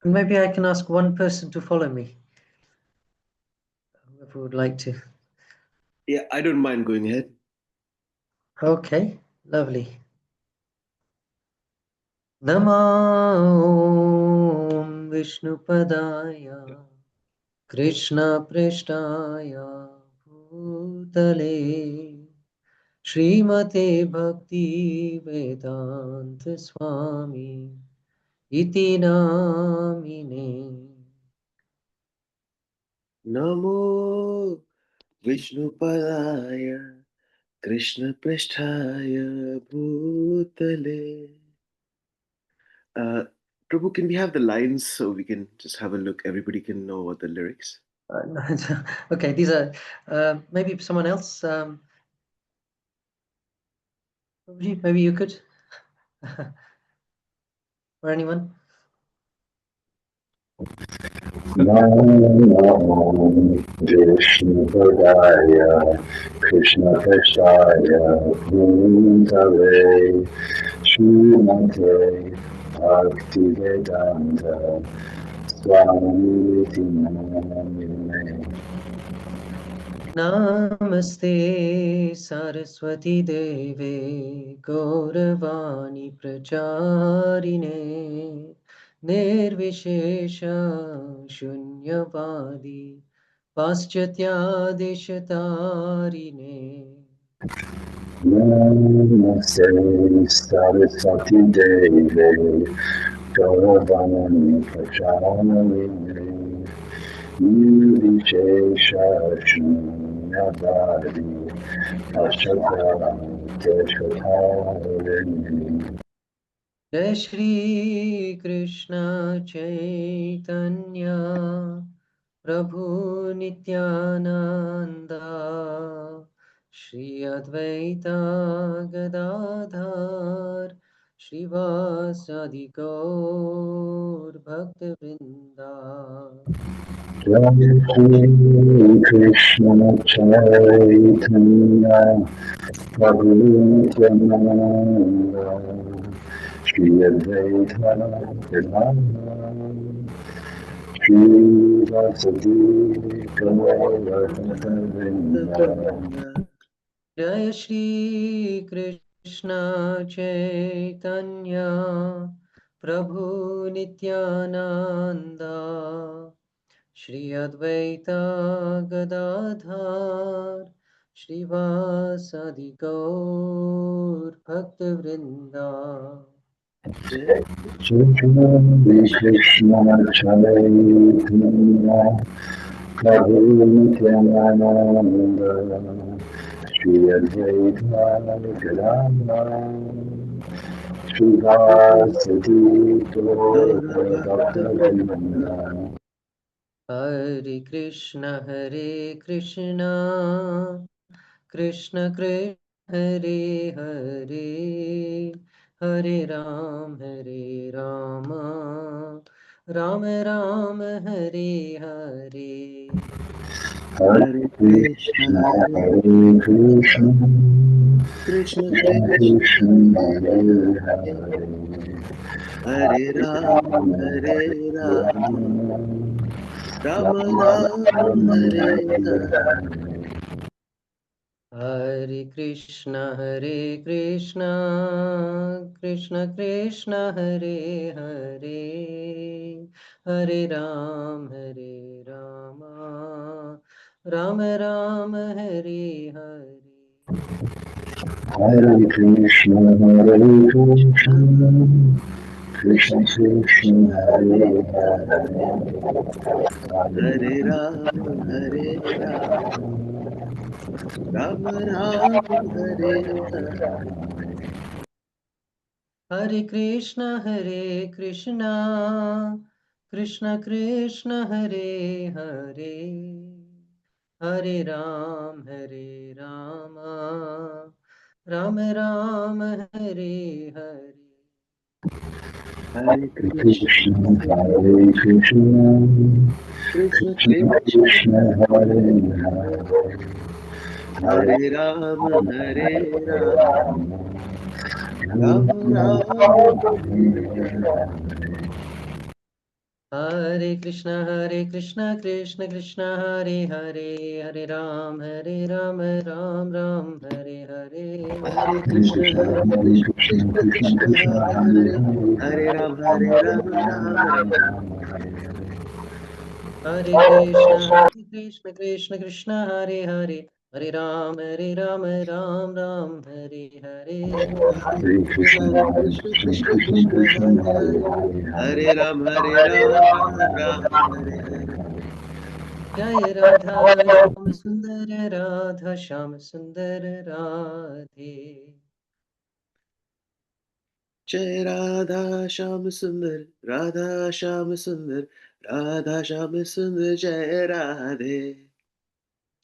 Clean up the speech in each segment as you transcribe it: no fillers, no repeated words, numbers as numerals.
Maybe I can ask one person to follow me, whoever would like to. Yeah, I don't mind going ahead. Okay, lovely. Namo Vishnupadaya Krishna Prishtaya Bhutale Srimate Bhakti Vedanta Swami Iti Namine. Namo Vishnupadaya Krishna Prishtaya Bhutale. Prabhu, can we have the lines so we can just have a look? Everybody can know what the lyrics. Okay, these are maybe someone else. Maybe you could, or anyone. Namo Vishnupadaya Krishna Prasthaya Bhutale Srimate Bhakti Vedanta Swami Namine. Namaste Saraswati Deve Gauravani Pracharine Nirvishesha Shunyavadi Paschatya Deshatarine. Namaste Saraswati Deve Gauravani Pracharine Nirvishesha Shunyavadi Paschatya Deshatarine. Jai Shri Krishna Chaitanya Prabhu Nityananda Shri Advaita Gadadhar Shrivasadi Gaur Bhaktivinoda. Jai Shri Krishna Chaitanya Prabhu Nityananda Shri Advaita Gadadhara Shri Vasadi Gaura Bhaktivinoda. Jai Shri Krishna Chaitanya Prabhu Nityananda Shri Advaita Gadadhar Shrivasadi Gaur Bhaktivinoda. Shri Krishna Chaitanya Prabhu Nityananda Shri Advaita Gadadhara Shri Vasadi Gaura Bhaktivinoda. Hare Krishna Krishna Krishna Hare Hare Hare Rama Rama Rama Hare Hare. Hare Krishna, Hare Krishna, Krishna Krishna Krishna, Hare Hare, Hare Rama, Hare Rama, Rama Rama, Hare Hare. Hare Krishna Krishna Krishna Hare Hare Hare Rama Rama Rama Hare Hare. Hare Krishna, Hare Krishna, Krishna Krishna Hare Hare, Hare Rama, Hare Rama, Rama Rama, Hare Hare. Hare Krishna Krishna Krishna Hare Hare Hare Rama Rama Rama Hare Hare. Hare Krishna, Krishna, Hare Krishna, Krishna Krishna Krishna, Krishna Hare Hare Hare, Hare Hare Rama, Hare Rama, Rama, Rama Rama Rama, Rama, Hare Hare Hare. Hare. Hare Krishna, Krishna Krishna, Hare Hare, Hare Ram, Ram Ram, Hare Hare. Hare Krishna, Krishna Krishna, Hare Hare, Hare Ram, Ram Ram, Hare Hare. Hare Krishna, Krishna Krishna, Hare Hare, Hare Ram, Ram Ram, Hare Hare. Hare Krishna, Krishna Krishna, Hare Hare, Hare Ram, Ram Ram, Hare Hare. Jai Radha Sham Sundar Radha Sham Sundar Radhe. Jai Radha Sham Sundar, Radha Sham Sundar, Radha Sham Sundar, Jai Radhe.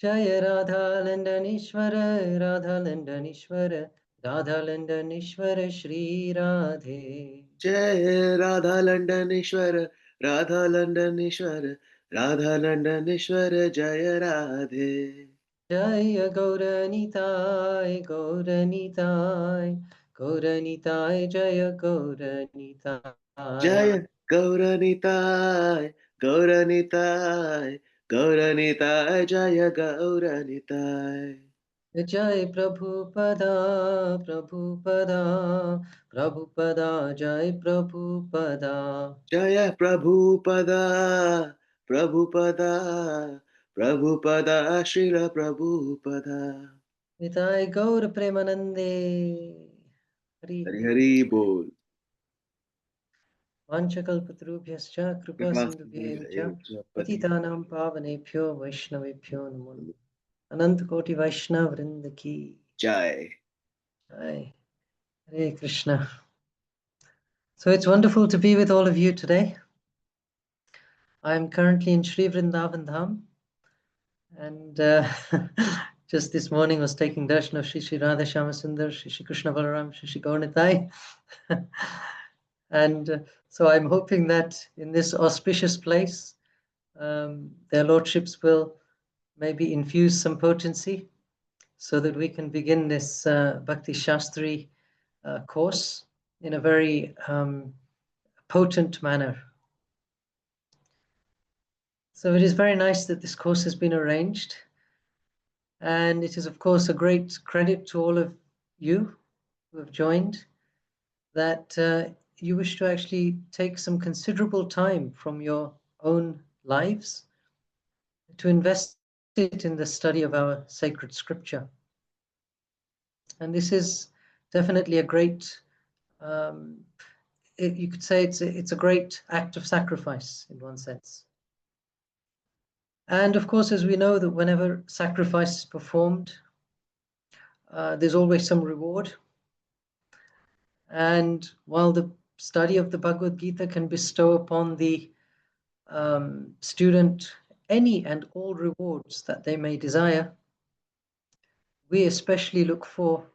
Jai Radha Landanishwara, Radha Landanishwara, Radha Landanishwara Shri Radhe. Jai Radha Landanishwara, Radha Landanishwara, Radha Landanishwara, Jai Radhe. Jaya Gauranitai, Gauranitai, Gauranitai, Jaya Gauranitai. Jaya Gauranitai, Gauranitai, Gauranitai, Jaya Gauranitai. Jai Prabhupada, Prabhupada, Prabhupada, Jai Prabhupada. Jaya Prabhupada, Prabhupada, Prabhupada, Srila Prabhupada. Nitai Gaur Premanande. Hari Hari Hari Bol. Vanchakalpatarubhyascha Kripa Sindhubhyeva Patitanam Pavanebhyo Vaishnavebhyo Namo Namaha. Ananta Koti Vaishnav Vrinda Ki Jai. Jai. Hare Krishna. So it's wonderful to be with all of you today. I'm currently in Sri Vrindavan Dham, and just this morning was taking darshan of Shri Radha Shyamasundar, Shri Krishna Balaram, Shri Gauranitai. And so I'm hoping that in this auspicious place, their lordships will maybe infuse some potency so that we can begin this Bhakti Sastri course in a very potent manner. So it is very nice that this course has been arranged. And it is, of course, a great credit to all of you who have joined that you wish to actually take some considerable time from your own lives to invest it in the study of our sacred scripture. And this is definitely a great, you could say it's a great act of sacrifice in one sense. And of course, as we know that whenever sacrifice is performed, there's always some reward. And while the study of the Bhagavad Gita can bestow upon the student any and all rewards that they may desire, we especially look for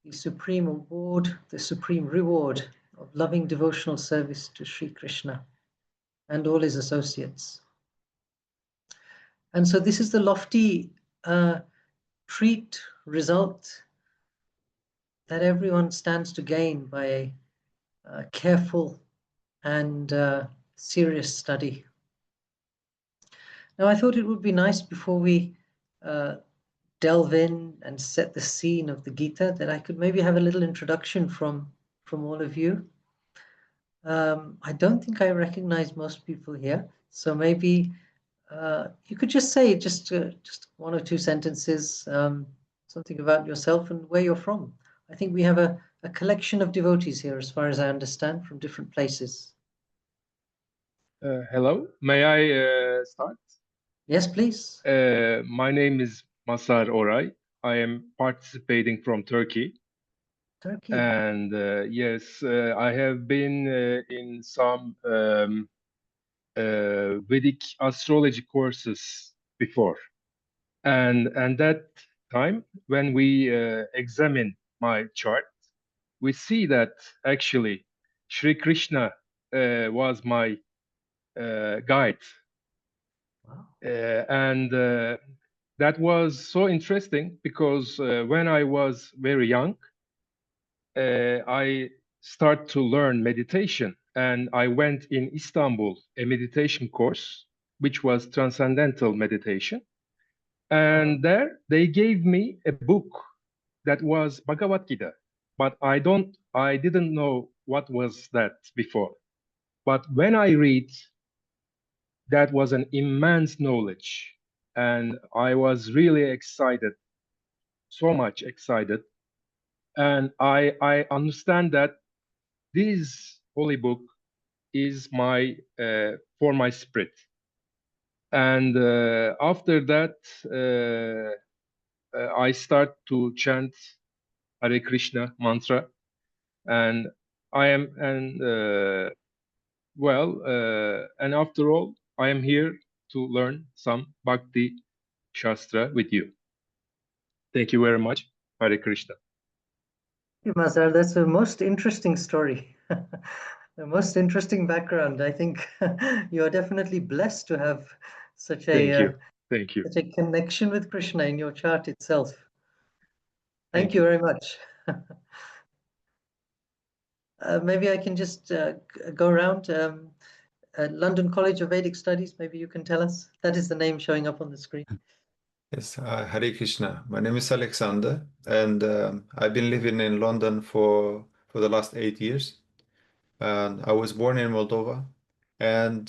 the supreme award, the supreme reward of loving devotional service to Sri Krishna and all his associates. And so this is the lofty treat result that everyone stands to gain by a careful and serious study. Now, I thought it would be nice before we delve in and set the scene of the Gita that I could maybe have a little introduction from all of you. I don't think I recognize most people here, so maybe you could just say just one or two sentences, something about yourself and where you're from. I think we have a collection of devotees here, as far as I understand, from different places. Hello, may I start? Yes, please. My name is Masar Oray. I am participating from Turkey. Turkey. And yes, I have been in some Vedic astrology courses before. And that time, when we examine my chart, we see that actually Sri Krishna was my guide. Wow. And that was so interesting because when I was very young, I start to learn meditation and I went in Istanbul a meditation course, which was transcendental meditation. And there they gave me a book that was Bhagavad Gita, but I didn't know what was that before. But when I read, that was an immense knowledge, and I was really excited, so much excited. And I understand that this holy book is my for my spirit. And after that, I start to chant Hare Krishna mantra, and I am and after all, I am here to learn some Bhakti Shastra with you. Thank you very much. Hare Krishna. Thank you, Mazar. That's a most interesting story. The most interesting background. I think you are definitely blessed to have such Thank a you. Thank you. such a connection with Krishna in your chart itself. Thank Thank you very much. Maybe I can just go around. London College of Vedic Studies, maybe you can tell us. That is the name showing up on the screen. Yes, Hare Krishna. My name is Alexander, and I've been living in London for the last 8 years. And I was born in Moldova, and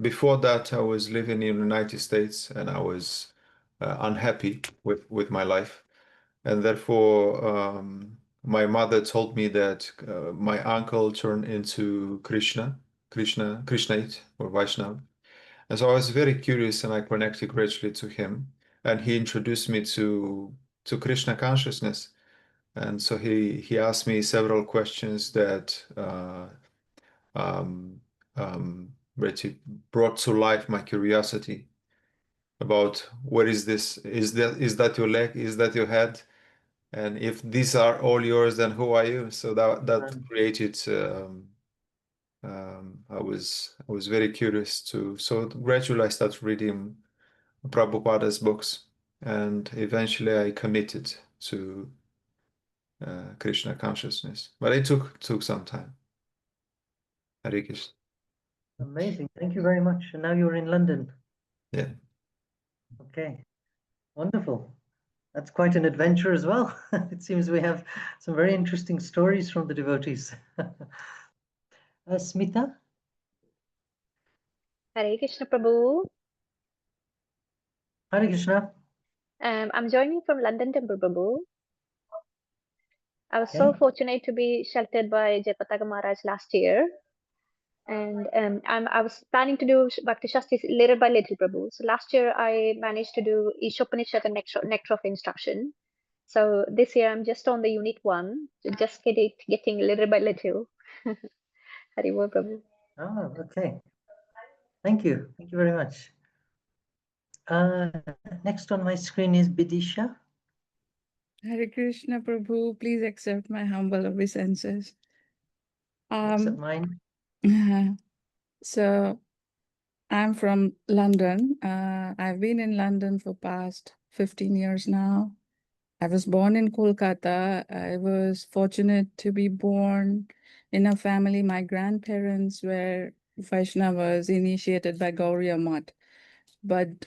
before that, I was living in the United States, and I was unhappy with my life, and therefore my mother told me that my uncle turned into Krishnite or Vaishnava. And so I was very curious, and I connected gradually to him, and he introduced me to Krishna consciousness. And so he asked me several questions that really brought to life my curiosity about what is this? Is that your leg? Is that your head? And if these are all yours, then who are you? So that created. I was very curious too. So gradually I started reading Prabhupada's books, and eventually I committed to Krishna consciousness. But it took some time. Hare Krishna. Amazing. Thank you very much. And now you're in London. Yeah. Okay. Wonderful. That's quite an adventure as well. It seems we have some very interesting stories from the devotees. Smita? Hare Krishna Prabhu. Hare Krishna. I'm joining from London Temple Prabhu. I was Okay. so fortunate to be sheltered by Jayapataka Maharaj last year. And I was planning to do Bhakti Shastri little by little, Prabhu. So last year I managed to do Ishopanishad and Nectar of Instruction. So this year I'm just on the unit 1, so just getting little by little. Haribol, Prabhu. Oh, okay. Thank you. Thank you very much. Next on my screen is Bidisha. Hare Krishna Prabhu, please accept my humble obeisances. Accept mine. So I'm from London. I've been in London for past 15 years now. I was born in Kolkata. I was fortunate to be born in a family. My grandparents were Vaishnavas initiated by Gauriya Math. But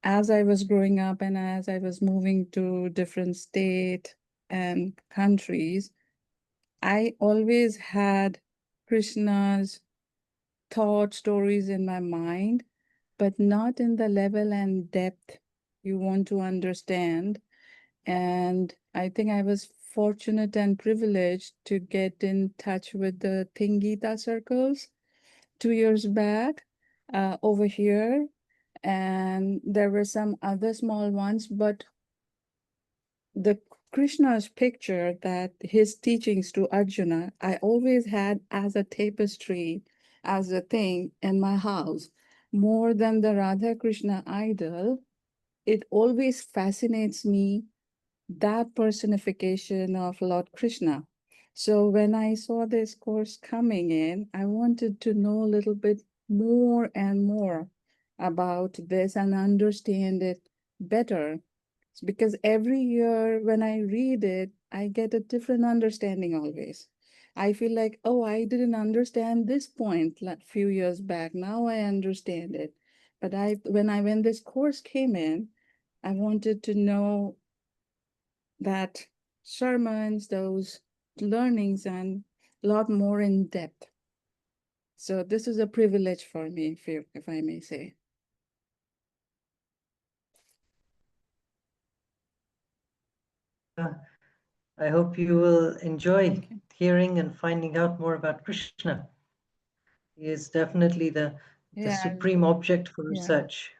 as I was growing up and as I was moving to different states and countries, I always had Krishna's thought stories in my mind, but not in the level and depth you want to understand. And I think I was fortunate and privileged to get in touch with the Thingita circles 2 years back over here. And there were some other small ones, but the Krishna's picture that his teachings to Arjuna, I always had as a tapestry, as a thing in my house, more than the Radha Krishna idol. It always fascinates me, that personification of Lord Krishna. So when I saw this course coming in, I wanted to know a little bit more and more about this and understand it better. Because every year when I read it, I get a different understanding always. I feel like, oh, I didn't understand this point like few years back. Now I understand it. But when this course came in, I wanted to know that sermons, those learnings, and a lot more in depth. So this is a privilege for me, if I may say. I hope you will enjoy Okay. hearing and finding out more about Krishna. He is definitely the Yeah, supreme object for yeah. research.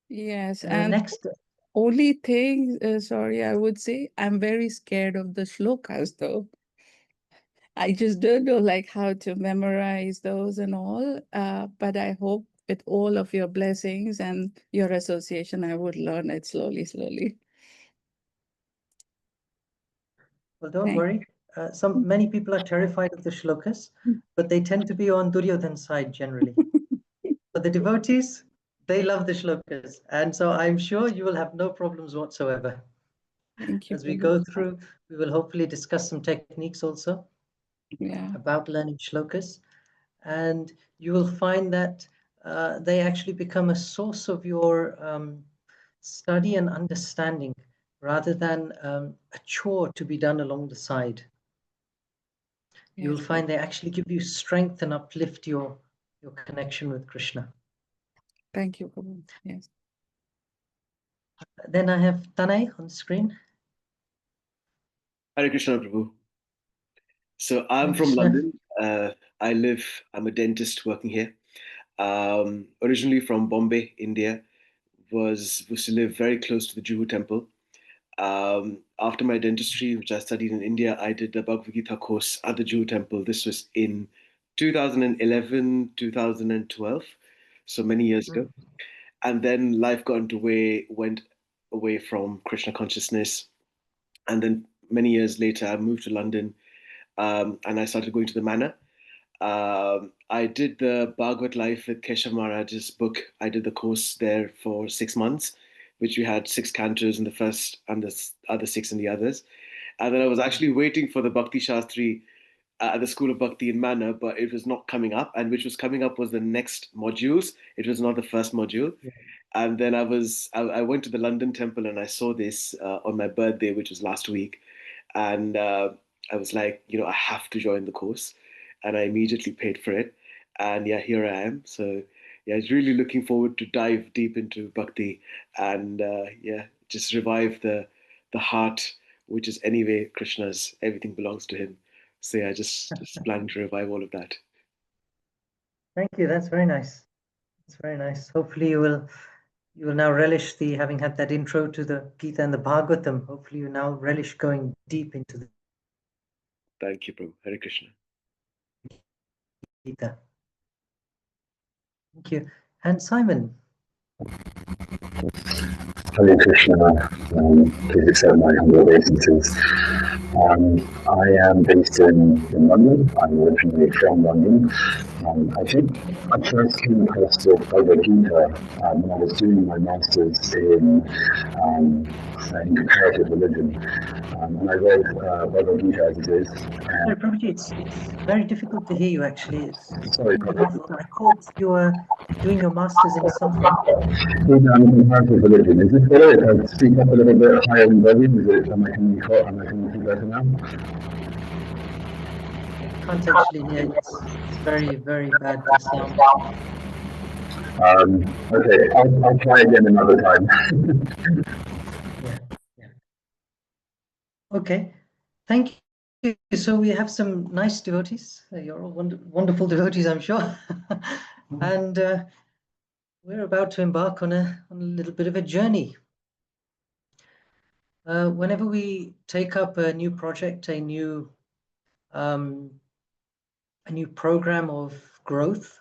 Yes, and Next, only thing, sorry, I would say, I'm very scared of the shlokas though. I just don't know like how to memorize those and all. But I hope with all of your blessings and your association, I would learn it slowly, slowly. well, don't Thank worry. Many people are terrified of the shlokas, you. but they tend to be on Duryodhan's side generally. But the devotees, they love the shlokas, and so I'm sure you will have no problems whatsoever. Thank you. As we Prabhu. go through, we will hopefully discuss some techniques also Yeah, about learning shlokas, and you will find that they actually become a source of your study and understanding rather than a chore to be done along the side. You will yes. find they actually give you strength and uplift your connection with Krishna. Thank you, Prabhu. Yes. Then I have Tanay on the screen. Hare Krishna, Prabhu. So I'm Hare from Krishna. London. I'm a dentist working here. Originally from Bombay, India, was to live very close to the Juhu temple. After my dentistry, which I studied in India, I did the Bhagavad Gita course at the Juhu temple. This was in 2011, 2012, so many years ago. And then life went away from Krishna consciousness. And then many years later, I moved to London, and I started going to the manor. I did the Bhagavad Life with Keshav Maharaj's book. I did the course there for 6 months, which we had 6 cantos in the first and the other 6 in the others. And then I was actually waiting for the Bhakti Sastri at the School of Bhakti in Manor, but it was not coming up. And which was coming up was the next modules. It was not the first module. Yeah. And then I went to the London temple and I saw this on my birthday, which was last week. And I was like, I have to join the course. And I immediately paid for it. And yeah, here I am. So yeah, it's really looking forward to dive deep into Bhakti and just revive the heart, which is anyway Krishna's. Everything belongs to him. So yeah, just planning to revive all of that. Thank you. That's very nice. That's very nice. Hopefully you will now relish having had that intro to the Gita and the Bhagavatam. Hopefully you now relish going deep into the Thank you, Prabhu. Hare Krishna. Gita. Thank you. And Simon. Hare Krishna, please accept my humble obeisances. I am based in London. I'm originally from London. I think I first came across the Bhagavad Gita when I was doing my master's in comparative religion. And I read Bhagavad Gita as it is. Sorry, Prabhuji, it's very difficult to hear you actually. It's Sorry, really muffled. I caught you were doing your master's in something. in comparative religion. Is it better if I speak up a little bit higher in volume? Am I coming through better now? Can't actually hear. It's very, very bad, the sound. Okay, I'll try again another time. Yeah. Okay. Thank you. So we have some nice devotees. You're all wonderful devotees, I'm sure. And we're about to embark on a little bit of a journey. Whenever we take up a new project, a new program of growth,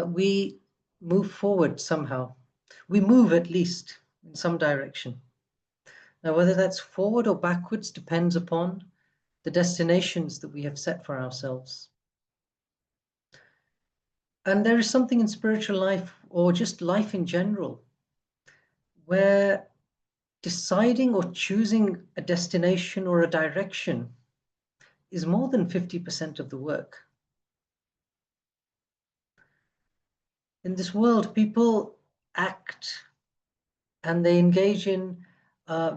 we move forward somehow. We move at least in some direction. Now, whether that's forward or backwards depends upon the destinations that we have set for ourselves. And there is something in spiritual life, or just life in general, where deciding or choosing a destination or a direction is more than 50% of the work. In this world, people act and they engage in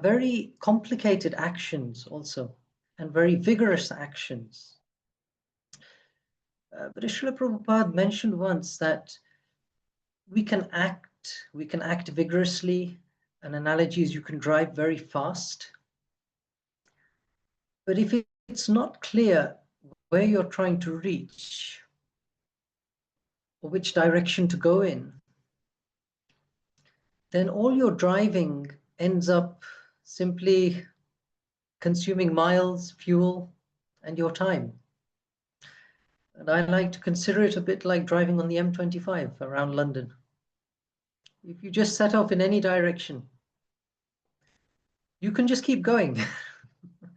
very complicated actions also, and very vigorous actions. But Srila Prabhupada mentioned once that we can act vigorously. An analogy is you can drive very fast. But if it's not clear where you're trying to reach or which direction to go in, then all your driving ends up simply consuming miles, fuel, and your time. And I like to consider it a bit like driving on the M25 around London. If you just set off in any direction, you can just keep going.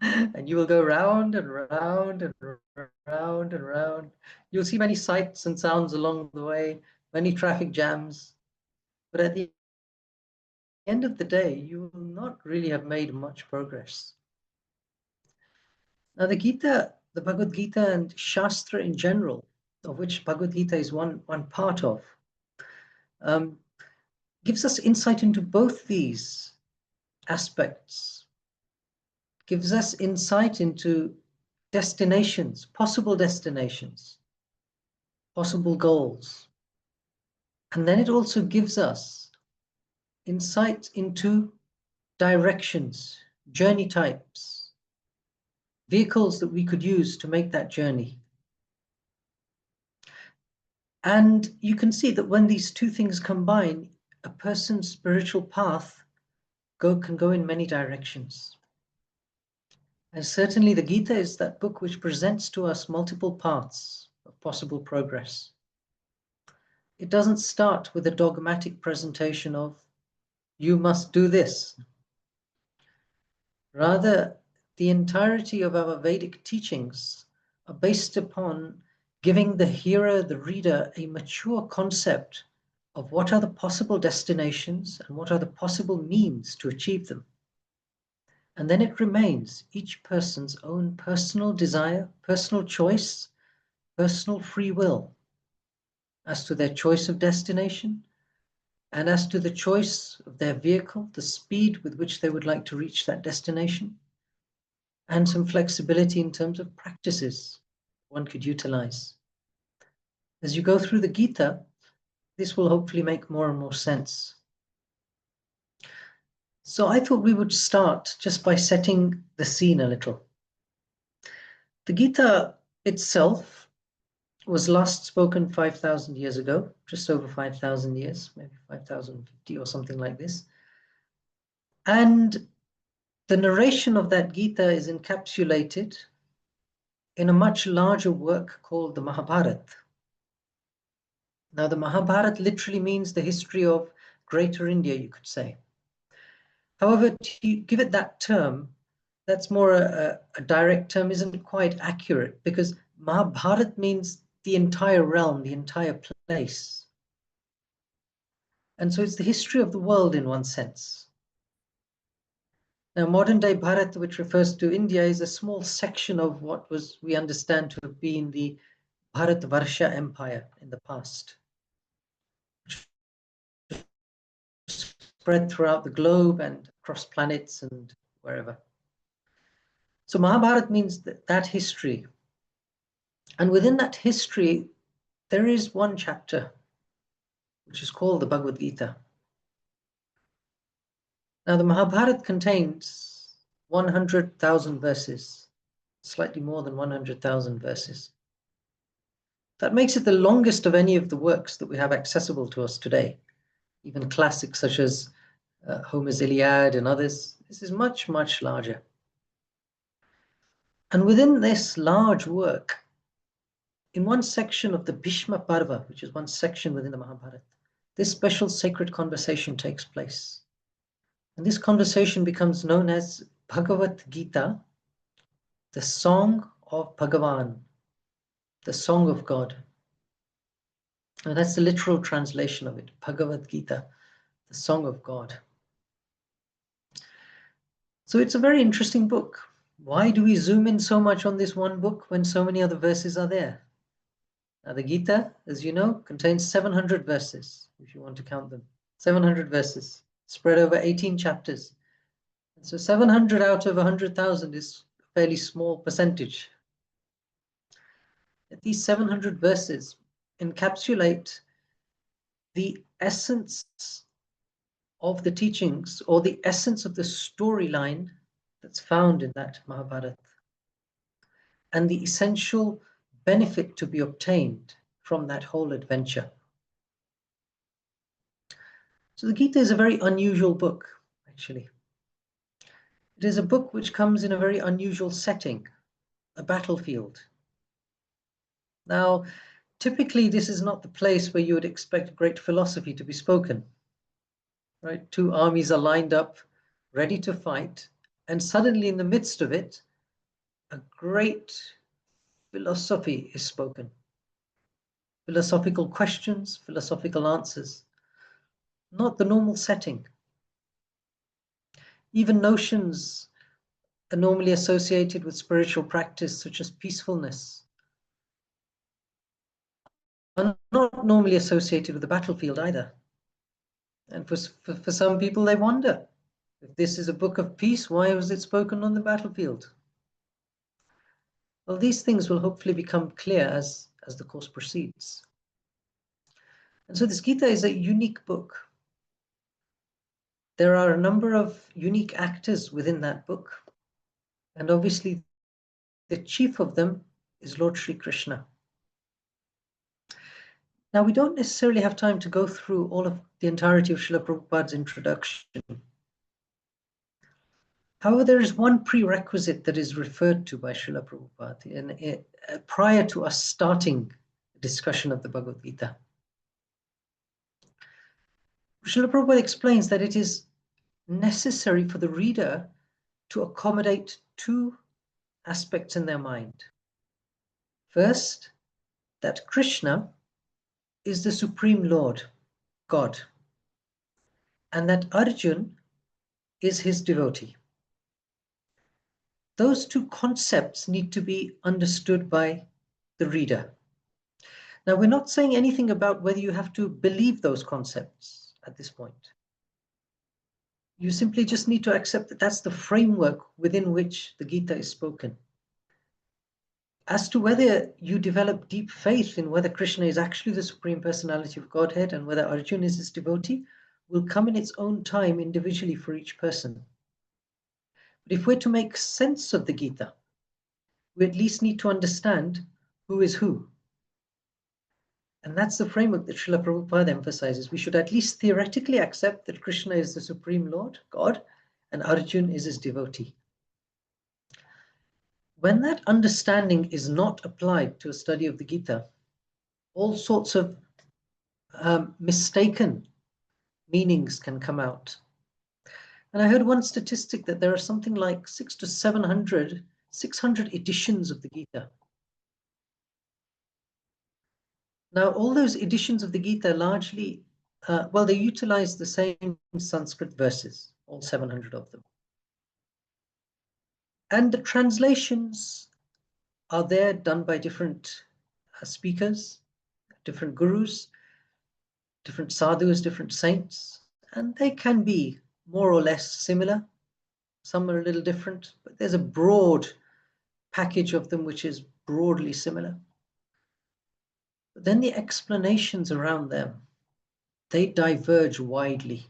And you will go round and round and round and round. You'll see many sights and sounds along the way, many traffic jams. But at the end of the day, you will not really have made much progress. Now, the Gita, the Bhagavad Gita and Shastra in general, of which Bhagavad Gita is one part of, gives us insight into both these aspects, gives us insight into destinations, possible goals. And then it also gives us insight into directions, journey types, vehicles that we could use to make that journey. And you can see that when these two things combine, a person's spiritual path can go in many directions. And certainly the Gita is that book which presents to us multiple paths of possible progress. It doesn't start with a dogmatic presentation of, you must do this. Rather, the entirety of our Vedic teachings are based upon giving the hearer, the reader, a mature concept of what are the possible destinations and what are the possible means to achieve them. And then it remains each person's own personal desire, personal choice, personal free will as to their choice of destination and as to the choice of their vehicle, the speed with which they would like to reach that destination, and some flexibility in terms of practices one could utilize. As you go through the Gita, this will hopefully make more and more sense. So I thought we would start just by setting the scene a little. The Gita itself was last spoken 5,000 years ago, just over 5,000 years, maybe 5,050 or something like this. And the narration of that Gita is encapsulated in a much larger work called the Mahabharata. Now, the Mahabharata literally means the history of Greater India, you could say. However, to give it that term, that's more a direct term, isn't quite accurate, because Mahabharata means the entire realm, the entire place. And so it's the history of the world in one sense. Now, modern day Bharat, which refers to India, is a small section of what we understand to have been the Bharatvarsha Empire in the past, spread throughout the globe and across planets and wherever. So Mahabharata means that history. And within that history, there is one chapter, which is called the Bhagavad Gita. Now, the Mahabharata contains 100,000 verses, slightly more than 100,000 verses. That makes it the longest of any of the works that we have accessible to us today. Even classics such as Homer's Iliad and others, this is much, much larger. And within this large work, in one section of the Bhishma Parva, which is one section within the Mahabharata, this special sacred conversation takes place. And this conversation becomes known as Bhagavad Gita, the song of Bhagavan, the song of God. And that's the literal translation of it, Bhagavad Gita, the song of God. So it's a very interesting book. Why do we zoom in so much on this one book when so many other verses are there? Now, the Gita, as you know, contains 700 verses, if you want to count them. 700 verses, spread over 18 chapters. And so 700 out of 100,000 is a fairly small percentage. Yet these 700 verses encapsulate the essence of the teachings, or the essence of the storyline that's found in that Mahabharata, and the essential benefit to be obtained from that whole adventure. So the Gita is a very unusual book, actually. It is a book which comes in a very unusual setting, a battlefield. Now, typically, this is not the place where you would expect great philosophy to be spoken. Right? Two armies are lined up, ready to fight, and suddenly in the midst of it, a great philosophy is spoken. Philosophical questions, philosophical answers. Not the normal setting. Even notions are normally associated with spiritual practice, such as peacefulness, are not normally associated with the battlefield either. And for some people, they wonder, if this is a book of peace, why was it spoken on the battlefield? Well, these things will hopefully become clear as the course proceeds. And so this Gita is a unique book. There are a number of unique actors within that book. And obviously, the chief of them is Lord Sri Krishna. Now, we don't necessarily have time to go through all of the entirety of Srila Prabhupada's introduction. However, there is one prerequisite that is referred to by Srila Prabhupada prior to us starting the discussion of the Bhagavad Gita. Srila Prabhupada explains that it is necessary for the reader to accommodate two aspects in their mind. First, that Krishna is the Supreme Lord, God, and that Arjun is his devotee. Those two concepts need to be understood by the reader. Now, we're not saying anything about whether you have to believe those concepts at this point. You simply just need to accept that that's the framework within which the Gita is spoken. As to whether you develop deep faith in whether Krishna is actually the Supreme Personality of Godhead and whether Arjuna is his devotee will come in its own time individually for each person. But if we're to make sense of the Gita, we at least need to understand who is who. And that's the framework that Srila Prabhupada emphasizes. We should at least theoretically accept that Krishna is the Supreme Lord, God, and Arjuna is his devotee. When that understanding is not applied to a study of the Gita, all sorts of mistaken meanings can come out. And I heard one statistic that there are something like 600 to 600 editions of the Gita. Now, all those editions of the Gita largely, they utilize the same Sanskrit verses, all 700 of them. And the translations are there done by different speakers, different gurus, different sadhus, different saints, and they can be more or less similar. Some are a little different, but there's a broad package of them which is broadly similar. But then the explanations around them, they diverge widely.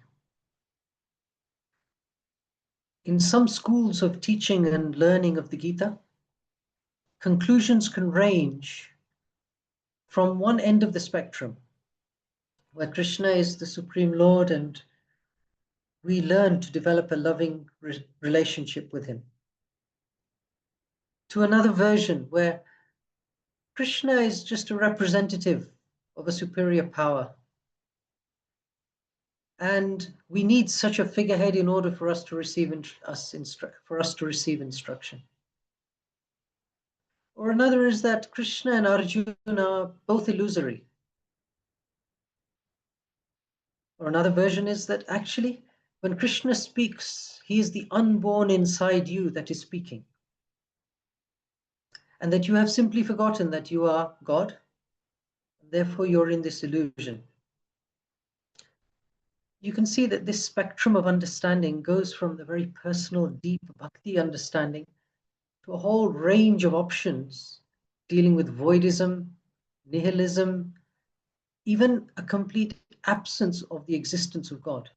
In some schools of teaching and learning of the Gita, conclusions can range from one end of the spectrum, where Krishna is the Supreme Lord and we learn to develop a loving relationship with him, to another version where Krishna is just a representative of a superior power. And we need such a figurehead in order for us to receive instruction. Or another is that Krishna and Arjuna are both illusory. Or another version is that actually, when Krishna speaks, he is the unborn inside you that is speaking, and that you have simply forgotten that you are God, and therefore you're in this illusion. You can see that this spectrum of understanding goes from the very personal, deep bhakti understanding to a whole range of options dealing with voidism, nihilism, even a complete absence of the existence of God.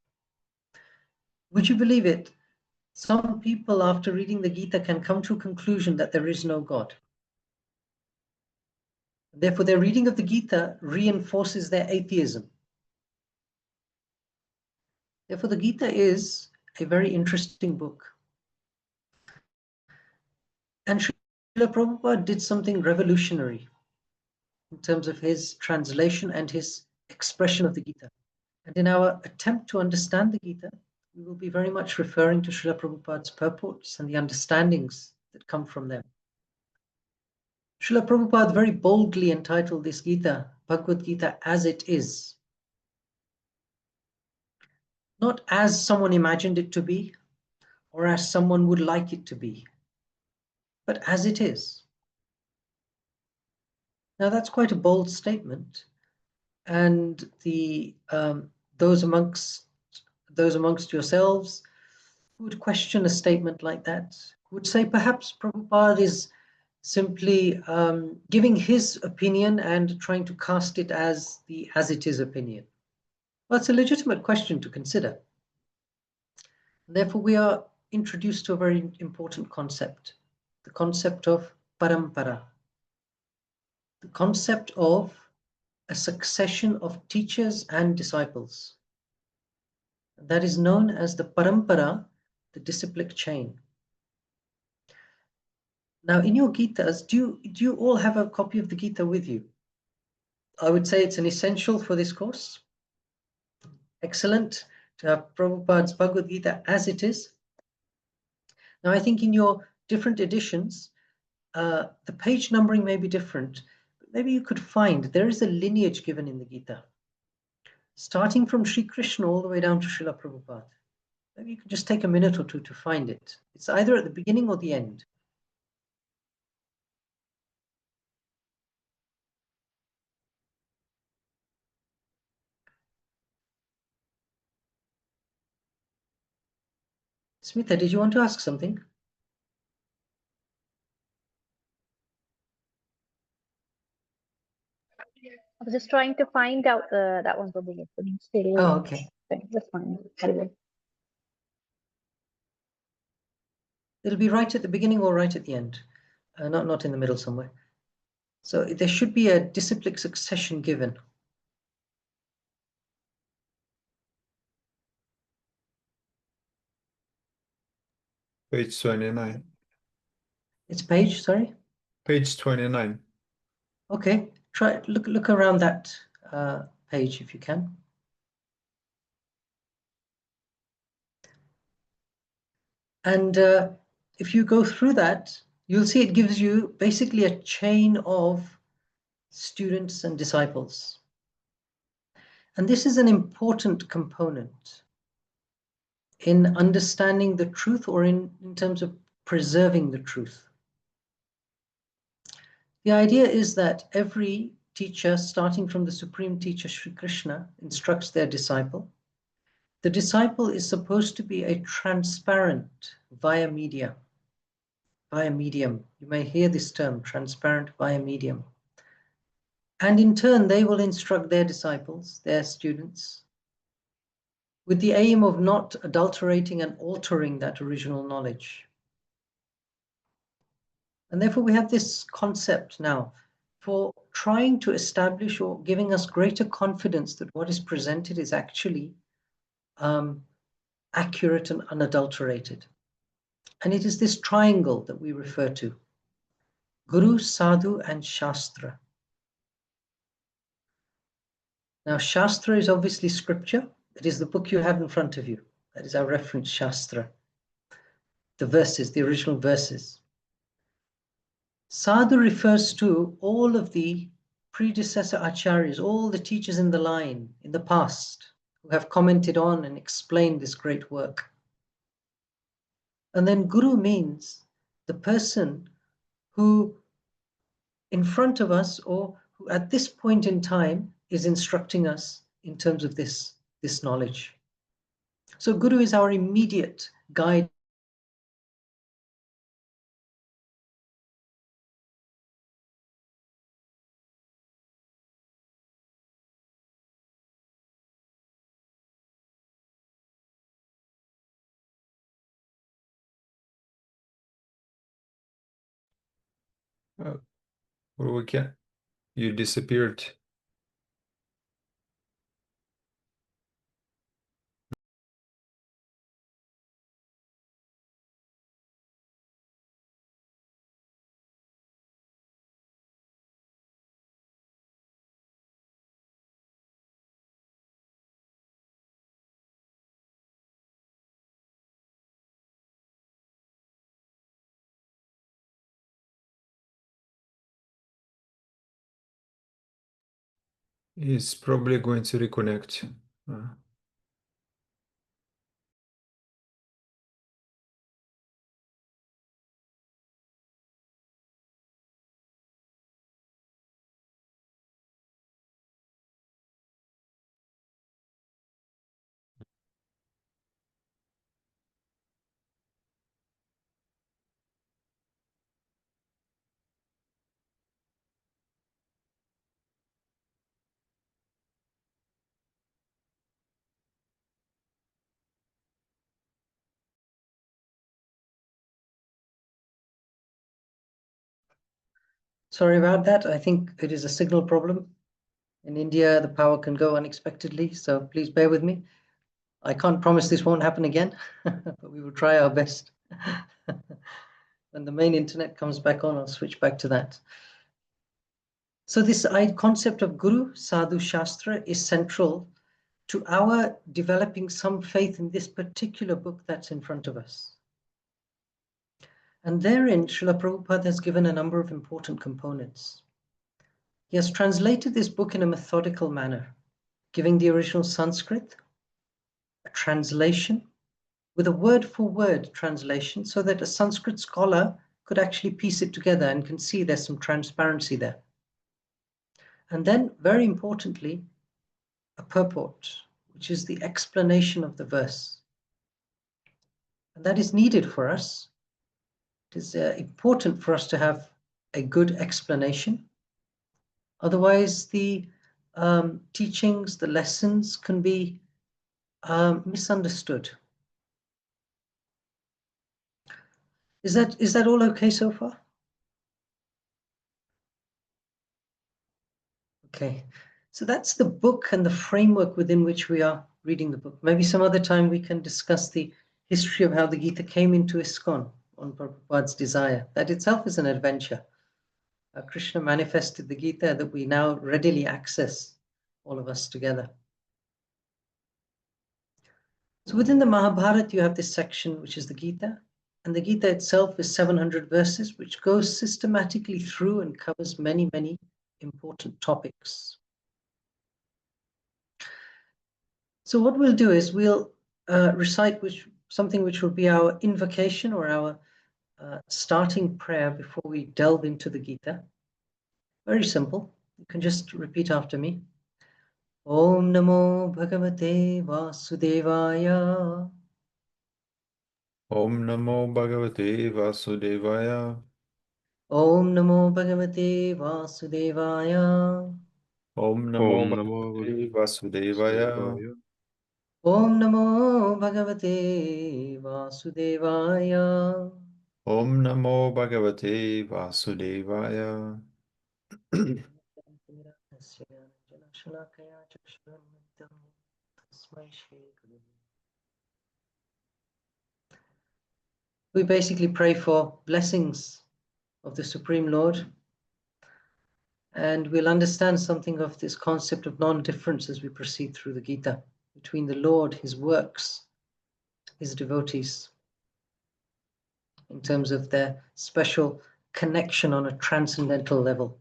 Would you believe it? Some people, after reading the Gita, can come to a conclusion that there is no God. Therefore, their reading of the Gita reinforces their atheism. Therefore, the Gita is a very interesting book. And Srila Prabhupada did something revolutionary in terms of his translation and his expression of the Gita. And in our attempt to understand the Gita, we will be very much referring to Srila Prabhupada's purports and the understandings that come from them. Srila Prabhupada very boldly entitled this Gita, Bhagavad Gita, as it is. Not as someone imagined it to be, or as someone would like it to be, but as it is. Now that's quite a bold statement, and those amongst yourselves who would question a statement like that would say perhaps Prabhupada is simply giving his opinion and trying to cast it as the as it is opinion. Well, it's a legitimate question to consider. Therefore, we are introduced to a very important concept, the concept of parampara, the concept of a succession of teachers and disciples. That is known as the parampara, the disciplic chain. Now, in your Gitas, do you all have a copy of the Gita with you? I would say it's an essential for this course. Excellent to have Prabhupada's Bhagavad Gita as it is. Now, I think in your different editions, the page numbering may be different, but maybe you could find there is a lineage given in the Gita, starting from Sri Krishna all the way down to Srila Prabhupada. Maybe you could just take a minute or two to find it. It's either at the beginning or the end. Smita, did you want to ask something? I was just trying to find out that one for me. Still, Oh, okay. That's fine. Anyway. It'll be right at the beginning or right at the end, not in the middle somewhere. So there should be a disciplic succession given. Page 29. It's page, sorry? Page 29. Okay, try look around that page if you can. And if you go through that, you'll see it gives you basically a chain of students and disciples. And this is an important component in understanding the truth, or in terms of preserving the truth. The idea is that every teacher, starting from the Supreme Teacher Sri Krishna, instructs their disciple. The disciple is supposed to be a transparent via medium. You may hear this term, transparent via medium. And in turn, they will instruct their disciples, their students, with the aim of not adulterating and altering that original knowledge. And therefore, we have this concept now for trying to establish or giving us greater confidence that what is presented is actually accurate and unadulterated. And it is this triangle that we refer to: Guru, Sadhu, and Shastra. Now, Shastra is obviously scripture. It is the book you have in front of you. That is our reference, Shastra. The verses, the original verses. Sadhu refers to all of the predecessor acharyas, all the teachers in the line in the past who have commented on and explained this great work. And then Guru means the person who in front of us, or who at this point in time is instructing us in terms of this knowledge. So Guru is our immediate guide. Guru, you disappeared. He's probably going to reconnect. Sorry about that. I think it is a signal problem. In India, the power can go unexpectedly, so please bear with me. I can't promise this won't happen again, but we will try our best. When the main internet comes back on, I'll switch back to that. So this concept of Guru, Sadhu, Shastra is central to our developing some faith in this particular book that's in front of us. And therein, Srila Prabhupada has given a number of important components. He has translated this book in a methodical manner, giving the original Sanskrit a translation with a word-for-word translation so that a Sanskrit scholar could actually piece it together and can see there's some transparency there. And then, very importantly, a purport, which is the explanation of the verse. And that is needed for us. It is important for us to have a good explanation. Otherwise, the teachings, the lessons can be misunderstood. Is that all okay so far? Okay, so that's the book and the framework within which we are reading the book. Maybe some other time we can discuss the history of how the Gita came into ISKCON on Prabhupada's desire. That itself is an adventure. Krishna manifested the Gita that we now readily access, all of us together. So within the Mahabharata, you have this section, which is the Gita. And the Gita itself is 700 verses, which goes systematically through and covers many, many important topics. So what we'll do is we'll recite something which will be our invocation or our starting prayer before we delve into the Gita. Very simple. You can just repeat after me. Om Namo Bhagavate Vasudevaya. Om Namo Bhagavate Vasudevaya. Om Namo Bhagavate Vasudevaya. Om Namo Bhagavate Vasudevaya. Om Namo Bhagavate Vasudevaya. Om Namo Bhagavate Vasudevaya. We basically pray for blessings of the Supreme Lord, and we'll understand something of this concept of non-difference as we proceed through the Gita between the Lord, his works, his devotees, in terms of their special connection on a transcendental level.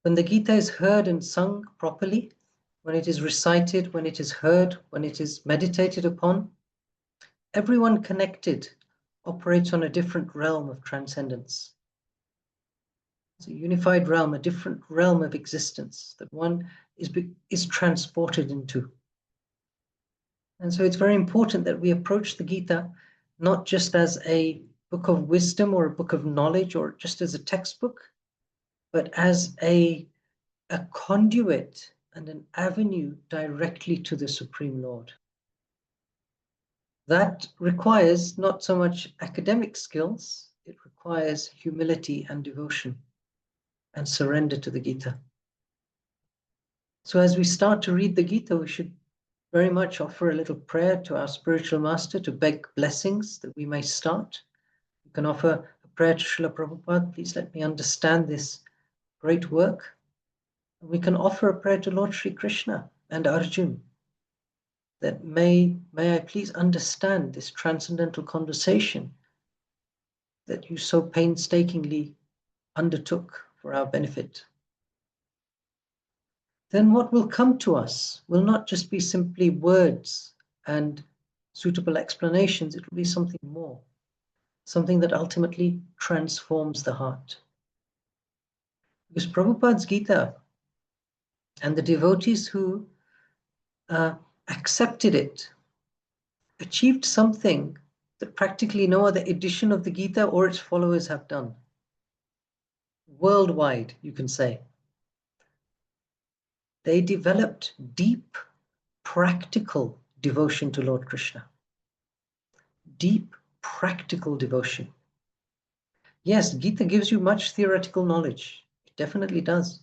When the Gita is heard and sung properly, when it is recited, when it is heard, when it is meditated upon, everyone connected operates on a different realm of transcendence. It's a unified realm, a different realm of existence that one is transported into. And so it's very important that we approach the Gita not just as a book of wisdom or a book of knowledge or just as a textbook, but as a conduit and an avenue directly to the Supreme Lord. That requires not so much academic skills, it requires humility and devotion and surrender to the Gita. So as we start to read the Gita, we should very much offer a little prayer to our spiritual master to beg blessings that we may start. You can offer a prayer to Srila Prabhupada, please let me understand this great work. And we can offer a prayer to Lord Sri Krishna and Arjun, that may I please understand this transcendental conversation that you so painstakingly undertook for our benefit. Then what will come to us will not just be simply words and suitable explanations, it will be something more, something that ultimately transforms the heart. Because Prabhupada's Gita and the devotees who accepted it achieved something that practically no other edition of the Gita or its followers have done. Worldwide, you can say. They developed deep, practical devotion to Lord Krishna. Deep, practical devotion. Yes, Gita gives you much theoretical knowledge. It definitely does.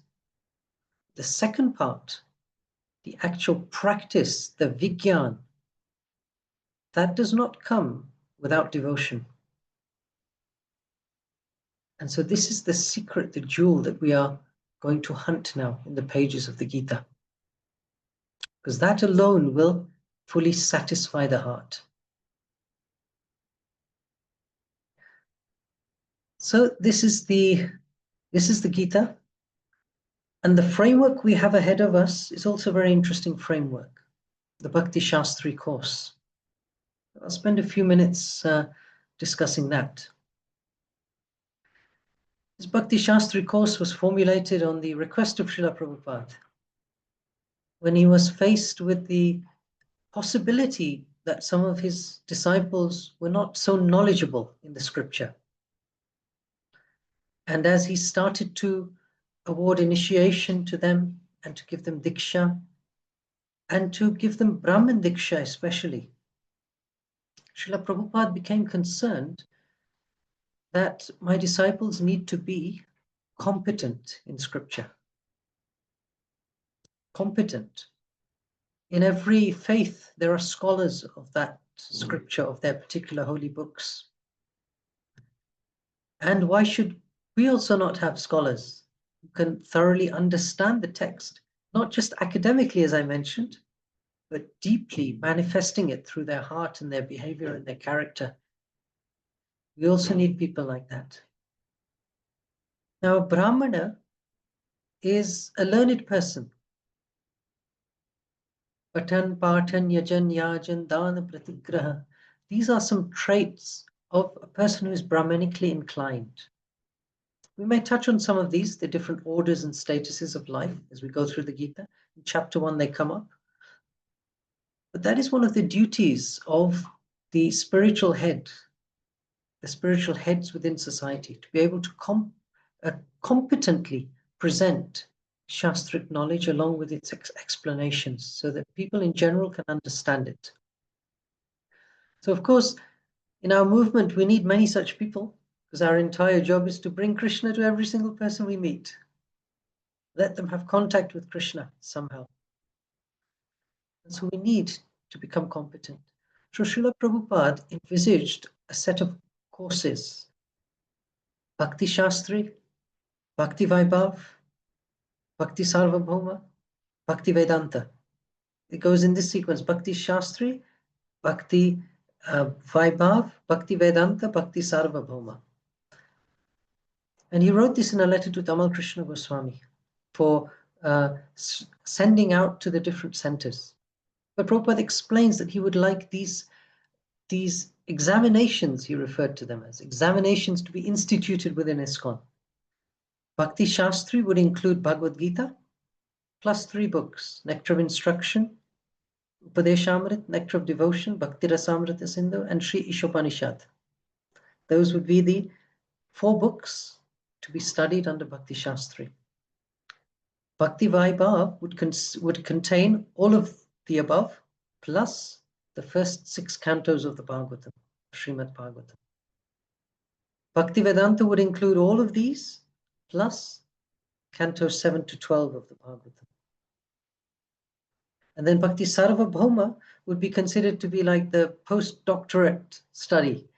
The second part, the actual practice, the Vigyan, that does not come without devotion. And so this is the secret, the jewel that we are going to hunt now in the pages of the Gita. Because that alone will fully satisfy the heart. So this is the Gita. And the framework we have ahead of us is also a very interesting framework, the Bhakti Sastri course. I'll spend a few minutes discussing that. This Bhakti Sastri course was formulated on the request of Srila Prabhupada when he was faced with the possibility that some of his disciples were not so knowledgeable in the scripture. And as he started to award initiation to them and to give them Diksha and to give them Brahman Diksha especially, Srila Prabhupada became concerned that my disciples need to be competent in scripture. Competent. In every faith, there are scholars of that scripture, of their particular holy books. And why should we also not have scholars who can thoroughly understand the text, not just academically, as I mentioned, but deeply manifesting it through their heart and their behavior and their character? We also need people like that. Now, a Brahmana is a learned person. Patan, Patan, Yajan, Yajan, Dana, Pratigraha. These are some traits of a person who is Brahmanically inclined. We may touch on some of these, the different orders and statuses of life as we go through the Gita. In chapter 1, they come up. But that is one of the duties of the spiritual head, the spiritual heads within society, to be able to competently present Shastric knowledge along with its explanations so that people in general can understand it. So of course, in our movement, we need many such people because our entire job is to bring Krishna to every single person we meet. Let them have contact with Krishna somehow. And so we need to become competent. So Srila Prabhupada envisaged a set of courses: Bhakti Sastri, Bhakti Vaibhav, Bhakti Sarvabhauma, Bhakti Vedanta. It goes in this sequence: Bhakti Sastri, Bhakti Vaibhav, Bhakti Vedanta, Bhakti Sarvabhauma. And he wrote this in a letter to Tamal Krishna Goswami for sending out to the different centers. But Prabhupada explains that he would like these these examinations, he referred to them as examinations to be instituted within ISKCON. Bhakti Sastri would include Bhagavad Gita, plus 3 books, Nectar of Instruction, Upadeshamrit, Nectar of Devotion, Bhakti Rasamrita Sindhu, and Sri Ishopanishad. Those would be the 4 books to be studied under Bhakti Sastri. Bhakti Vaibhav would contain all of the above, plus the first 6 cantos of the Bhagavatam, Srimad Bhagavatam. Bhakti Vedanta would include all of these, plus cantos 7 to 12 of the Bhagavatam. And then Bhakti Sarvabhauma would be considered to be like the postdoctorate study,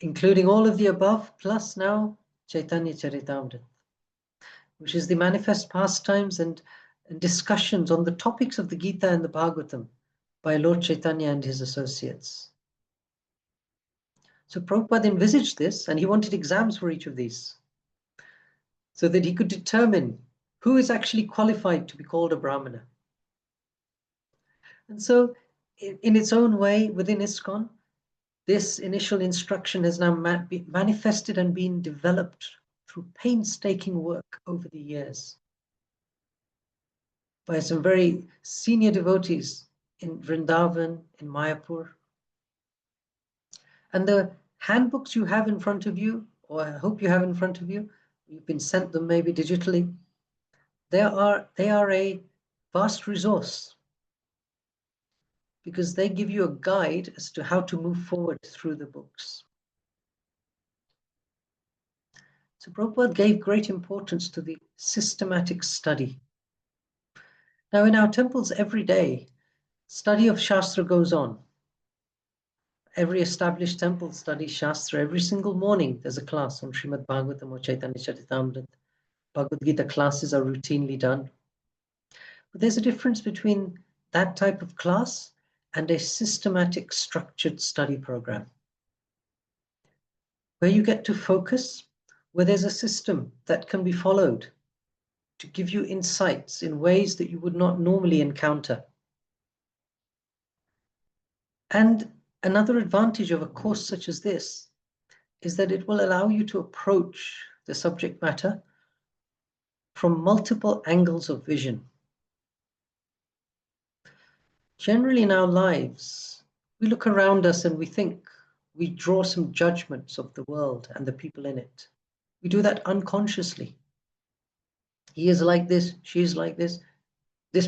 including all of the above, plus now Chaitanya Charitamrita, which is the manifest pastimes and discussions on the topics of the Gita and the Bhagavatam by Lord Chaitanya and his associates. So Prabhupada envisaged this, and he wanted exams for each of these, so that he could determine who is actually qualified to be called a Brahmana. And so, in its own way, within ISKCON, this initial instruction has now manifested and been developed through painstaking work over the years by some very senior devotees in Vrindavan, in Mayapur. And the handbooks you have in front of you, or I hope you have in front of you, you've been sent them maybe digitally, they are a vast resource, because they give you a guide as to how to move forward through the books. So Prabhupada gave great importance to the systematic study. Now in our temples every day, study of Shastra goes on. Every established temple studies Shastra. Every single morning there's a class on Srimad Bhagavatam or Chaitanya Charitamrita. Bhagavad Gita classes are routinely done. But there's a difference between that type of class and a systematic, structured study program, where you get to focus, where there's a system that can be followed to give you insights in ways that you would not normally encounter. And another advantage of a course such as this is that it will allow you to approach the subject matter from multiple angles of vision. Generally in our lives, we look around us and we draw some judgments of the world and the people in it. We do that unconsciously. He is like this, she is like this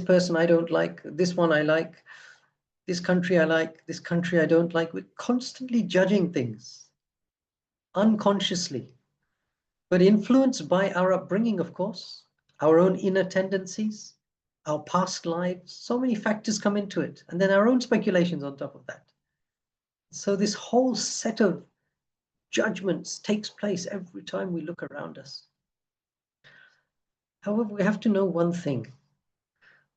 person I don't like, this one I like, this country I like, this country I don't like. We're constantly judging things unconsciously, but influenced by our upbringing, of course, our own inner tendencies, our past lives. So many factors come into it, and then our own speculations on top of that. So this whole set of judgments takes place every time we look around us. However, we have to know one thing,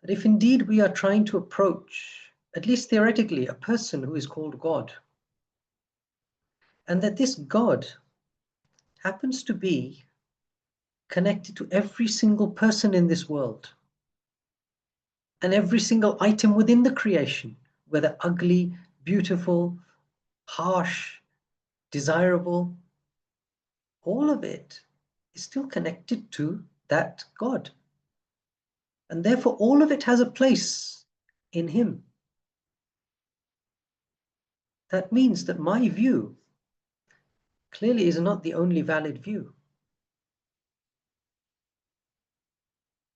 that if indeed we are trying to approach, at least theoretically, a person who is called God, and that this God happens to be connected to every single person in this world, and every single item within the creation, whether ugly, beautiful, harsh, desirable, all of it is still connected to that God. And therefore, all of it has a place in him. That means that my view clearly is not the only valid view.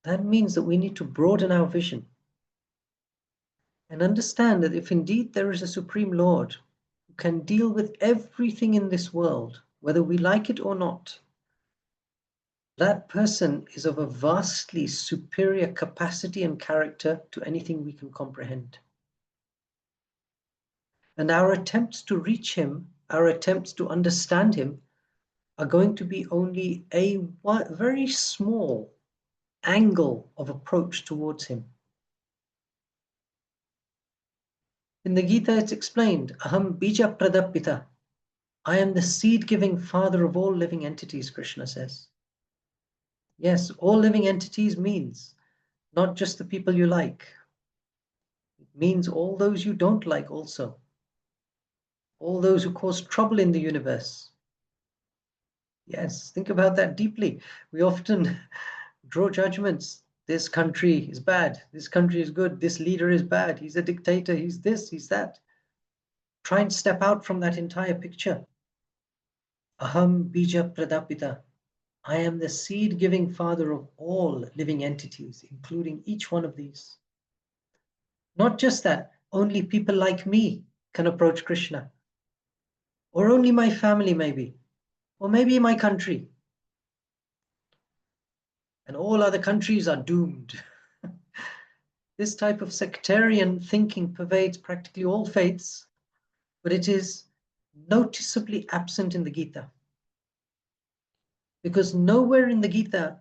That means that we need to broaden our vision and understand that if indeed there is a Supreme Lord who can deal with everything in this world, whether we like it or not, that person is of a vastly superior capacity and character to anything we can comprehend. And our attempts to reach him, our attempts to understand him, are going to be only a very small angle of approach towards him. In the Gita, it's explained, Aham bija pradapita. I am the seed-giving father of all living entities, Krishna says. Yes, all living entities means not just the people you like. It means all those you don't like also. all those who cause trouble in the universe. Yes, think about that deeply. We often draw judgments. This country is bad. This country is good. This leader is bad. He's a dictator. He's this, he's that. Try and step out from that entire picture. Aham bija pradapita. I am the seed-giving father of all living entities, including each one of these. Not just that, only people like me can approach Krishna. Or only my family, maybe. Or maybe my country. And all other countries are doomed. This type of sectarian thinking pervades practically all faiths, but it is noticeably absent in the Gita. Because nowhere in the Gita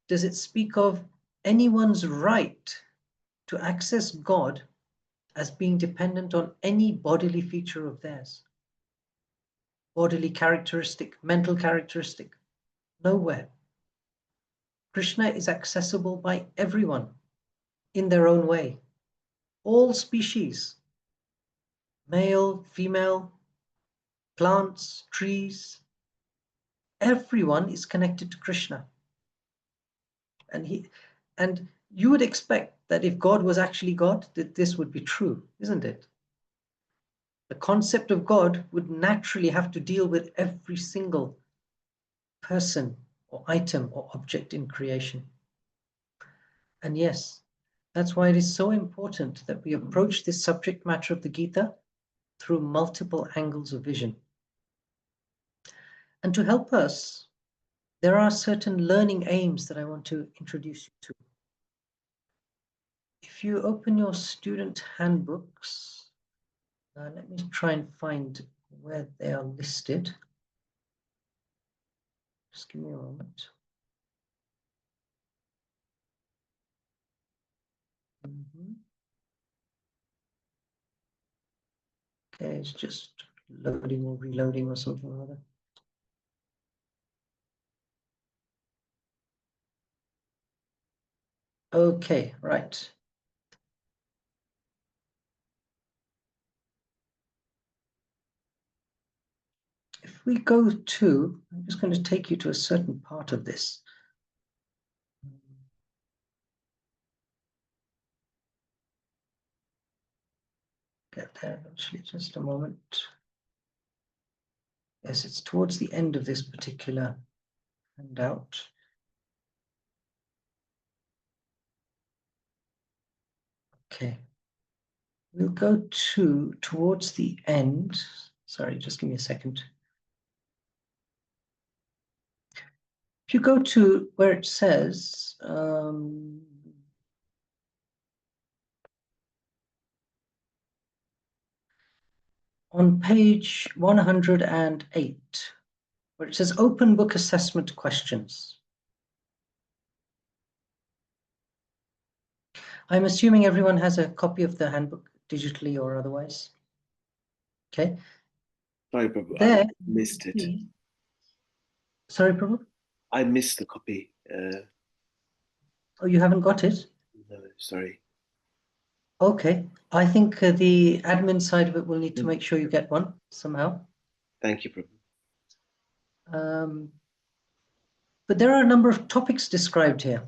does it speak of anyone's right to access God as being dependent on any bodily feature of theirs. Bodily characteristic, mental characteristic, nowhere. Krishna is accessible by everyone in their own way. All species, male, female, plants, trees, everyone is connected to Krishna. And you would expect that if God was actually God, that this would be true, isn't it? The concept of God would naturally have to deal with every single person or item or object in creation. And yes, that's why it is so important that we approach this subject matter of the Gita through multiple angles of vision. And to help us, there are certain learning aims that I want to introduce you to. If you open your student handbooks, let me try and find where they are listed. Just give me a moment. Okay, it's just loading or reloading or something or other. Okay, right. If we go to, I'm just going to take you to a certain part of this. Get there eventually, just a moment. Yes, it's towards the end of this particular handout. Okay. We'll go towards the end. Sorry, just give me a second. If you go to where it says, on page 108, where it says open book assessment questions. I'm assuming everyone has a copy of the handbook digitally or otherwise. Okay. Sorry, Prabhu, There, I missed it. Sorry, Prabhu? I missed the copy. Oh, you haven't got it? No, sorry. Okay. I think the admin side of it will need to make sure you get one somehow. Thank you, Prabhu. But there are a number of topics described here.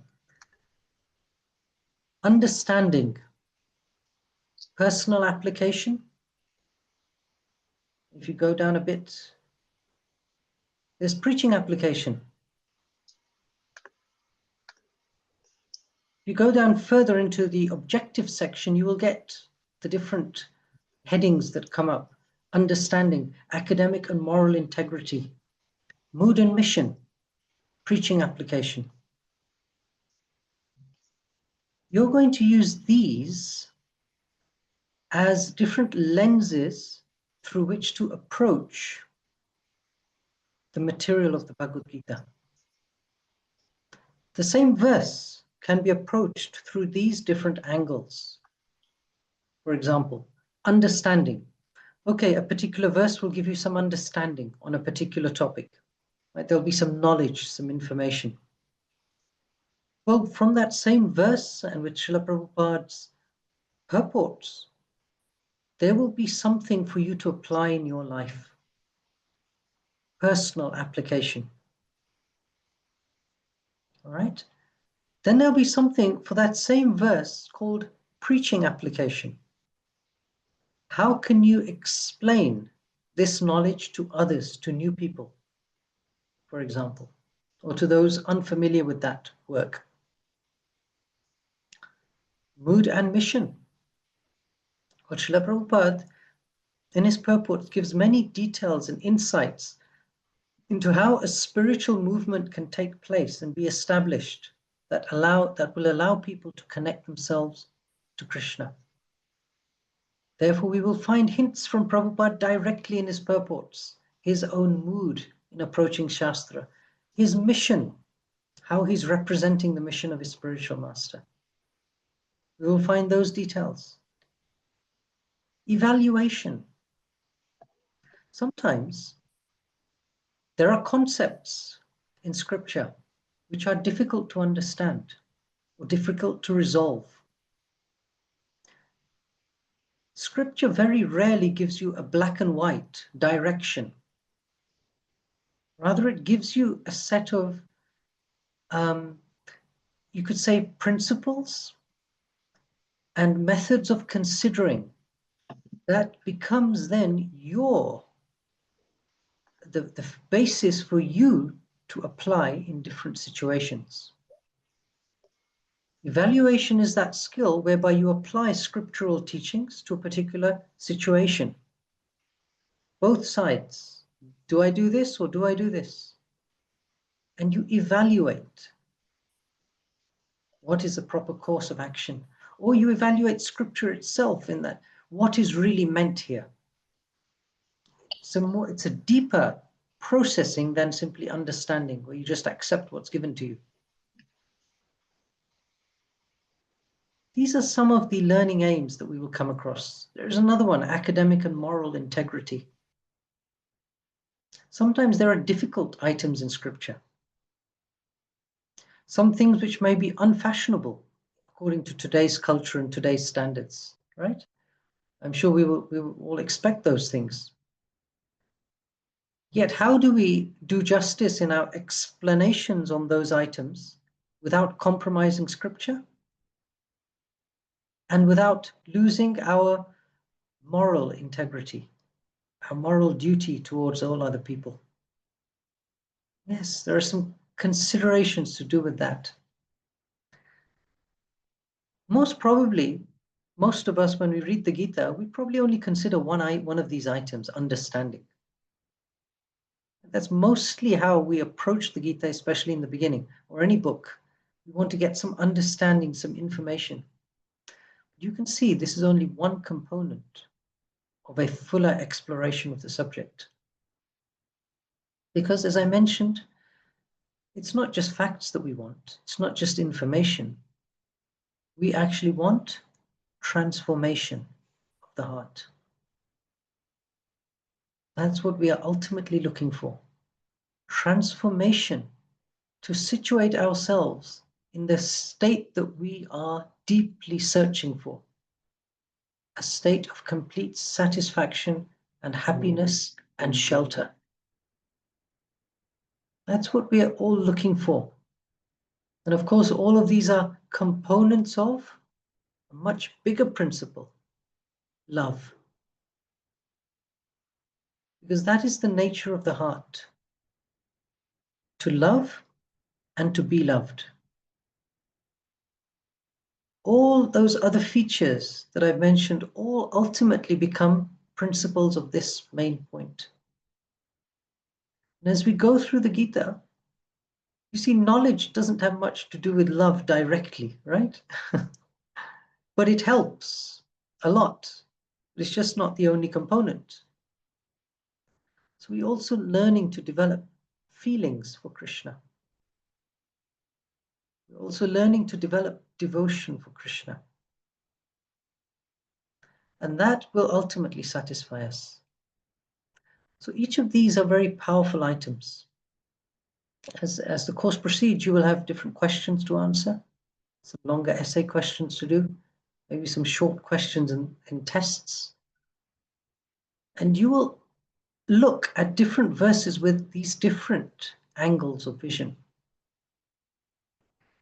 Understanding, personal application. If you go down a bit, there's preaching application. If you go down further into the objective section, you will get the different headings that come up. Understanding, academic and moral integrity, mood and mission, preaching application. You're going to use these as different lenses through which to approach the material of the Bhagavad Gita. The same verse can be approached through these different angles. For example, understanding. Okay, a particular verse will give you some understanding on a particular topic. Right? There'll be some knowledge, some information. Well, from that same verse and with Srila Prabhupada's purports, there will be something for you to apply in your life. Personal application. All right? Then there'll be something for that same verse called preaching application. How can you explain this knowledge to others, to new people, for example, or to those unfamiliar with that work? Mood and mission. What Srila Prabhupada, in his purport, gives many details and insights into how a spiritual movement can take place and be established that will allow people to connect themselves to Krishna. Therefore, we will find hints from Prabhupada directly in his purports, his own mood in approaching Shastra, his mission, how he's representing the mission of his spiritual master. We will find those details. Evaluation. Sometimes there are concepts in scripture which are difficult to understand or difficult to resolve. Scripture very rarely gives you a black and white direction. Rather, it gives you a set of, you could say, principles and methods of considering that becomes then the basis for you to apply in different situations. Evaluation is that skill whereby you apply scriptural teachings to a particular situation. Both sides. Do I do this or do I do this? And you evaluate what is the proper course of action. Or you evaluate scripture itself in that, what is really meant here? It's a deeper processing than simply understanding, where you just accept what's given to you. These are some of the learning aims that we will come across. There's another one, academic and moral integrity. Sometimes there are difficult items in scripture. Some things which may be unfashionable according to today's culture and today's standards, right? I'm sure we will all expect those things. Yet how do we do justice in our explanations on those items without compromising scripture and without losing our moral integrity, our moral duty towards all other people? Yes, there are some considerations to do with that. Most probably, most of us, when we read the Gita, we probably only consider one of these items, understanding. That's mostly how we approach the Gita, especially in the beginning, or any book. We want to get some understanding, some information. You can see this is only one component of a fuller exploration of the subject. Because, as I mentioned, it's not just facts that we want. It's not just information. We actually want transformation of the heart. That's what we are ultimately looking for. Transformation, to situate ourselves in the state that we are deeply searching for. A state of complete satisfaction and happiness and shelter. That's what we are all looking for. And of course, all of these are components of a much bigger principle, love. Because that is the nature of the heart. To love and to be loved. All those other features that I've mentioned all ultimately become principles of this main point. And as we go through the Gita, you see, knowledge doesn't have much to do with love directly, right? But it helps a lot. It's just not the only component. So we're also learning to develop feelings for Krishna. We're also learning to develop devotion for Krishna. And that will ultimately satisfy us. So each of these are very powerful items. As the course proceeds, you will have different questions to answer, some longer essay questions to do, maybe some short questions and tests. And you will look at different verses with these different angles of vision.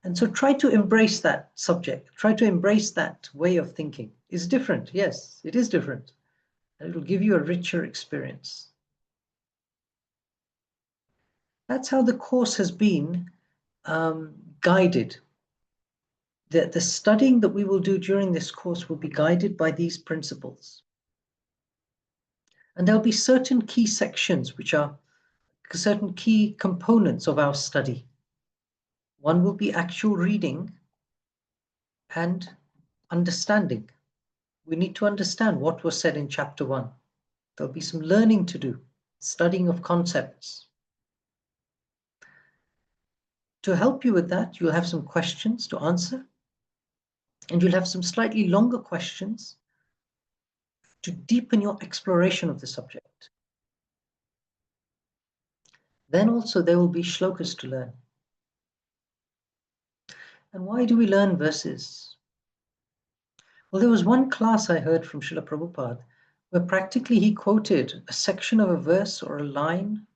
And so try to embrace that subject. Try to embrace that way of thinking. It's different. Yes, it is different. And it will give you a richer experience. That's how the course has been guided. The studying that we will do during this course will be guided by these principles. And there'll be certain key sections which are certain key components of our study. One will be actual reading and understanding. We need to understand what was said in chapter 1. There'll be some learning to do, studying of concepts. To help you with that, you'll have some questions to answer, and you'll have some slightly longer questions to deepen your exploration of the subject. Then also there will be shlokas to learn. And why do we learn verses? Well, there was one class I heard from Srila Prabhupada where practically he quoted a section of a verse or a line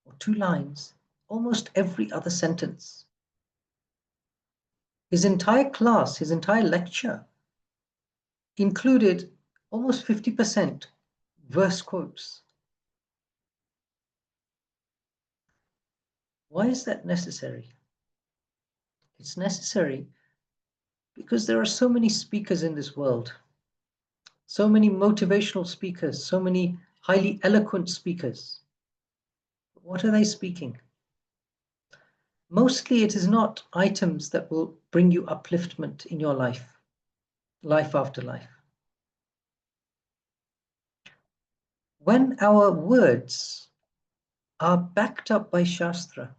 or 2 lines almost every other sentence. His entire class, his entire lecture included almost 50% verse quotes. Why is that necessary? It's necessary because there are so many speakers in this world, so many motivational speakers, so many highly eloquent speakers. What are they speaking? Mostly it is not items that will bring you upliftment in your life, life after life. When our words are backed up by Shastra,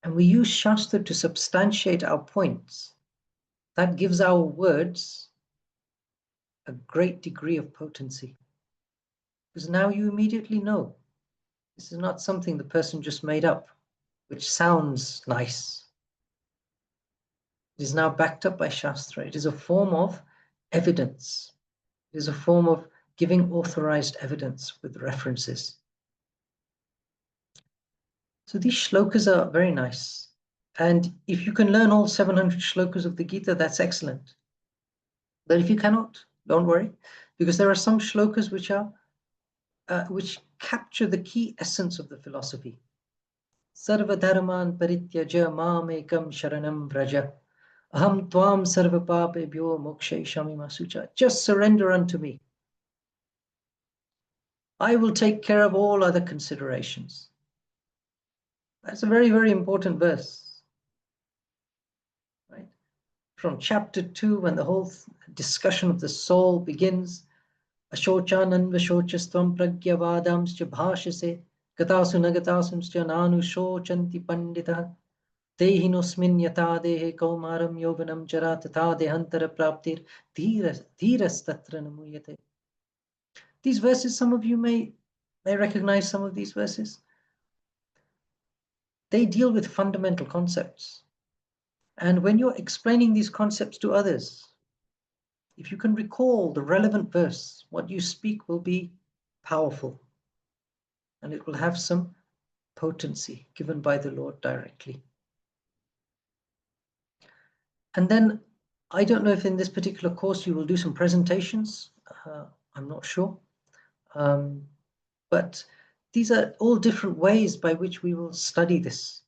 and we use Shastra to substantiate our points, that gives our words a great degree of potency. Because now you immediately know this is not something the person just made up, which sounds nice. It is now backed up by Shastra. It is a form of evidence. It is a form of giving authorized evidence with references. So these shlokas are very nice. And if you can learn all 700 shlokas of the Gita, that's excellent. But if you cannot, don't worry, because there are some shlokas which capture the key essence of the philosophy. Sarva dharman parityaja mam ekam sharanam vraja. Aham tvam sarva papebhyo mokshayishami masucha. Just surrender unto me. I will take care of all other considerations. That's a very, very important verse. Right? From chapter 2, when the whole discussion of the soul begins, Ashochanan vashochastvam pragyavadamscha bhashase gatasu nagatasumscha nanu shochanti pandita tehinosmin yata dehe kaumaram yovanam jara tata dehantara praptir dhiras tatra namuyate. These verses, some of you may recognize some of these verses. They deal with fundamental concepts. And when you're explaining these concepts to others, if you can recall the relevant verse, what you speak will be powerful. And it will have some potency given by the Lord directly. And then, I don't know if in this particular course you will do some presentations. I'm not sure. But these are all different ways by which we will study this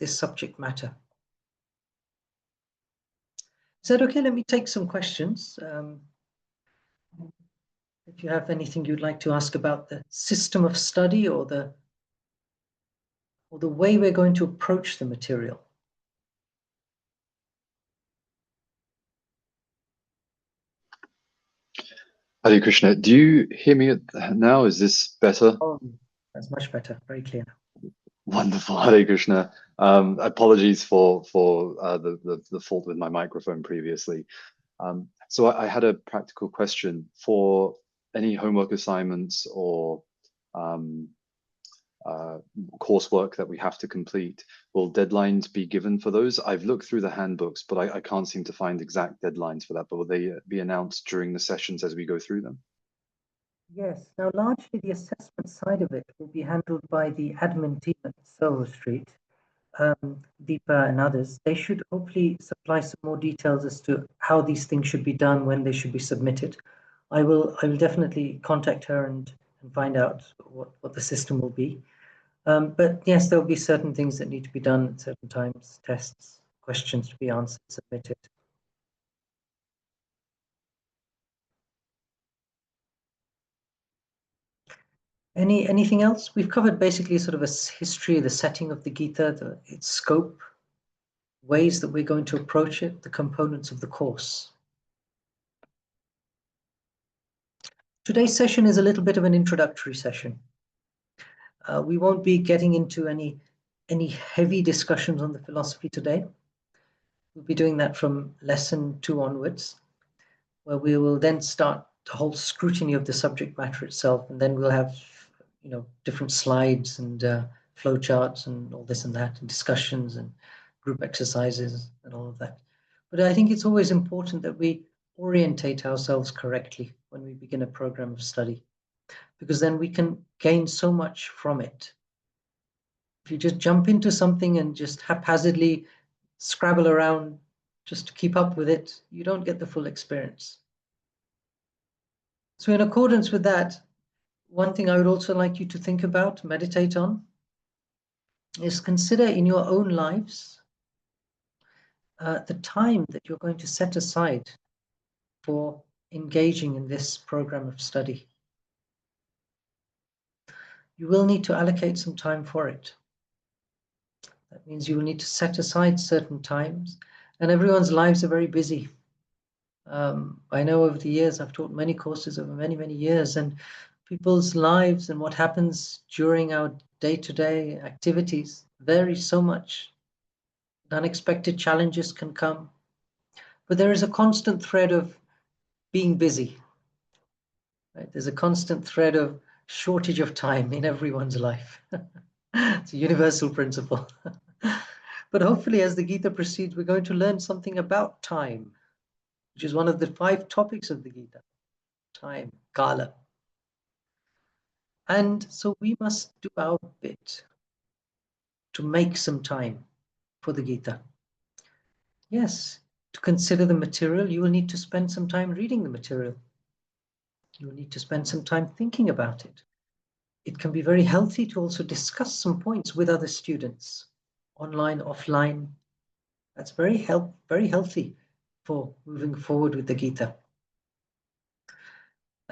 subject matter. Is that okay? Let me take some questions. If you have anything you'd like to ask about the system of study or the way we're going to approach the material. Hare Krishna, do you hear me now? Is this better? Oh, that's much better, very clear. Wonderful, Hare Krishna. Apologies for the fault with my microphone previously. So I had a practical question for any homework assignments or coursework that we have to complete. Will deadlines be given for those? I've looked through the handbooks, but I can't seem to find exact deadlines for that. But will they be announced during the sessions as we go through them? Yes. Now, largely the assessment side of it will be handled by the admin team at Soho Street, Deepa and others. They should hopefully supply some more details as to how these things should be done, when they should be submitted. I will definitely contact her and find out what the system will be. But yes, there will be certain things that need to be done at certain times, tests, questions to be answered, submitted. Anything else? We've covered basically sort of a history, the setting of the Gita, its scope, ways that we're going to approach it, the components of the course. Today's session is a little bit of an introductory session. We won't be getting into any heavy discussions on the philosophy today. We'll be doing that from lesson 2 onwards, where we will then start the whole scrutiny of the subject matter itself, and then we'll have different slides and flowcharts and all this and that, and discussions and group exercises and all of that. But I think it's always important that we orientate ourselves correctly when we begin a program of study, because then we can gain so much from it. If you just jump into something and just haphazardly scrabble around just to keep up with it, you don't get the full experience. So in accordance with that, one thing I would also like you to think about, meditate on, is consider in your own lives the time that you're going to set aside for engaging in this program of study. You will need to allocate some time for it. That means you will need to set aside certain times, and everyone's lives are very busy. I know over the years, I've taught many courses over many, many years, and people's lives and what happens during our day-to-day activities vary so much. Unexpected challenges can come, but there is a constant thread of being busy. Right? There's a constant thread of shortage of time in everyone's life. It's a universal principle. But hopefully, as the Gita proceeds, we're going to learn something about time, which is one of the 5 topics of the Gita. Time, kala. And so we must do our bit to make some time for the Gita. Yes, to consider the material, you will need to spend some time reading the material. You will need to spend some time thinking about it. It can be very healthy to also discuss some points with other students, online, offline. That's very healthy for moving forward with the Gita.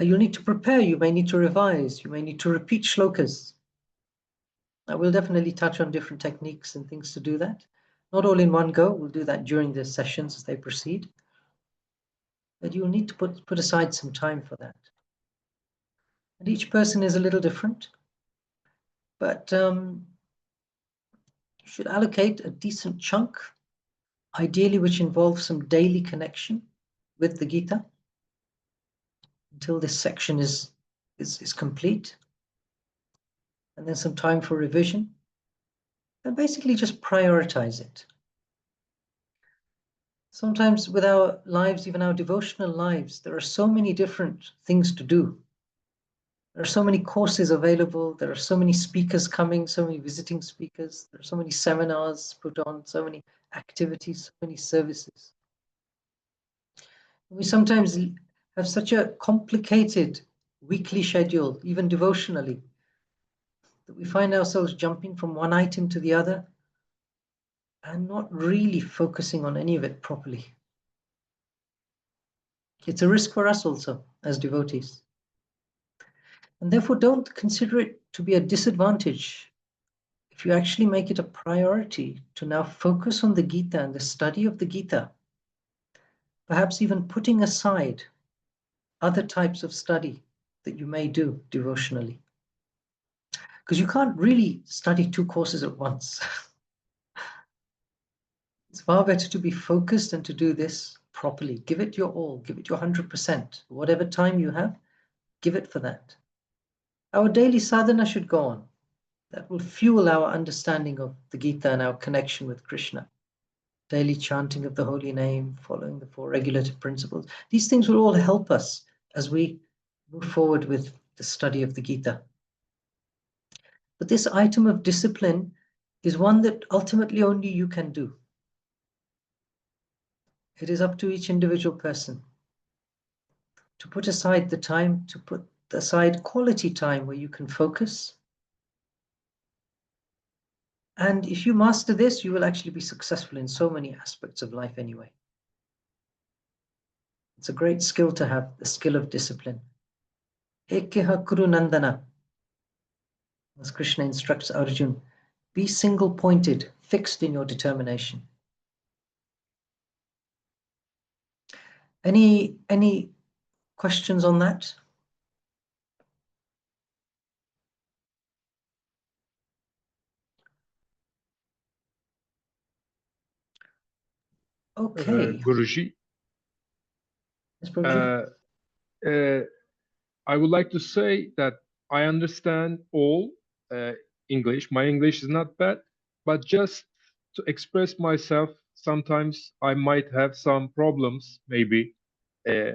You'll need to prepare, you may need to revise, you may need to repeat shlokas. I will definitely touch on different techniques and things to do that. Not all in one go, we'll do that during the sessions as they proceed. But you'll need to put aside some time for that. And each person is a little different, but you should allocate a decent chunk, ideally which involves some daily connection with the Gita, until this section is complete, and then some time for revision, and basically just prioritize it. Sometimes with our lives, even our devotional lives, there are so many different things to do. There are so many courses available, there are so many speakers coming, so many visiting speakers, there are so many seminars put on, so many activities, so many services. We sometimes have such a complicated weekly schedule, even devotionally, that we find ourselves jumping from one item to the other and not really focusing on any of it properly. It's a risk for us also as devotees. And therefore, don't consider it to be a disadvantage if you actually make it a priority to now focus on the Gita and the study of the Gita, perhaps even putting aside other types of study that you may do devotionally. Because you can't really study 2 courses at once. It's far better to be focused and to do this properly. Give it your all, give it your 100%. Whatever time you have, give it for that. Our daily sadhana should go on. that will fuel our understanding of the Gita and our connection with Krishna. Daily chanting of the holy name, following the 4 regulative principles. These things will all help us as we move forward with the study of the Gita. But this item of discipline is one that ultimately only you can do. It is up to each individual person to put aside the time, to put aside quality time where you can focus. And if you master this, you will actually be successful in so many aspects of life anyway. It's a great skill to have, the skill of discipline. Ekkeha kuru nandana. As Krishna instructs Arjuna, be single-pointed, fixed in your determination. Any questions on that? Okay. Guruji, Yes, Prabhuji. I would like to say that I understand all English. My English is not bad, but just to express myself, sometimes I might have some problems, maybe.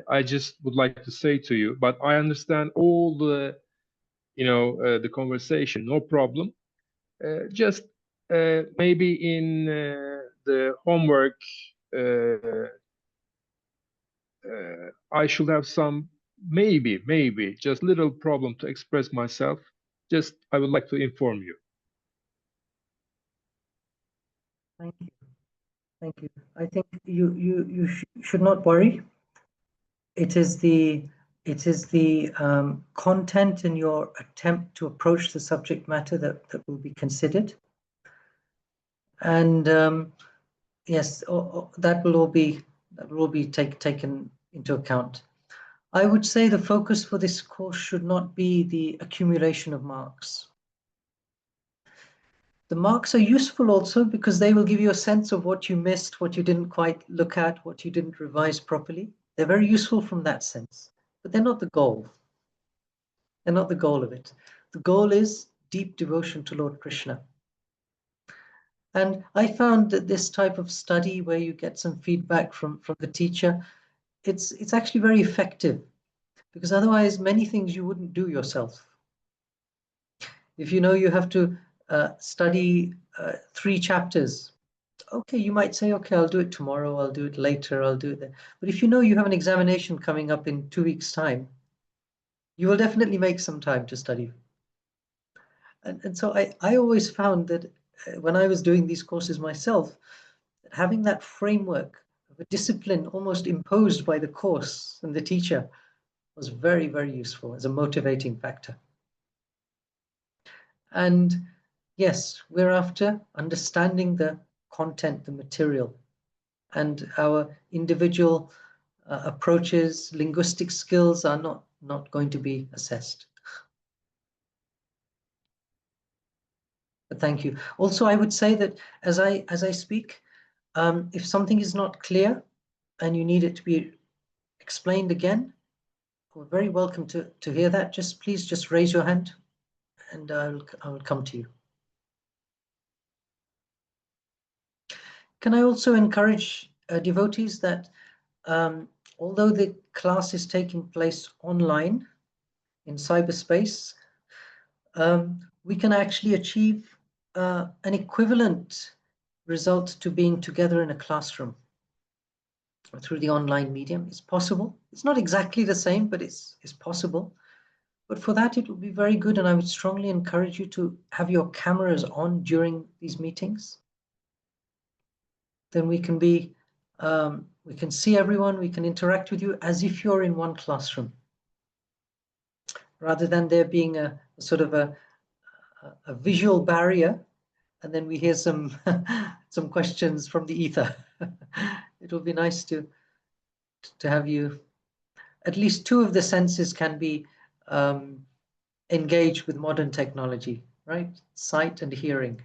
I just would like to say to you, but I understand all the, the conversation, no problem. Just maybe in the homework, I should have some, maybe, just little problem to express myself. Just, I would like to inform you. Thank you. Thank you. I think you should not worry. It is the content in your attempt to approach the subject matter that will be considered. And yes, that will all be taken into account. I would say the focus for this course should not be the accumulation of marks. The marks are useful also because they will give you a sense of what you missed, what you didn't quite look at, what you didn't revise properly. They're very useful from that sense, but they're not the goal. They're not the goal of it. The goal is deep devotion to Lord Krishna. And I found that this type of study where you get some feedback from the teacher, it's actually very effective, because otherwise many things you wouldn't do yourself. If you know you have to study 3 chapters, okay, you might say, okay, I'll do it tomorrow, I'll do it later, I'll do it then. But if you know you have an examination coming up in 2 weeks' time, you will definitely make some time to study. And so I always found that when I was doing these courses myself, that having that framework of a discipline almost imposed by the course and the teacher was very, very useful as a motivating factor. And yes, we're after understanding the content, the material, and our individual approaches, linguistic skills are not going to be assessed. But thank you. Also, I would say that as I speak, if something is not clear and you need it to be explained again, we're very welcome to hear that. Please just raise your hand and I will come to you. Can I also encourage devotees that although the class is taking place online in cyberspace, we can actually achieve an equivalent result to being together in a classroom through the online medium. It's possible. It's not exactly the same, but it's possible. But for that, it will be very good, and I would strongly encourage you to have your cameras on during these meetings. Then we can see everyone, we can interact with you as if you're in one classroom, rather than there being a sort of a visual barrier, and then we hear some questions from the ether. It will be nice to have you, at least 2 of the senses can be engaged with modern technology, right? Sight and hearing.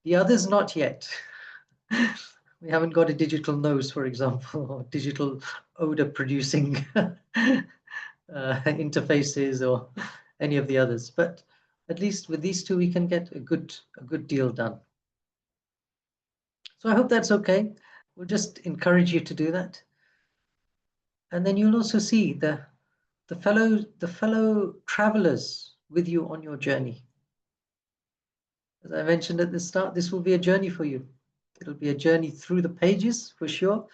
The others not yet. We haven't got a digital nose, for example, or digital odor producing interfaces or any of the others. But at least with these two, we can get a good deal done. So I hope that's okay. We'll just encourage you to do that. And then you'll also see the fellow travelers with you on your journey. As I mentioned at the start, this will be a journey for you. It'll be a journey through the pages for sure.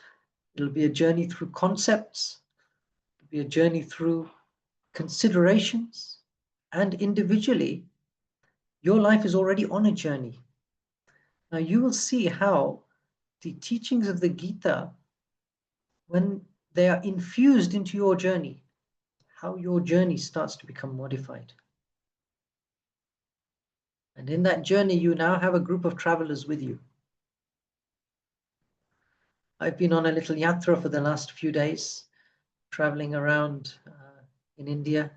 It'll be a journey through concepts. It'll be a journey through considerations. And individually, your life is already on a journey. Now you will see how the teachings of the Gita, when they are infused into your journey, how your journey starts to become modified. And in that journey, you now have a group of travelers with you. I've been on a little yatra for the last few days, traveling around in India,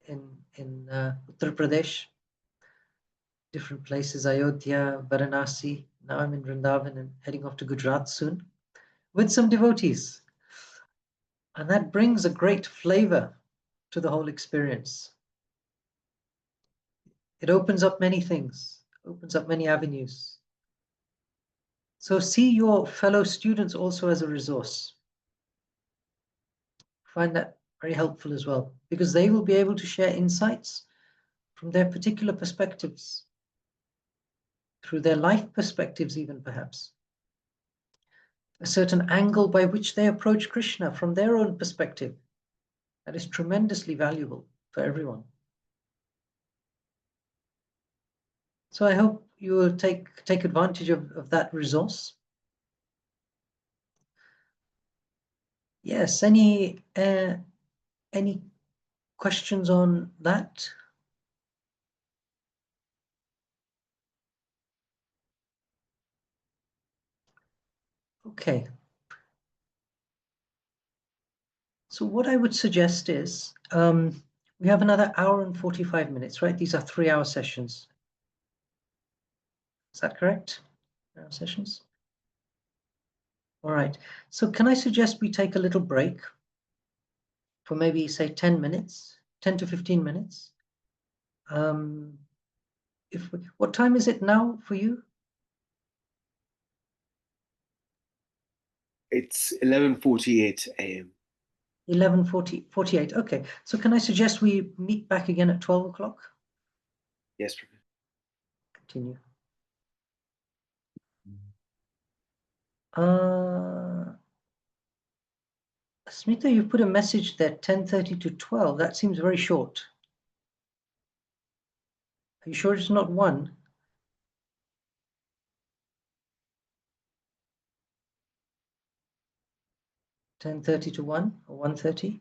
in Uttar Pradesh, different places, Ayodhya, Varanasi. Now I'm in Vrindavan and heading off to Gujarat soon with some devotees. And that brings a great flavor to the whole experience. It opens up many things, opens up many avenues. So see your fellow students also as a resource. Find that very helpful as well, because they will be able to share insights from their particular perspectives, through their life perspectives even perhaps. A certain angle by which they approach Krishna from their own perspective. That is tremendously valuable for everyone. So I hope you will take advantage of that resource. Yes, any questions on that? Okay. So what I would suggest is, we have another hour and 45 minutes, right? These are 3-hour sessions. Is that correct? 3-hour sessions? All right. So can I suggest we take a little break for maybe, say, 10 minutes, 10 to 15 minutes? What time is it now for you? It's 11:48 a.m. 11:48. Okay. So can I suggest we meet back again at 12 o'clock? Yes, Prabhu. Continue. Smita, you put a message there, 10:30 to 12. That seems very short. Are you sure it's not 1? 10:30 to 1 or 1:30?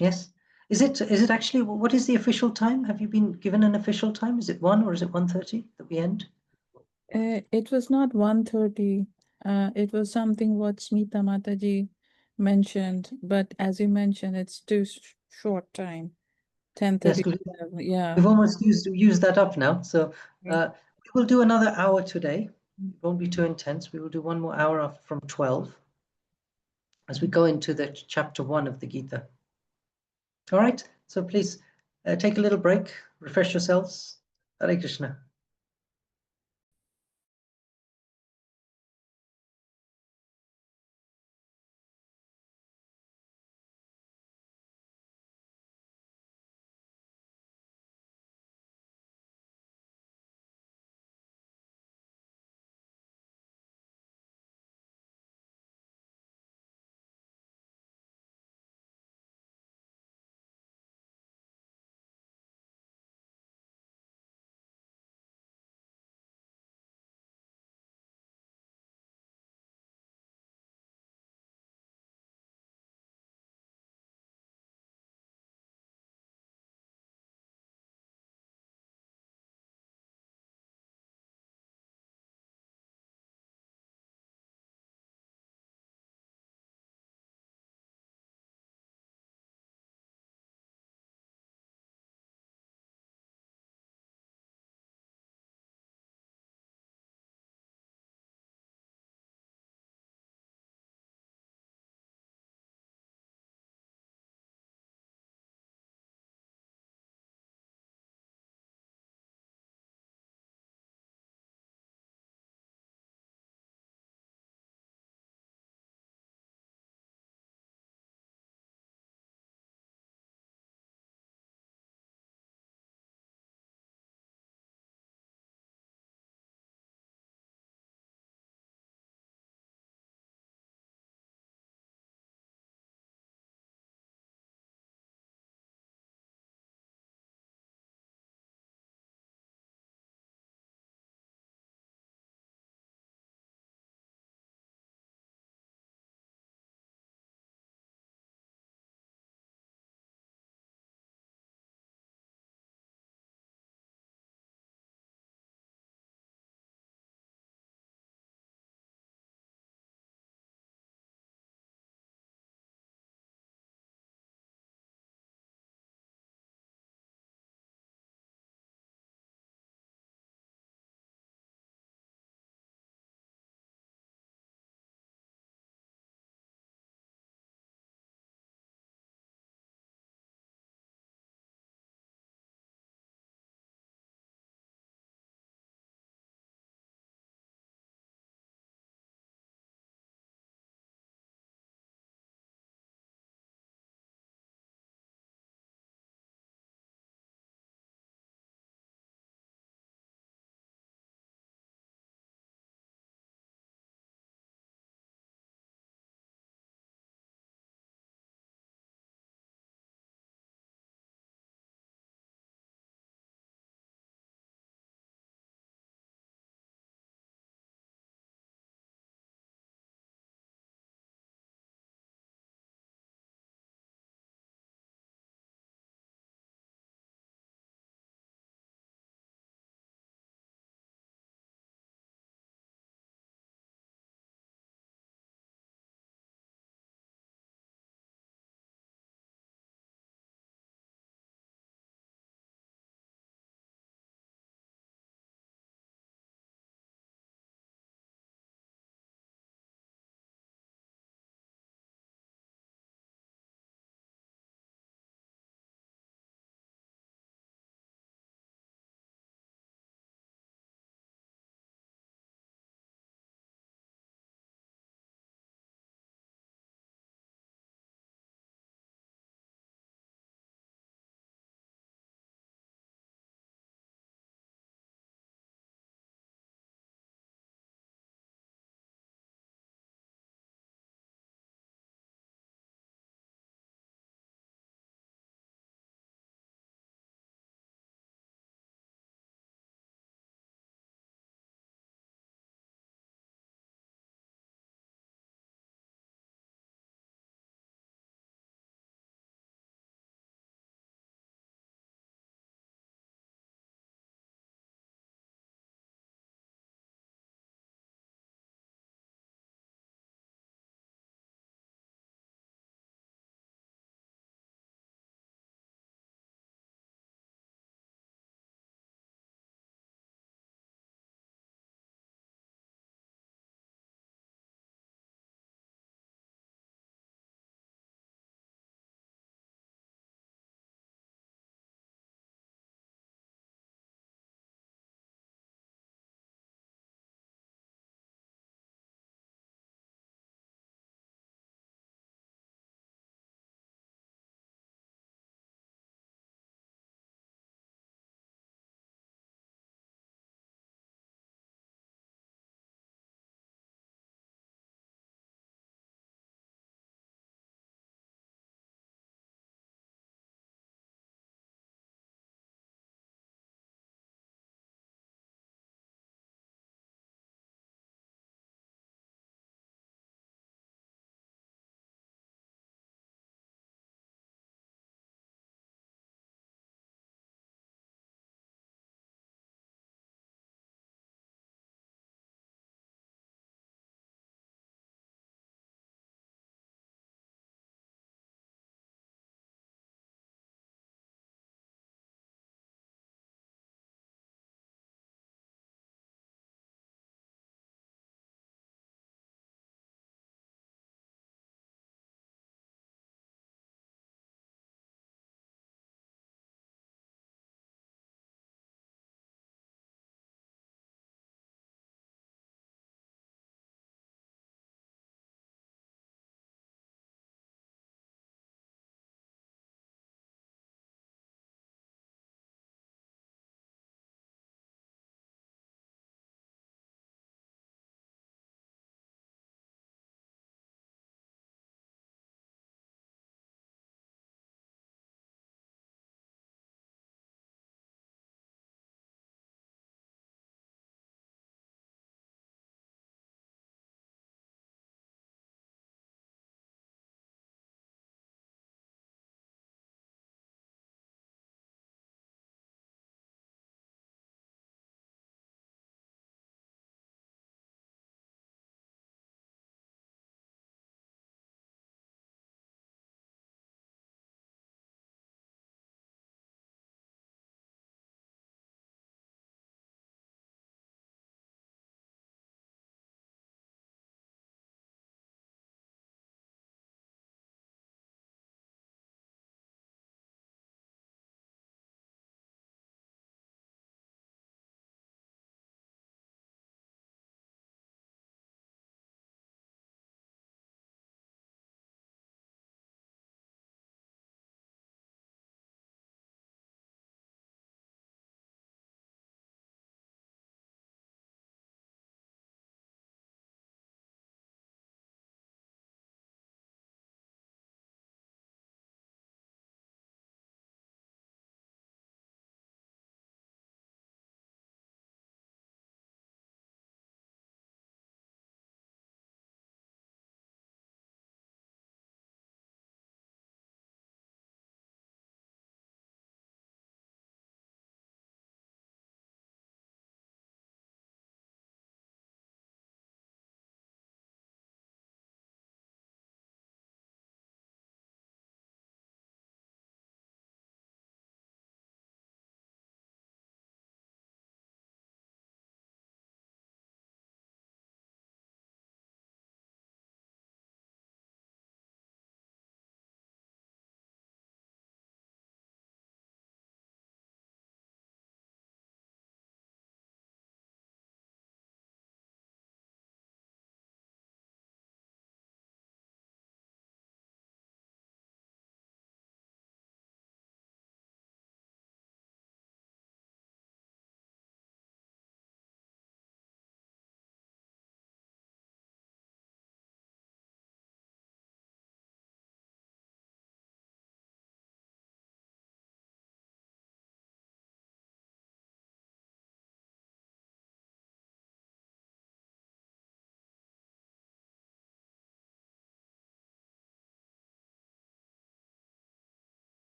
Yes. Is it actually, what is the official time? Have you been given an official time? Is it 1 or is it 1:30 that we end? It was not 1:30. It was something what Smita Mataji mentioned, but as you mentioned, it's too short time. 10:30. Yes, Yeah. we've almost used that up now. So we will do another hour today. It won't be too intense. We will do one more hour from 12 as we go into the chapter 1 of the Gita. All right. So please take a little break, refresh yourselves. Hare Krishna.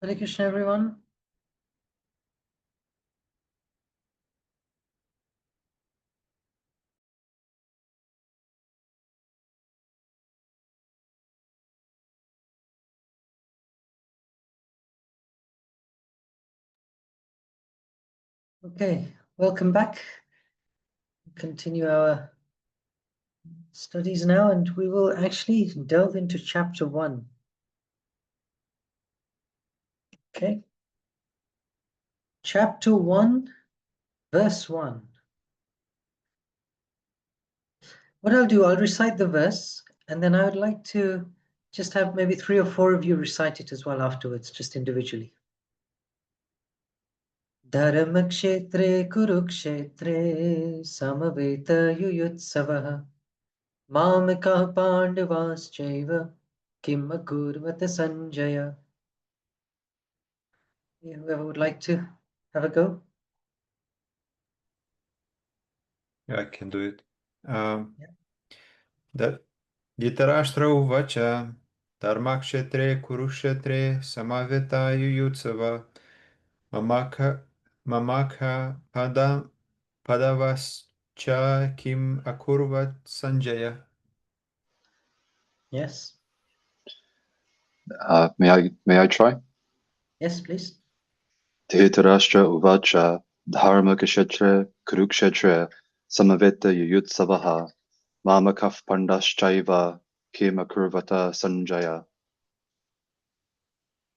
Hare Krishna, everyone. Okay, welcome back. Continue our studies now, and we will actually delve into chapter 1. Okay. Chapter 1, verse 1. What I'll do, I'll recite the verse, and then I would like to just have maybe 3 or 4 of you recite it as well afterwards, just individually. Dharmakshetre Kurukshetre Samaveta Yuyutsavaha Mamikah Pandavaschaiva Kim Akurvata Sanjaya. Yeah, whoever would like to have a go? Yeah, I can do it. Yeah. Dhritarashtra uvacha dharmakshetre kurukshetre samaveta yuyutsava mamaka padavascha kim akurvat sanjaya. Yes. May I try? Yes, please. Dhritarashtra uvacha dharmakshetre kurukshetre samaveta yuyutsavaha mamakaf pandaschaiva kim akurvata sanjaya.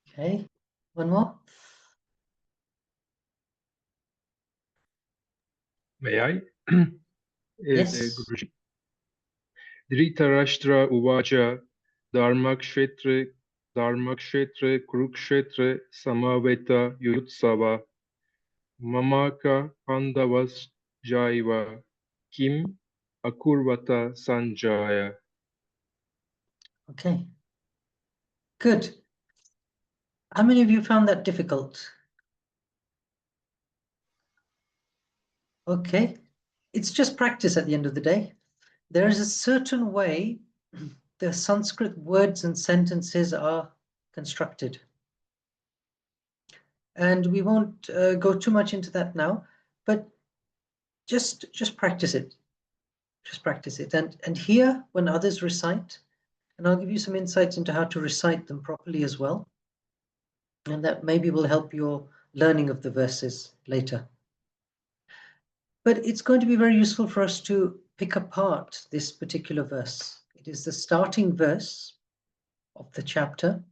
Okay. One more. May I? Yes. Guruji. Dhritarashtra Uvacha Dharmakshetre Kurukshetre Samaveta Yutsava Mamaka Pandavas Jaiva Kim Akurvata Sanjaya. Okay. Good. How many of you found that difficult? Okay. It's just practice at the end of the day. There is a certain way the Sanskrit words and sentences are constructed. And we won't go too much into that now, but just practice it. Just practice it. And hear when others recite, and I'll give you some insights into how to recite them properly as well. And that maybe will help your learning of the verses later. But it's going to be very useful for us to pick apart this particular verse. It is the starting verse of the chapter.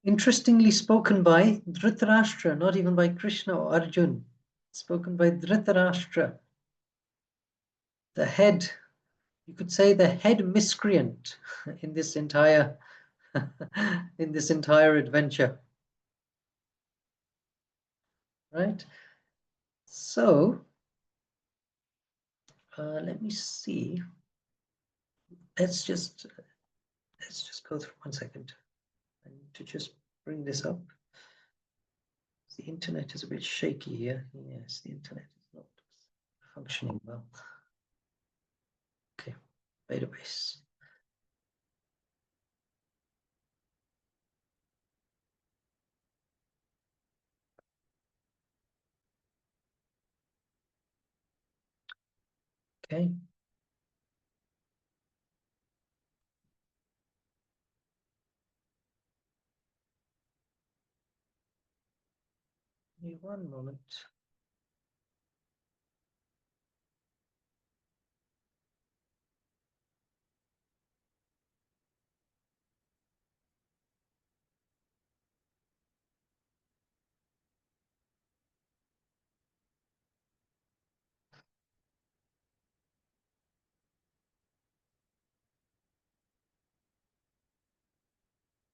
Interestingly spoken by Dhritarashtra, not even by Krishna or Arjun. Spoken by Dhritarashtra, the head, you could say the head miscreant in this entire adventure. Right? So let me see. Let's just go through 1 second. I need to just bring this up. The internet is a bit shaky here. Yes, the internet is not functioning well. Okay, database. Okay. Give me 1 moment.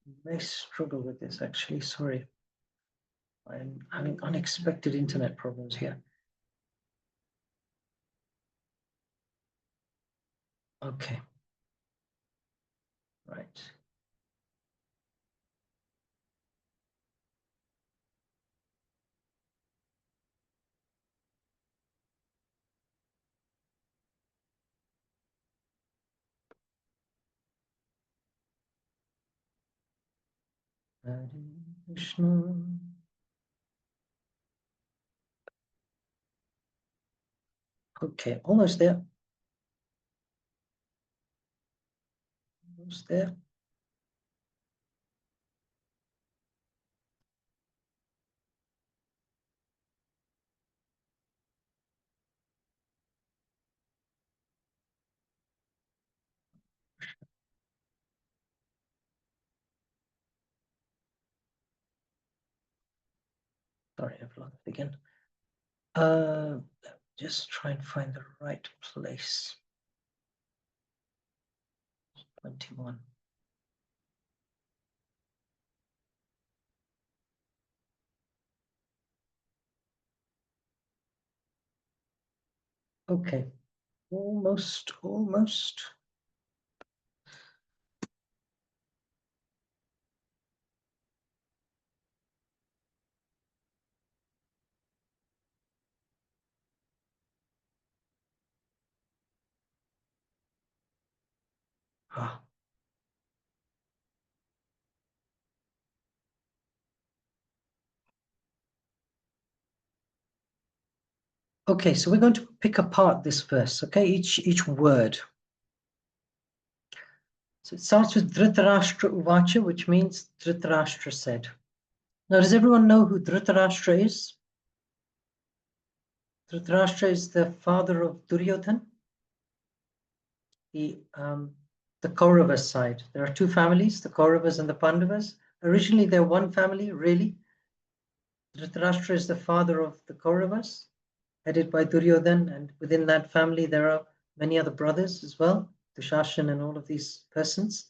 I may struggle with this actually, sorry. I'm having unexpected internet problems here. Okay. Right. Hare Krishna. Okay, almost there. Almost there. Sorry, I've lost it again. Just try and find the right place. 21. Okay, almost. Ah. Okay, so we're going to pick apart this verse, okay, each word. So it starts with Dhritarashtra Uvacha, which means Dhritarashtra said. Now, does everyone know who Dhritarashtra is? Dhritarashtra is the father of Duryodhan, the Kauravas side. There are two families, the Kauravas and the Pandavas. Originally, they're one family, really. Dhritarashtra is the father of the Kauravas, headed by Duryodhan, and within that family, there are many other brothers as well, Dushashan and all of these persons.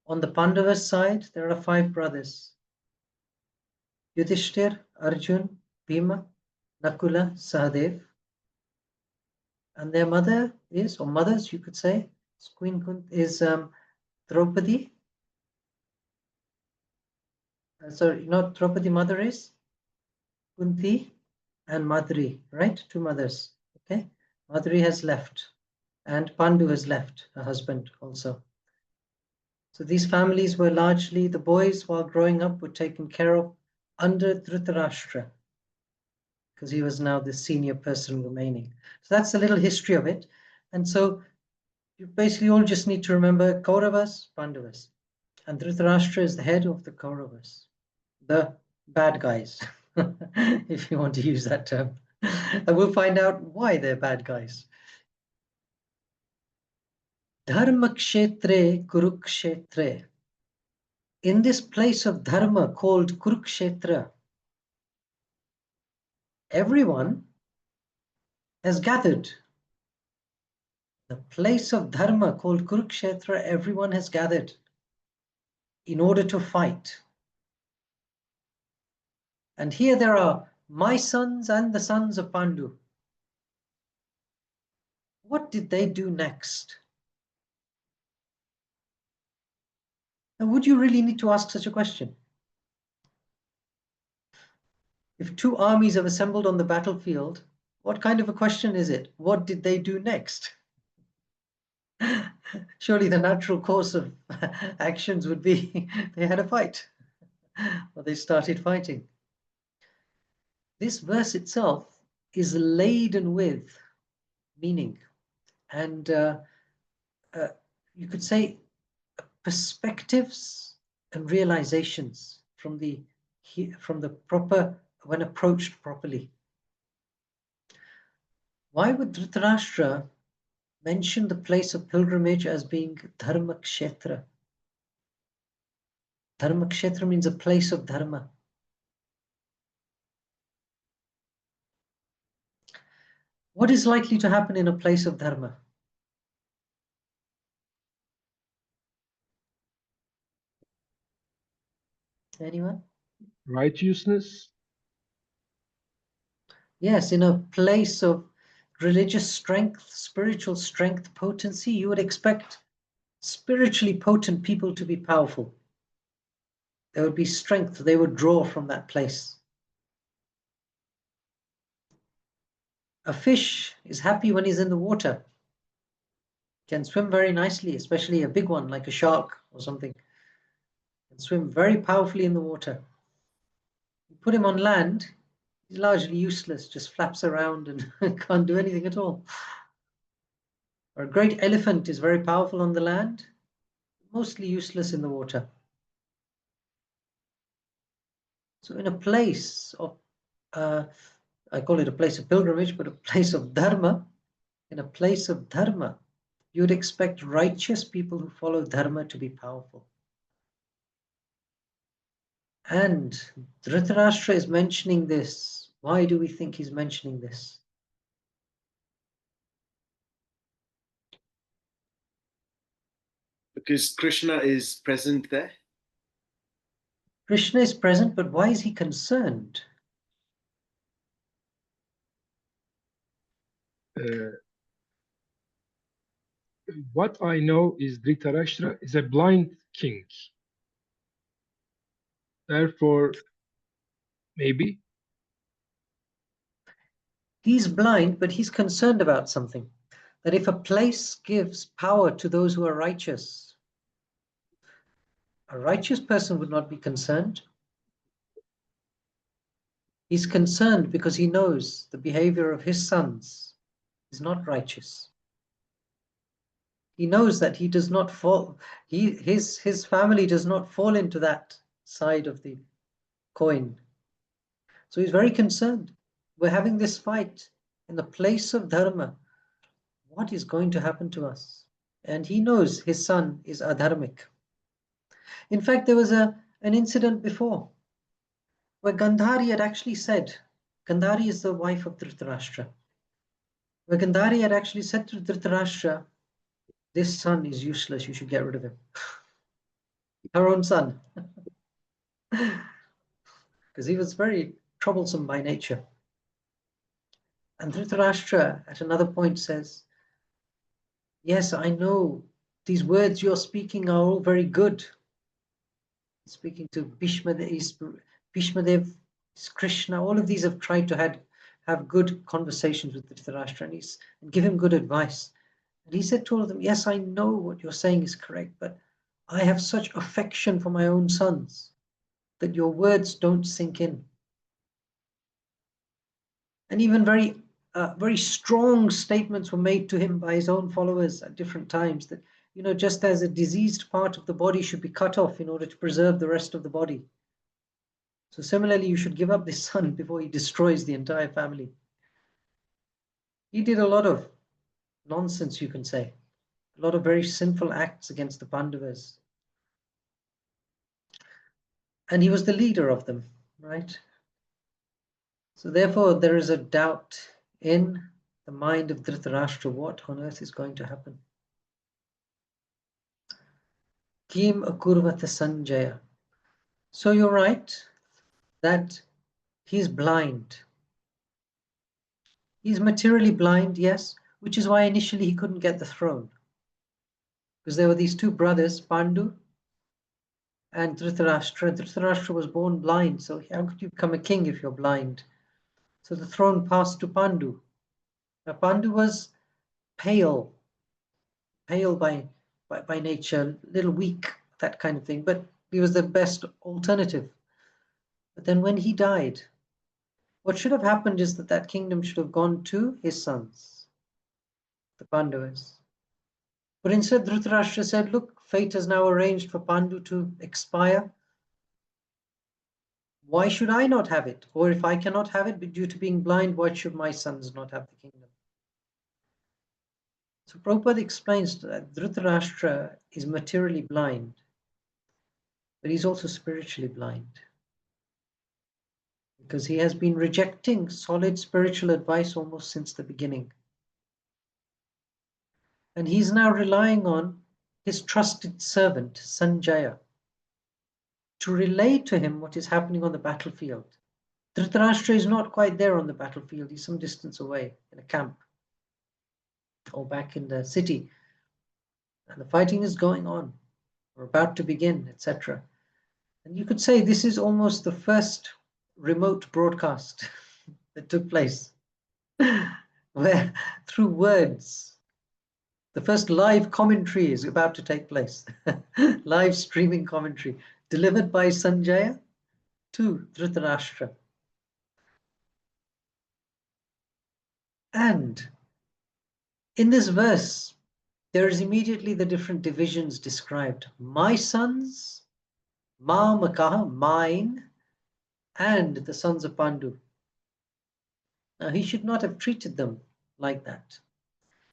On the Pandavas side, there are 5 brothers: Yudhishthir, Arjun, Bhima, Nakula, Sahadev. And their mother is, or mothers, you could say, is Draupadi. Sorry, not Draupadi, mother is Kunti and Madri, right? 2 mothers. Okay, Madri has left, and Pandu has left, her husband also. So these families were largely, the boys while growing up were taken care of under Dhritarashtra, because he was now the senior person remaining. So that's the little history of it. And so you basically all just need to remember Kauravas, Pandavas. And Dhritarashtra is the head of the Kauravas, the bad guys, if you want to use that term. And we'll find out why they're bad guys. Dharma kshetre kurukshetre. In this place of dharma called Kurukshetra, everyone has gathered. The place of dharma called Kurukshetra, everyone has gathered in order to fight. And here there are my sons and the sons of Pandu. What did they do next? And would you really need to ask such a question? If 2 armies have assembled on the battlefield, what kind of a question is it? What did they do next? Surely the natural course of actions would be they had a fight, or they started fighting. This verse itself is laden with meaning and you could say perspectives and realizations from the proper, when approached properly. Why would Dhritarashtra mention the place of pilgrimage as being Dharma Kshetra? Dharma Kshetra means a place of dharma. What is likely to happen in a place of dharma? Anyone? Righteousness. Yes, in a place of religious strength, spiritual strength, potency, you would expect spiritually potent people to be powerful. There would be strength. They would draw from that place. A fish is happy when he's in the water. Can swim very nicely, especially a big one like a shark or something. Can swim very powerfully in the water. You put him on land, he's largely useless, just flaps around and can't do anything at all. Or a great elephant is very powerful on the land, mostly useless in the water. So in a place of, I call it a place of pilgrimage, but a place of dharma, in a place of dharma, you would expect righteous people who follow dharma to be powerful. And Dhritarashtra is mentioning this. Why do we think he's mentioning this? Because Krishna is present there. Krishna is present, but why is he concerned? What I know is Dhritarashtra is a blind king. Therefore, maybe. He's blind, but he's concerned about something. That if a place gives power to those who are righteous, a righteous person would not be concerned. He's concerned because he knows the behavior of his sons is not righteous. He knows that he does not fall, his family does not fall into that side of the coin. So he's very concerned. We're having this fight in the place of dharma. What is going to happen to us? And he knows his son is adharmic. In fact, there was an incident before where Gandhari had actually said, Gandhari is the wife of Dhritarashtra, where Gandhari had actually said to Dhritarashtra, this son is useless, you should get rid of him. Her own son. Because he was very troublesome by nature. And Dhritarashtra at another point says, yes, I know these words you're speaking are all very good. Speaking to Bhishmadev, Krishna, all of these have tried to have good conversations with Dhritarashtra and give him good advice. And he said to all of them, yes, I know what you're saying is correct, but I have such affection for my own sons that your words don't sink in. And even very strong statements were made to him by his own followers at different times that, you know, just as a diseased part of the body should be cut off in order to preserve the rest of the body. So similarly, you should give up this son before he destroys the entire family. He did a lot of nonsense, you can say, a lot of very sinful acts against the Pandavas. And he was the leader of them, right? So therefore, there is a doubt in the mind of Dhritarashtra, what on earth is going to happen? Kim akurvata Sanjaya. So you're right that he's blind. He's materially blind, yes, which is why initially he couldn't get the throne. Because there were these two brothers, Pandu and Dhritarashtra. Dhritarashtra was born blind, so how could you become a king if you're blind? So the throne passed to Pandu. Now Pandu was pale by nature, a little weak, that kind of thing, but he was the best alternative. But then when he died, what should have happened is that kingdom should have gone to his sons, the Pandavas. But instead Dhritarashtra said, look, fate has now arranged for Pandu to expire. Why should I not have it? Or if I cannot have it due to being blind, why should my sons not have the kingdom? So Prabhupada explains that Dhritarashtra is materially blind, but he's also spiritually blind. Because he has been rejecting solid spiritual advice almost since the beginning. And he's now relying on his trusted servant, Sanjaya, to relay to him what is happening on the battlefield. Dhritarashtra is not quite there on the battlefield. He's some distance away in a camp or back in the city. And the fighting is going on, or about to begin, etc. And you could say this is almost the first remote broadcast that took place, where through words, the first live commentary is about to take place. Live streaming commentary. delivered by Sanjaya to Dhritarashtra. And in this verse, there is immediately the different divisions described. My sons, Ma Makaha, mine, and the sons of Pandu. Now, he should not have treated them like that.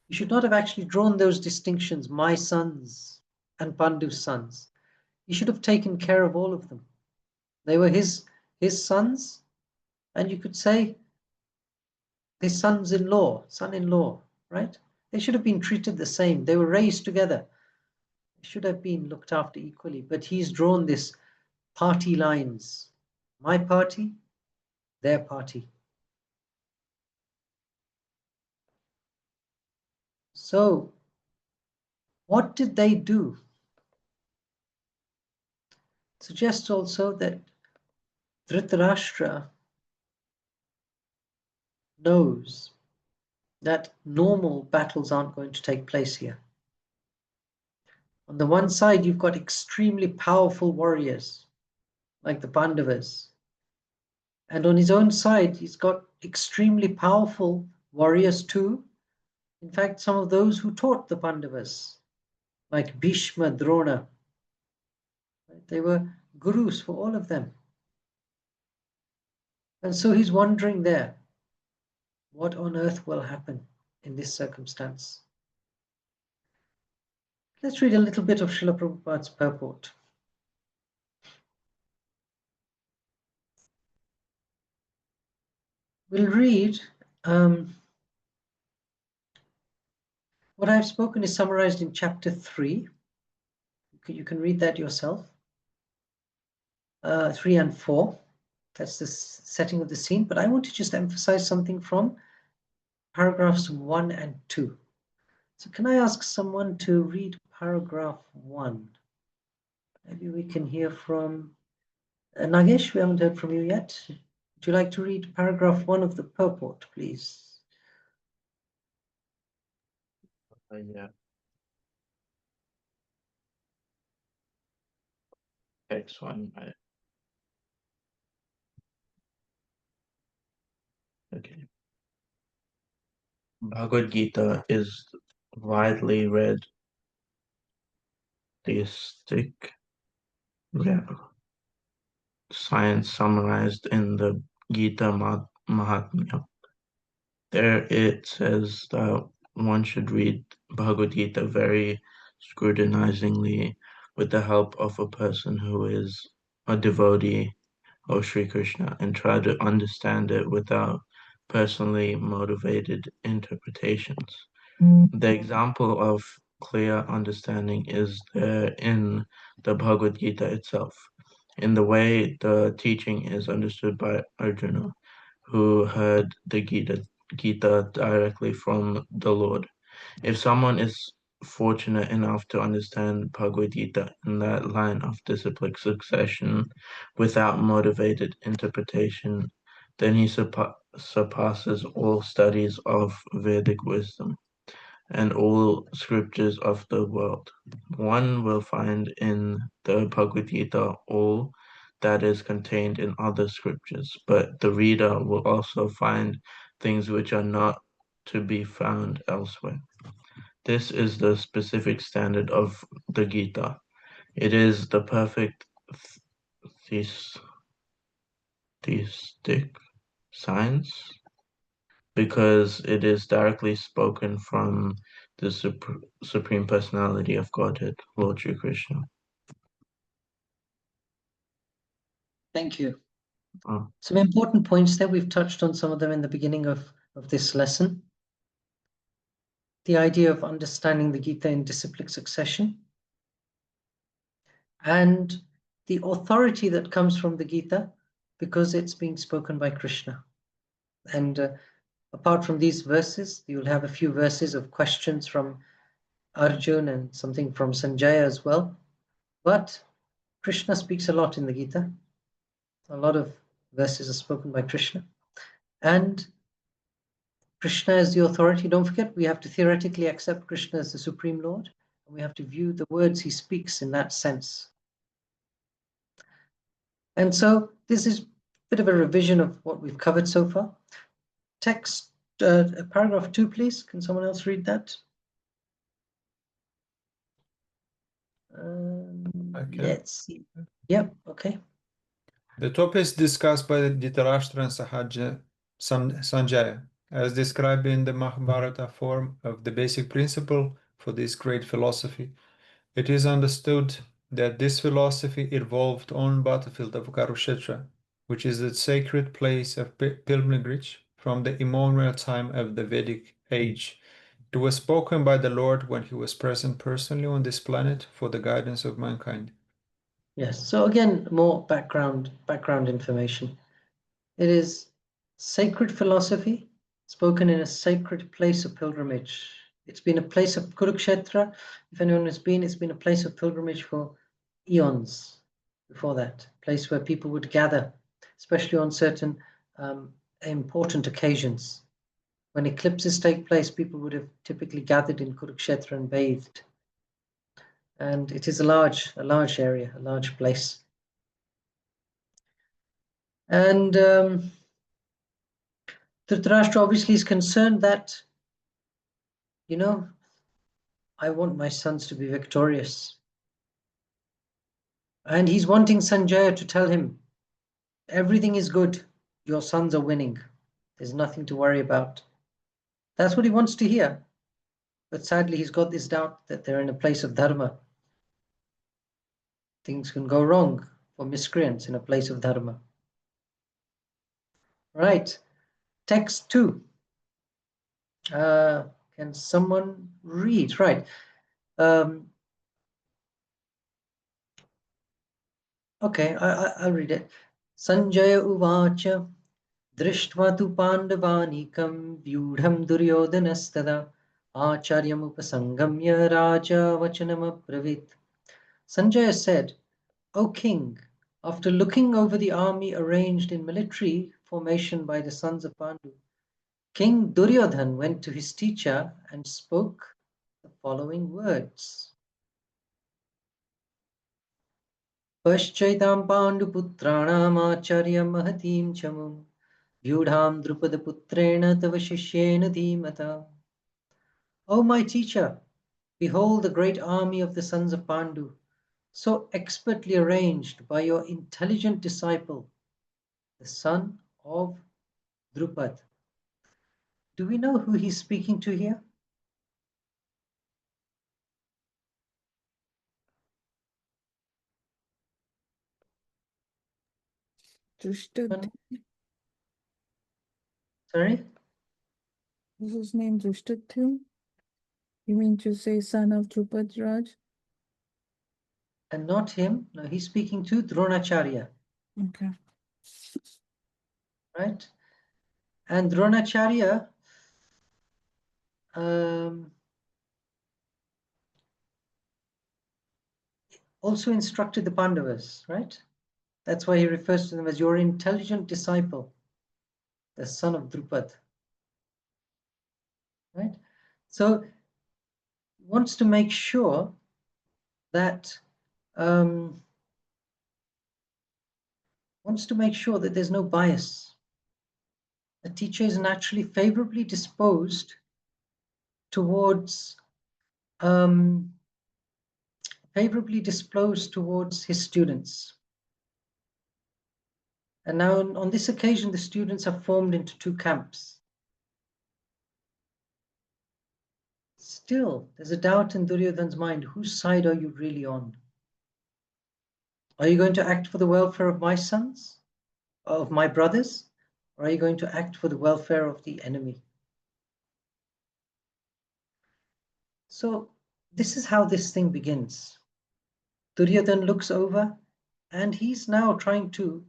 He should not have actually drawn those distinctions, my sons and Pandu's sons. He should have taken care of all of them. They were his sons, and you could say his son-in-law, right? They should have been treated the same. They were raised together. They should have been looked after equally. But he's drawn this party lines. My party, their party. So, what did they do? It suggests also that Dhritarashtra knows that normal battles aren't going to take place here. On the one side, you've got extremely powerful warriors, like the Pandavas. And on his own side, he's got extremely powerful warriors too. In fact, some of those who taught the Pandavas, like Bhishma, Drona. They were gurus for all of them. And so he's wondering there, what on earth will happen in this circumstance? Let's read a little bit of Srila Prabhupada's purport. We'll read, what I've spoken is summarized in chapter 3. You can read that yourself. 3 and 4. That's the setting of the scene. But I want to just emphasize something from paragraphs 1 and 2. So can I ask someone to read paragraph 1? Maybe we can hear from Nagesh. We haven't heard from you yet. Would you like to read paragraph 1 of the purport, please? Yeah. Next one. Okay. Bhagavad Gita is widely read theistic science summarized in the Gita Mahatmya. There it says that one should read Bhagavad Gita very scrutinizingly with the help of a person who is a devotee of Sri Krishna and try to understand it without personally motivated interpretations. The example of clear understanding is there in the Bhagavad Gita itself, in the way the teaching is understood by Arjuna, who heard the Gita directly from the Lord. If someone is fortunate enough to understand Bhagavad Gita in that line of disciplic succession without motivated interpretation, then he surpasses all studies of Vedic wisdom and all scriptures of the world. One will find in the Bhagavad Gita all that is contained in other scriptures, but the reader will also find things which are not to be found elsewhere. This is the specific standard of the Gita. It is the perfect theistic science because it is directly spoken from the Supreme Personality of Godhead, Lord Shri Krishna. Thank you. Some important points there. We've touched on some of them in the beginning of this lesson. The idea of understanding the Gita in disciplic succession and the authority that comes from the Gita because it's being spoken by Krishna. And apart from these verses, you'll have a few verses of questions from Arjun and something from Sanjaya as well. But Krishna speaks a lot in the Gita. A lot of verses are spoken by Krishna. And Krishna is the authority. Don't forget, we have to theoretically accept Krishna as the Supreme Lord. And we have to view the words he speaks in that sense. And so this is a bit of a revision of what we've covered so far. Text, paragraph 2, please. Can someone else read that? Let's see. Yep, okay. The topics discussed by Dhritarashtra and Sanjaya, as described in the Mahabharata, form of the basic principle for this great philosophy. It is understood that this philosophy evolved on battlefield of Kurukshetra, which is the sacred place of pilgrimage from the immemorial time of the Vedic age. It was spoken by the Lord when he was present personally on this planet for the guidance of mankind. Yes, so again, more background information. It is sacred philosophy spoken in a sacred place of pilgrimage. It's been a place of Kurukshetra. If anyone has been, it's been a place of pilgrimage for eons before that, a place where people would gather, especially on certain important occasions. When eclipses take place, people would have typically gathered in Kurukshetra and bathed. And it is a large area, a large place. And Dhritarashtra obviously is concerned that, you know, I want my sons to be victorious. And he's wanting Sanjaya to tell him, everything is good. Your sons are winning. There's nothing to worry about. That's what he wants to hear. But sadly, he's got this doubt that they're in a place of dharma. Things can go wrong for miscreants in a place of dharma. Right. Text 2. Can someone read? Right. Okay, I'll read it. Sanjaya uvacha drishtva tu pandavanekam vyudham duryodhanastada acharyam upasangamya raja vachanam abravit. Sanjaya said, O king, after looking over the army arranged in military formation by the sons of Pandu, King Duryodhan went to his teacher and spoke the following words. Paschaitam Panduputranam Acharya Mahatim Chamum Vyudham Drupadaputrena Tava Shishyena Dhimata. O my teacher, behold the great army of the sons of Pandu, so expertly arranged by your intelligent disciple, the son of Drupad. Do we know who he's speaking to here? Drushtad. Sorry? Is his name Drushtad too? You mean to say son of Drupad Raj? And not him. No, he's speaking to Dronacharya. Okay. Right? And Dronacharya also instructed the Pandavas, right? That's why he refers to them as your intelligent disciple, the son of Drupad. Right? So he wants to make sure that there's no bias. The teacher is naturally favorably disposed towards his students. And now on this occasion, the students are formed into two camps. Still, there's a doubt in Duryodhan's mind. Whose side are you really on? Are you going to act for the welfare of my sons, of my brothers, or are you going to act for the welfare of the enemy? So this is how this thing begins. Duryodhan looks over and he's now trying to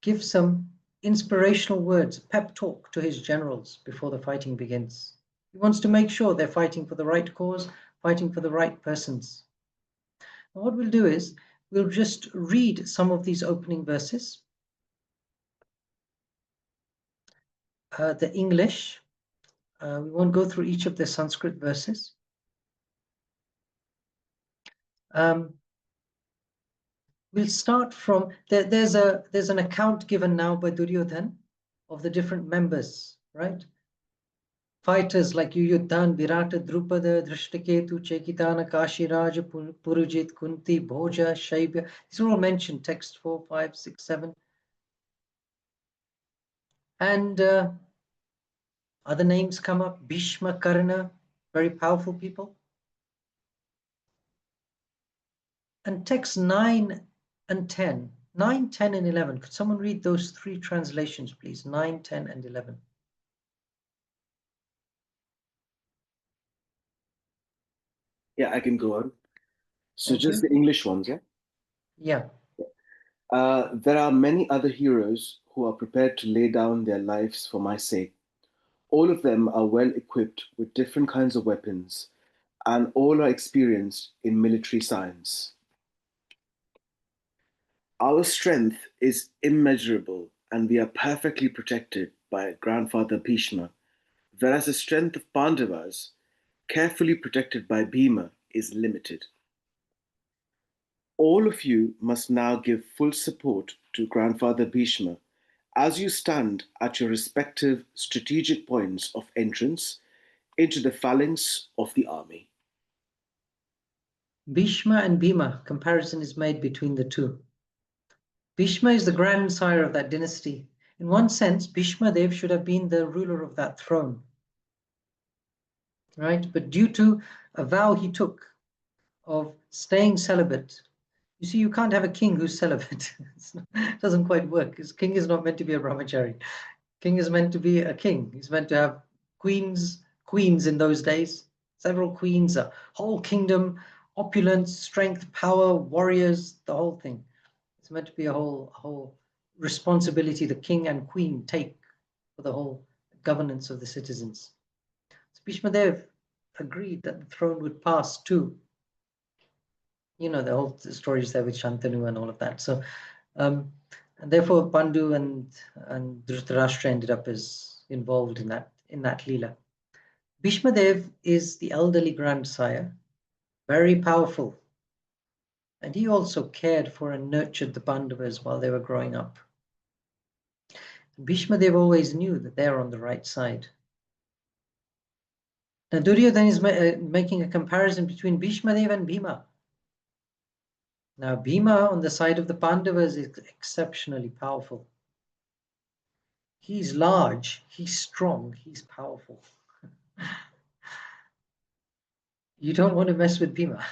give some inspirational words, pep talk to his generals before the fighting begins. He wants to make sure they're fighting for the right cause, fighting for the right persons. And what we'll do is we'll just read some of these opening verses. The English, we won't go through each of the Sanskrit verses. We'll start from, there's an account given now by Duryodhan of the different members, right? Fighters like Yuyudhan, Virata, Drupada, Drishtaketu, Chekitana, Kashiraja, Purujit, Kunti, Bhoja, Shaibya. These are all mentioned, text 4, 5, 6, 7. And other names come up, Bhishma, Karna, very powerful people. And text 9 and 10, 9, 10, and 11. Could someone read those three translations, please? 9, 10, and 11. Yeah, I can go on. So Thank just you. the English ones, yeah? Yeah. There are many other heroes who are prepared to lay down their lives for my sake. All of them are well equipped with different kinds of weapons, and all are experienced in military science. Our strength is immeasurable, and we are perfectly protected by grandfather Bhishma, whereas the strength of Pandavas, carefully protected by Bhima, is limited. All of you must now give full support to grandfather Bhishma as you stand at your respective strategic points of entrance into the phalanx of the army. Bhishma and Bhima, comparison is made between the two. Bhishma is the grandsire of that dynasty. In one sense, Bhishma Dev should have been the ruler of that throne, right? But due to a vow he took of staying celibate, you see, you can't have a king who's celibate. It doesn't quite work, because king is not meant to be a brahmachari. King is meant to be a king. He's meant to have queens in those days, several queens, a whole kingdom, opulence, strength, power, warriors, the whole thing. It's meant to be a whole responsibility the king and queen take for the whole governance of the citizens. So Bhishma Dev agreed that the throne would pass to, you know, the whole stories there with Shantanu and all of that. So, and therefore Pandu and Dhritarashtra ended up as involved in that Leela. Bhishma Dev is the elderly grandsire, very powerful. And he also cared for and nurtured the Pandavas while they were growing up. Bhishma Dev always knew that they're on the right side. Now Duryodhana is making a comparison between Bhishma Dev and Bhima. Now Bhima on the side of the Pandavas is exceptionally powerful. He's large, he's strong, he's powerful. You don't want to mess with Bhima.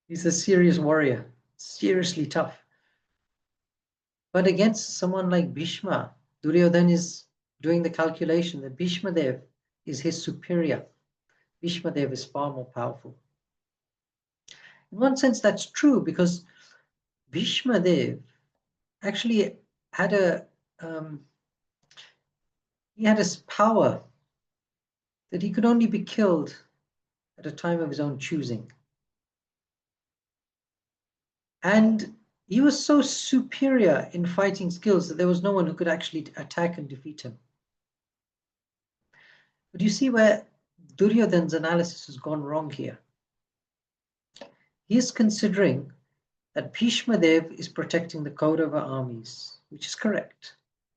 He's a serious warrior, seriously tough. But against someone like Bhishma, Duryodhana is doing the calculation that Bhishma Dev is his superior. Bhishma Dev is far more powerful. In one sense, that's true, because Bhishma Dev actually had he had his power that he could only be killed at a time of his own choosing. And he was so superior in fighting skills that there was no one who could actually attack and defeat him. But you see where Duryodhana's analysis has gone wrong here. He is considering that Bhishma Dev is protecting the Kaurava armies, which is correct.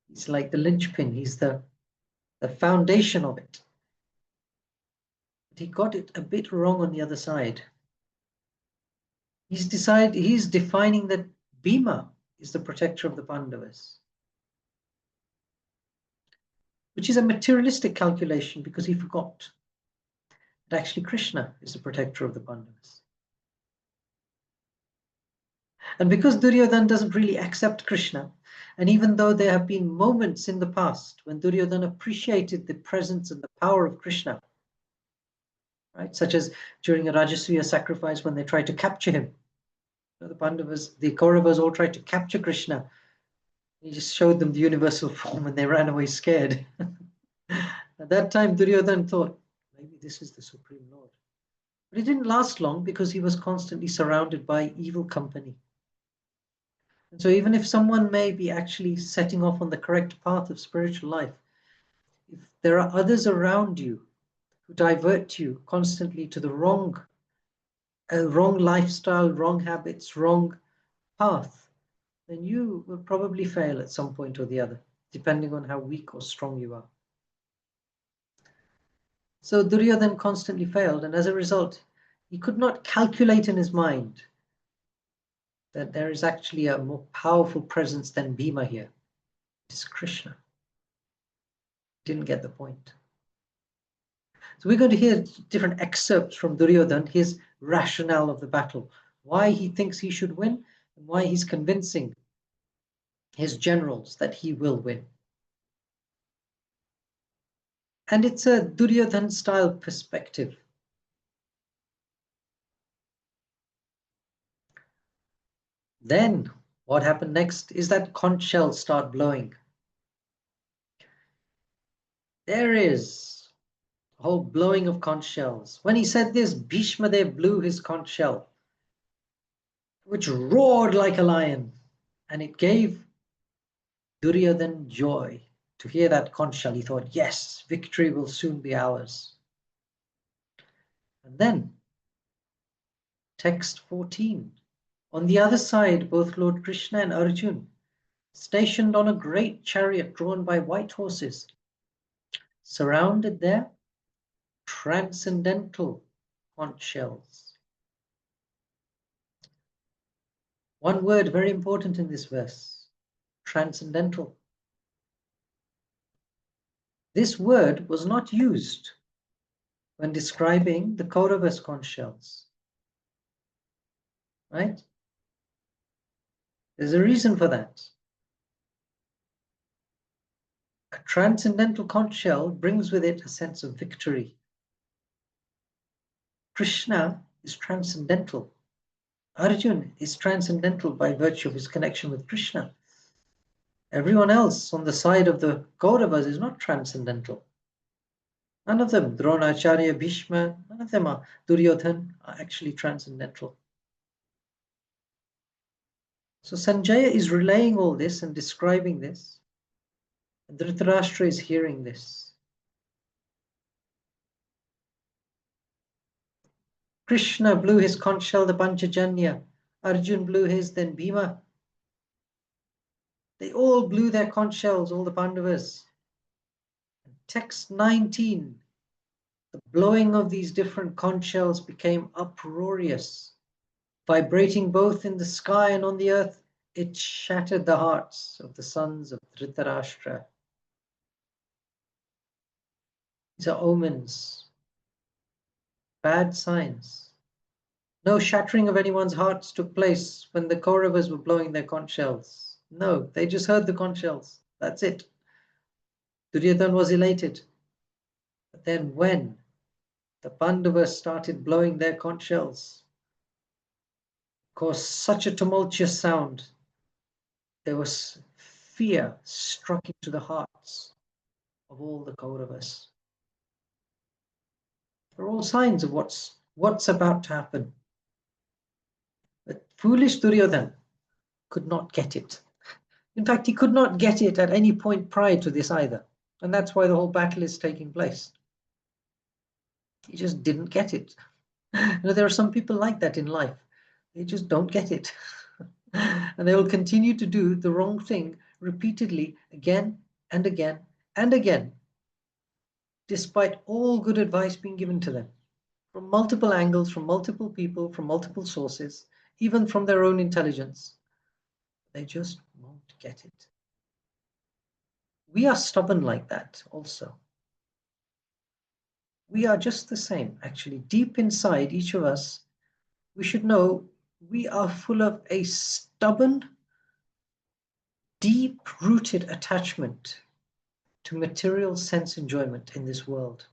He's like the linchpin, he's the foundation of it. But he got it a bit wrong on the other side. He's defining that Bhima is the protector of the Pandavas, which is a materialistic calculation, because he forgot that actually Krishna is the protector of the Pandavas. And because Duryodhana doesn't really accept Krishna, and even though there have been moments in the past when Duryodhana appreciated the presence and the power of Krishna, right, such as during a Rajasuya sacrifice when they tried to capture him, the Pandavas, the Kauravas all tried to capture Krishna. He just showed them the universal form and they ran away scared. At that time, Duryodhana thought, maybe this is the Supreme Lord. But it didn't last long, because he was constantly surrounded by evil company. And so even if someone may be actually setting off on the correct path of spiritual life, if there are others around you who divert you constantly to the wrong a wrong lifestyle, wrong habits, wrong path, then you will probably fail at some point or the other, depending on how weak or strong you are. So Duryodhana constantly failed, and as a result, he could not calculate in his mind that there is actually a more powerful presence than Bhima here. It's Krishna. Didn't get the point. So we're going to hear different excerpts from Duryodhana, his rationale of the battle, why he thinks he should win, and why he's convincing his generals that he will win. And it's a Duryodhana style perspective. Then what happened next is that conch shells start blowing. There is a whole blowing of conch shells. When he said this, Bhishma Dev blew his conch shell, which roared like a lion, and it gave Duryodhana joy to hear that conch shell. He thought, yes, victory will soon be ours. And then, text 14. On the other side, both Lord Krishna and Arjun, stationed on a great chariot drawn by white horses, surrounded their transcendental conch shells. One word very important in this verse, transcendental. This word was not used when describing the Kauravas' conch shells. Right? There's a reason for that. A transcendental conch shell brings with it a sense of victory. Krishna is transcendental. Arjun is transcendental by virtue of his connection with Krishna. Everyone else on the side of the Kauravas is not transcendental. None of them, Dronacharya, Bhishma, none of them are Duryodhana, are actually transcendental. So Sanjaya is relaying all this and describing this. And Dhritarashtra is hearing this. Krishna blew his conch shell, the Panchajanya. Arjun blew his, then Bhima. They all blew their conch shells, all the Pandavas. Text 19, the blowing of these different conch shells became uproarious. Vibrating both in the sky and on the earth, it shattered the hearts of the sons of Dhritarashtra. These are omens, bad signs. No shattering of anyone's hearts took place when the Kauravas were blowing their conch shells. No, they just heard the conch shells. That's it. Duryodhana was elated. But then when the Pandavas started blowing their conch shells, caused such a tumultuous sound, there was fear struck into the hearts of all the Kauravas. They're all signs of what's about to happen. But foolish Duryodhana could not get it. In fact, he could not get it at any point prior to this either. And that's why the whole battle is taking place. He just didn't get it. There are some people like that in life. They just don't get it. And they will continue to do the wrong thing repeatedly again and again and again, despite all good advice being given to them from multiple angles, from multiple people, from multiple sources, even from their own intelligence. They just won't get it. We are stubborn like that also. We are just the same, actually. Deep inside each of us, we should know we are full of a stubborn, deep-rooted attachment to material sense enjoyment in this world.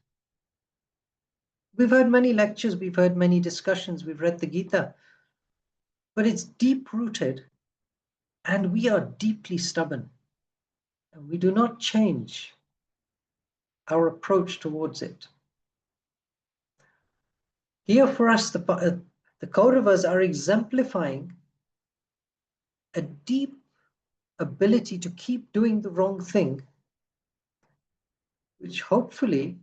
We've heard many lectures, we've heard many discussions, we've read the Gita, but it's deep-rooted and we are deeply stubborn. And we do not change our approach towards it. Here for us, the Kauravas are exemplifying a deep ability to keep doing the wrong thing, which hopefully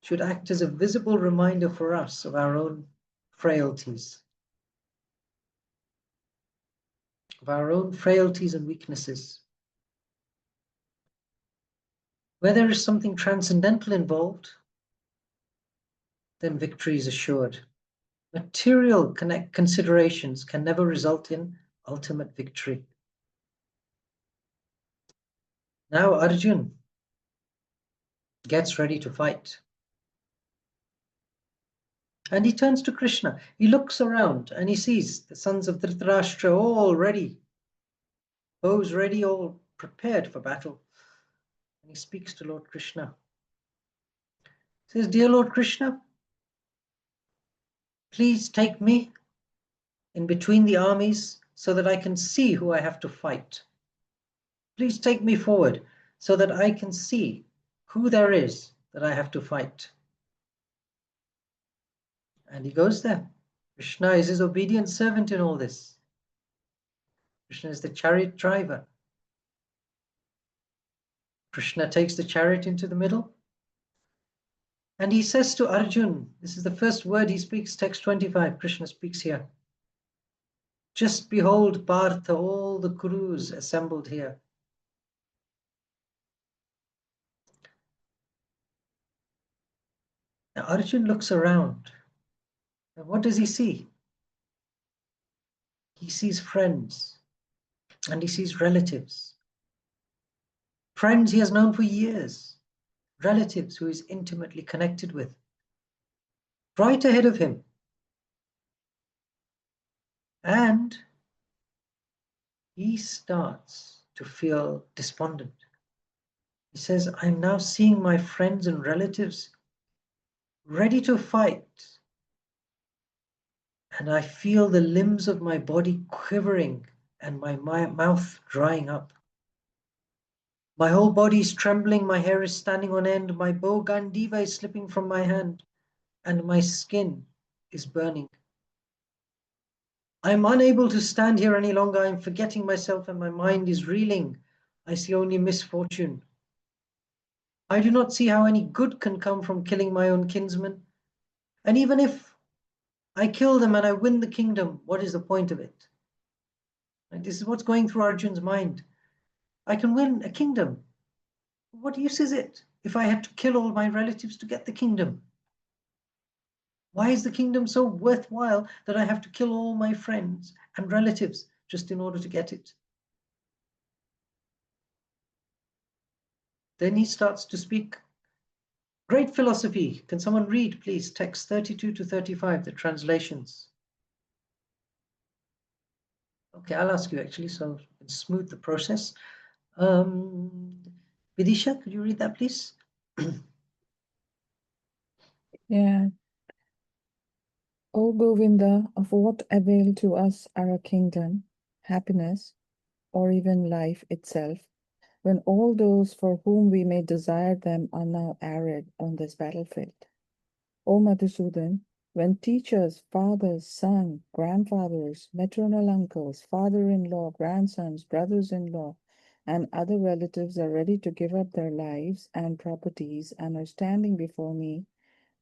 should act as a visible reminder for us of our own frailties of our own frailties and weaknesses. Where there is something transcendental involved, then victory is assured. Material considerations can never result in ultimate victory. Now Arjun gets ready to fight. And he turns to Krishna. He looks around and he sees the sons of Dhritarashtra all ready, bows ready, all prepared for battle. And he speaks to Lord Krishna. He says, "Dear Lord Krishna, please take me in between the armies so that I can see who I have to fight. Please take me forward so that I can see who there is that I have to fight." And he goes there. Krishna is his obedient servant in all this. Krishna is the chariot driver. Krishna takes the chariot into the middle. And he says to Arjun, this is the first word he speaks, text 25, Krishna speaks here. "Just behold, Partha, all the Kurus assembled here." Now Arjun looks around. And what does he see? He sees friends and he sees relatives. Friends he has known for years, relatives who he's intimately connected with. Right ahead of him. And he starts to feel despondent. He says, "I'm now seeing my friends and relatives ready to fight. And I feel the limbs of my body quivering and my mouth drying up. My whole body is trembling, my hair is standing on end, my bow Gandiva is slipping from my hand, and my skin is burning. I am unable to stand here any longer. I am forgetting myself and my mind is reeling. I see only misfortune. I do not see how any good can come from killing my own kinsmen. And even if I kill them and I win the kingdom, what is the point of it?" And this is what's going through Arjun's mind. I can win a kingdom. What use is it if I had to kill all my relatives to get the kingdom? Why is the kingdom so worthwhile that I have to kill all my friends and relatives just in order to get it? Then he starts to speak great philosophy. Can someone read, please, text 32 to 35, the translations? Okay, I'll ask you actually, so we can smooth the process. Vidisha, could you read that, please? Yeah. O Govinda, of what avail to us our kingdom, happiness, or even life itself, when all those for whom we may desire them are now arid on this battlefield? O Madhusudan, when teachers, fathers, sons, grandfathers, maternal uncles, father-in-law, grandsons, brothers-in-law, and other relatives are ready to give up their lives and properties and are standing before me,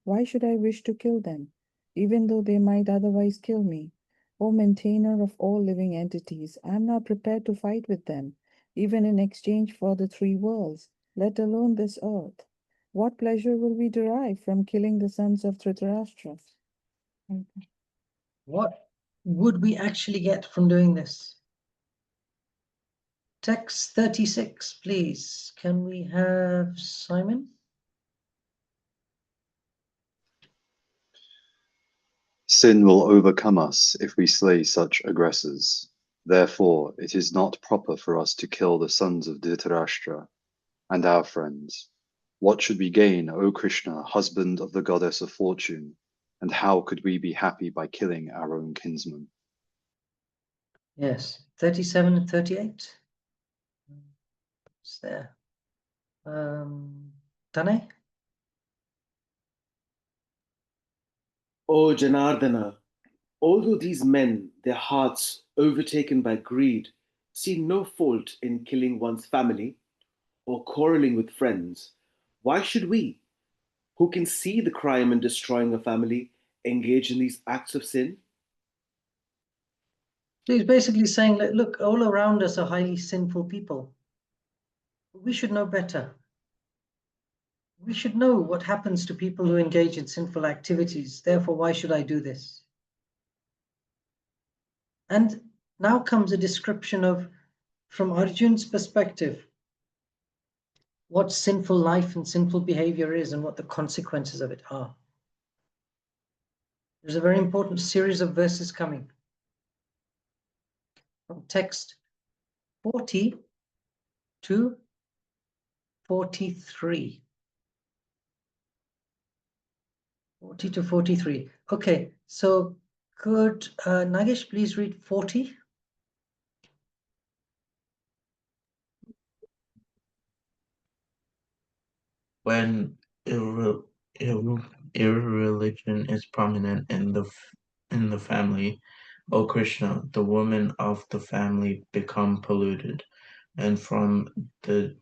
why should I wish to kill them, even though they might otherwise kill me? O maintainer of all living entities, I am not prepared to fight with them, even in exchange for the three worlds, let alone this earth. What pleasure will we derive from killing the sons of Dhritarashtra? What would we actually get from doing this? Text 36, please. Can we have Simon? Sin will overcome us if we slay such aggressors. Therefore, it is not proper for us to kill the sons of Dhritarashtra and our friends. What should we gain, O Krishna, husband of the goddess of fortune? And how could we be happy by killing our own kinsmen? Yes, 37 and 38. It's there. Tanay? O Janardana, although these men, their hearts overtaken by greed, see no fault in killing one's family or quarreling with friends, why should we, who can see the crime in destroying a family, engage in these acts of sin? So he's basically saying, look, all around us are highly sinful people. We should know better. We should know what happens to people who engage in sinful activities. Therefore, why should I do this? And now comes a description of, from Arjun's perspective, what sinful life and sinful behavior is and what the consequences of it are. There's a very important series of verses coming from text 40 to 43. 40 to 43. Okay, so could Nagesh please read 40? When irreligion is prominent in the family, O Krishna, the women of the family become polluted, and from the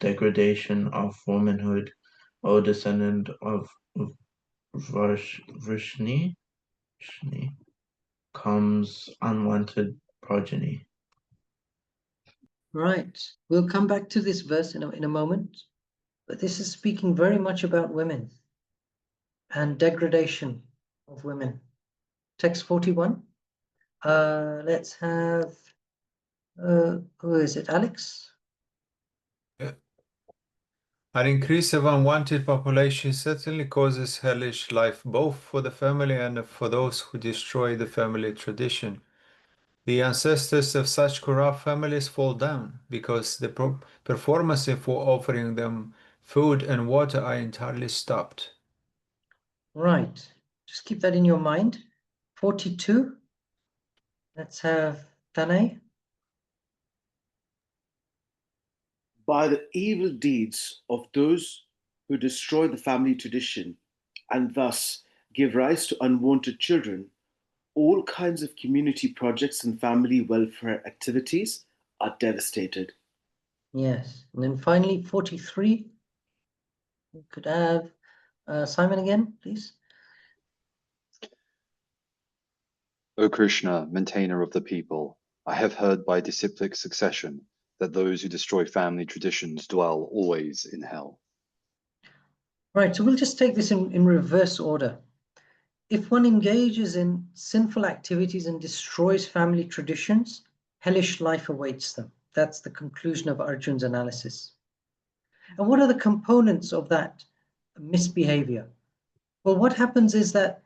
degradation of womanhood, O descendant of Vrishni, comes unwanted progeny. Right, we'll come back to this verse in a moment, but this is speaking very much about women and degradation of women. Text 41. Let's have, who is it, Alex? An increase of unwanted population certainly causes hellish life both for the family and for those who destroy the family tradition. The ancestors of such corrupt families fall down because the performances for offering them food and water are entirely stopped. Right, just keep that in your mind. 42. Let's have Tanay. By the evil deeds of those who destroy the family tradition and thus give rise to unwanted children, all kinds of community projects and family welfare activities are devastated. Yes, and then finally 43. We could have Simon again, please. O Krishna, maintainer of the people, I have heard by disciplic succession that those who destroy family traditions dwell always in hell. Right, so we'll just take this in reverse order. If one engages in sinful activities and destroys family traditions, hellish life awaits them. That's the conclusion of Arjun's analysis. And what are the components of that misbehavior? Well, what happens is that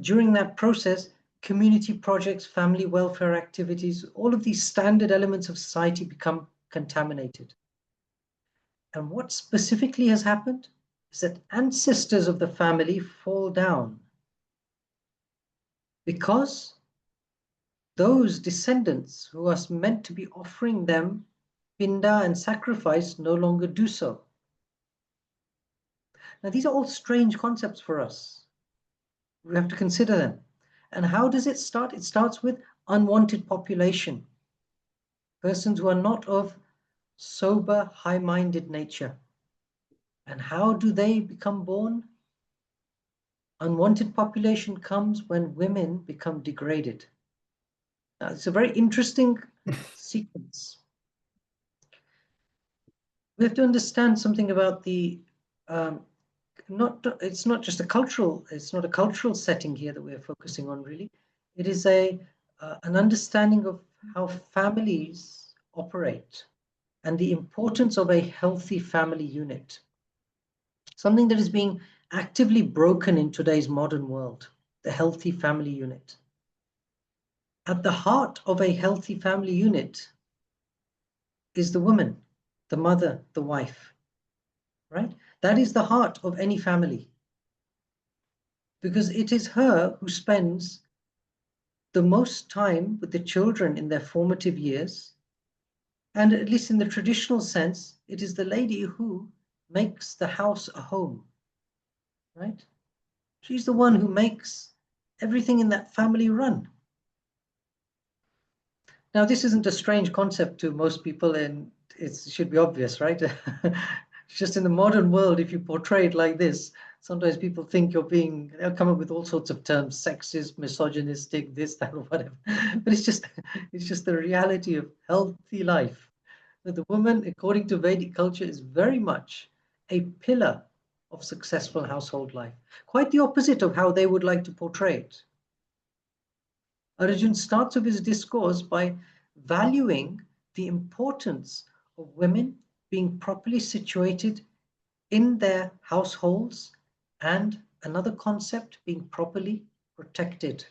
during that process, community projects, family welfare activities, all of these standard elements of society become contaminated. And what specifically has happened is that ancestors of the family fall down because those descendants who are meant to be offering them pinda and sacrifice no longer do so. Now, these are all strange concepts for us. We have to consider them. And how does it start? It starts with unwanted population, persons who are not of sober, high-minded nature. And how do they become born? Unwanted population comes when women become degraded. Now, it's a very interesting sequence. We have to understand something about the it's not just a cultural, it's not a cultural setting here that we're focusing on really. It is an understanding of how families operate and the importance of a healthy family unit. Something that is being actively broken in today's modern world, the healthy family unit. At the heart of a healthy family unit is the woman, the mother, the wife, right? That is the heart of any family. Because it is her who spends the most time with the children in their formative years. And at least in the traditional sense, it is the lady who makes the house a home, right? She's the one who makes everything in that family run. Now, this isn't a strange concept to most people, and it should be obvious, right? It's just in the modern world, if you portray it like this, Sometimes people think they'll come up with all sorts of terms, sexist, misogynistic, this, that, or whatever. But it's just the reality of healthy life. That the woman, according to Vedic culture, is very much a pillar of successful household life. Quite the opposite of how they would like to portray it. Arjun starts off his discourse by valuing the importance of women being properly situated in their households, and another concept, being properly protected.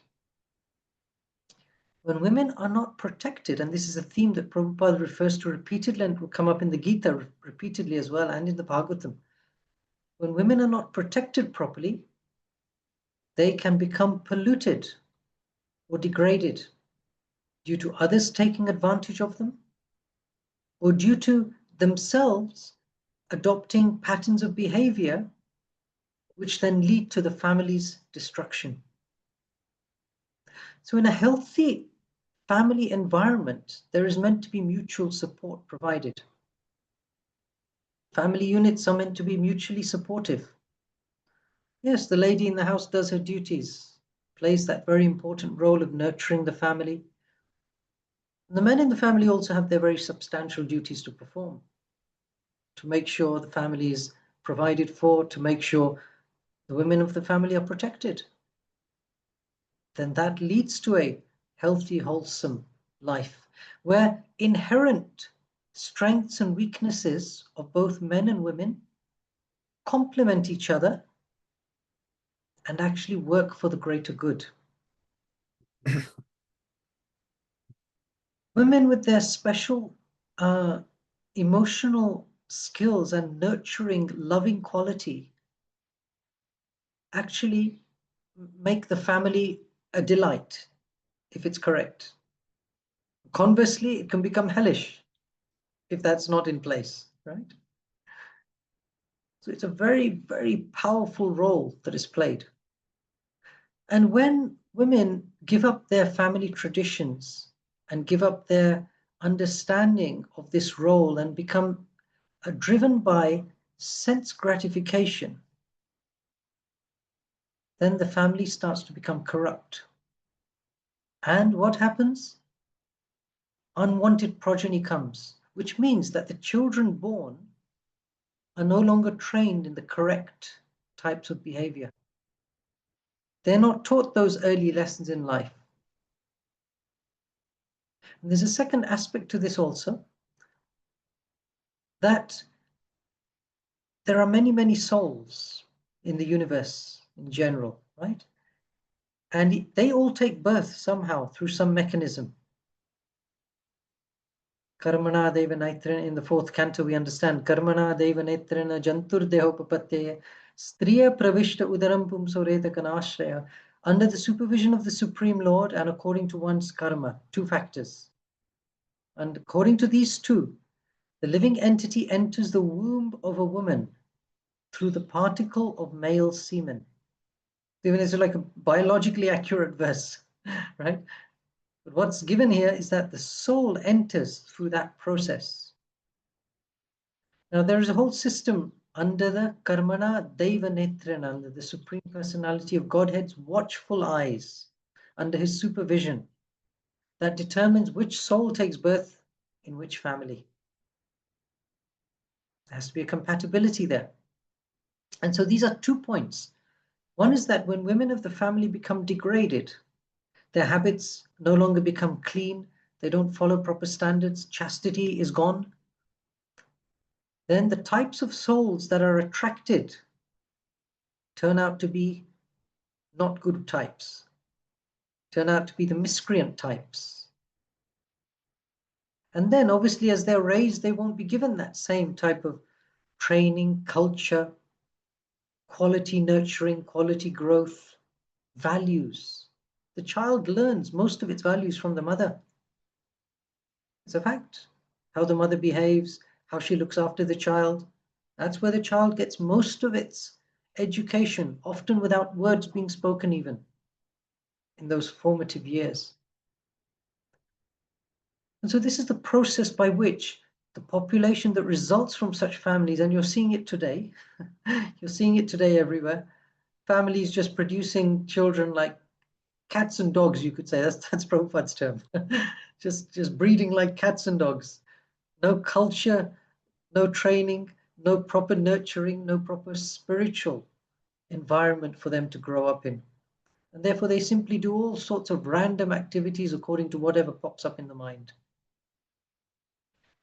When women are not protected, and this is a theme that Prabhupada refers to repeatedly and will come up in the Gita repeatedly as well and in the Bhagavatam, when women are not protected properly, they can become polluted or degraded due to others taking advantage of them, or due to themselves adopting patterns of behavior which then lead to the family's destruction. So in a healthy family environment, there is meant to be mutual support provided. Family units are meant to be mutually supportive. Yes, the lady in the house does her duties, plays that very important role of nurturing the family. And the men in the family also have their very substantial duties to perform, to make sure the family is provided for, to make sure the women of the family are protected. Then that leads to a healthy, wholesome life, where inherent strengths and weaknesses of both men and women complement each other and actually work for the greater good. Women with their special emotional skills and nurturing, loving quality actually make the family a delight, if it's correct. Conversely, it can become hellish if that's not in place, right? So it's a very, very powerful role that is played. And when women give up their family traditions and give up their understanding of this role and become driven by sense gratification, then the family starts to become corrupt. And what happens? Unwanted progeny comes, which means that the children born are no longer trained in the correct types of behavior. They're not taught those early lessons in life. And there's a second aspect to this also, that there are many, many souls in the universe in general, right? And they all take birth somehow through some mechanism. Karmana deva naitrena, in the fourth canto we understand, Karmana deva naitrena jantur dehopapatya striya pravishta udaram pumsoreta kanashraya, under the supervision of the Supreme Lord and according to one's karma, two factors. And according to these two, the living entity enters the womb of a woman through the particle of male semen. Even it's like a biologically accurate verse, right? But what's given here is that the soul enters through that process. Now there is a whole system under the Karmana Deva Netrana, under the Supreme Personality of Godhead's watchful eyes, under his supervision, that determines which soul takes birth in which family. There has to be a compatibility there. And so these are 2 points. One is that when women of the family become degraded, their habits no longer become clean, they don't follow proper standards, chastity is gone, then the types of souls that are attracted turn out to be not good types, turn out to be the miscreant types. And then obviously as they're raised, they won't be given that same type of training, culture, quality nurturing, quality growth, values. The child learns most of its values from the mother. It's a fact. How the mother behaves, how she looks after the child. That's where the child gets most of its education, often without words being spoken even, in those formative years. And so this is the process by which the population that results from such families, and you're seeing it today, you're seeing it today everywhere, families just producing children like cats and dogs, you could say. That's Prabhupada's term. just breeding like cats and dogs. No culture, no training, no proper nurturing, no proper spiritual environment for them to grow up in. And therefore they simply do all sorts of random activities according to whatever pops up in the mind.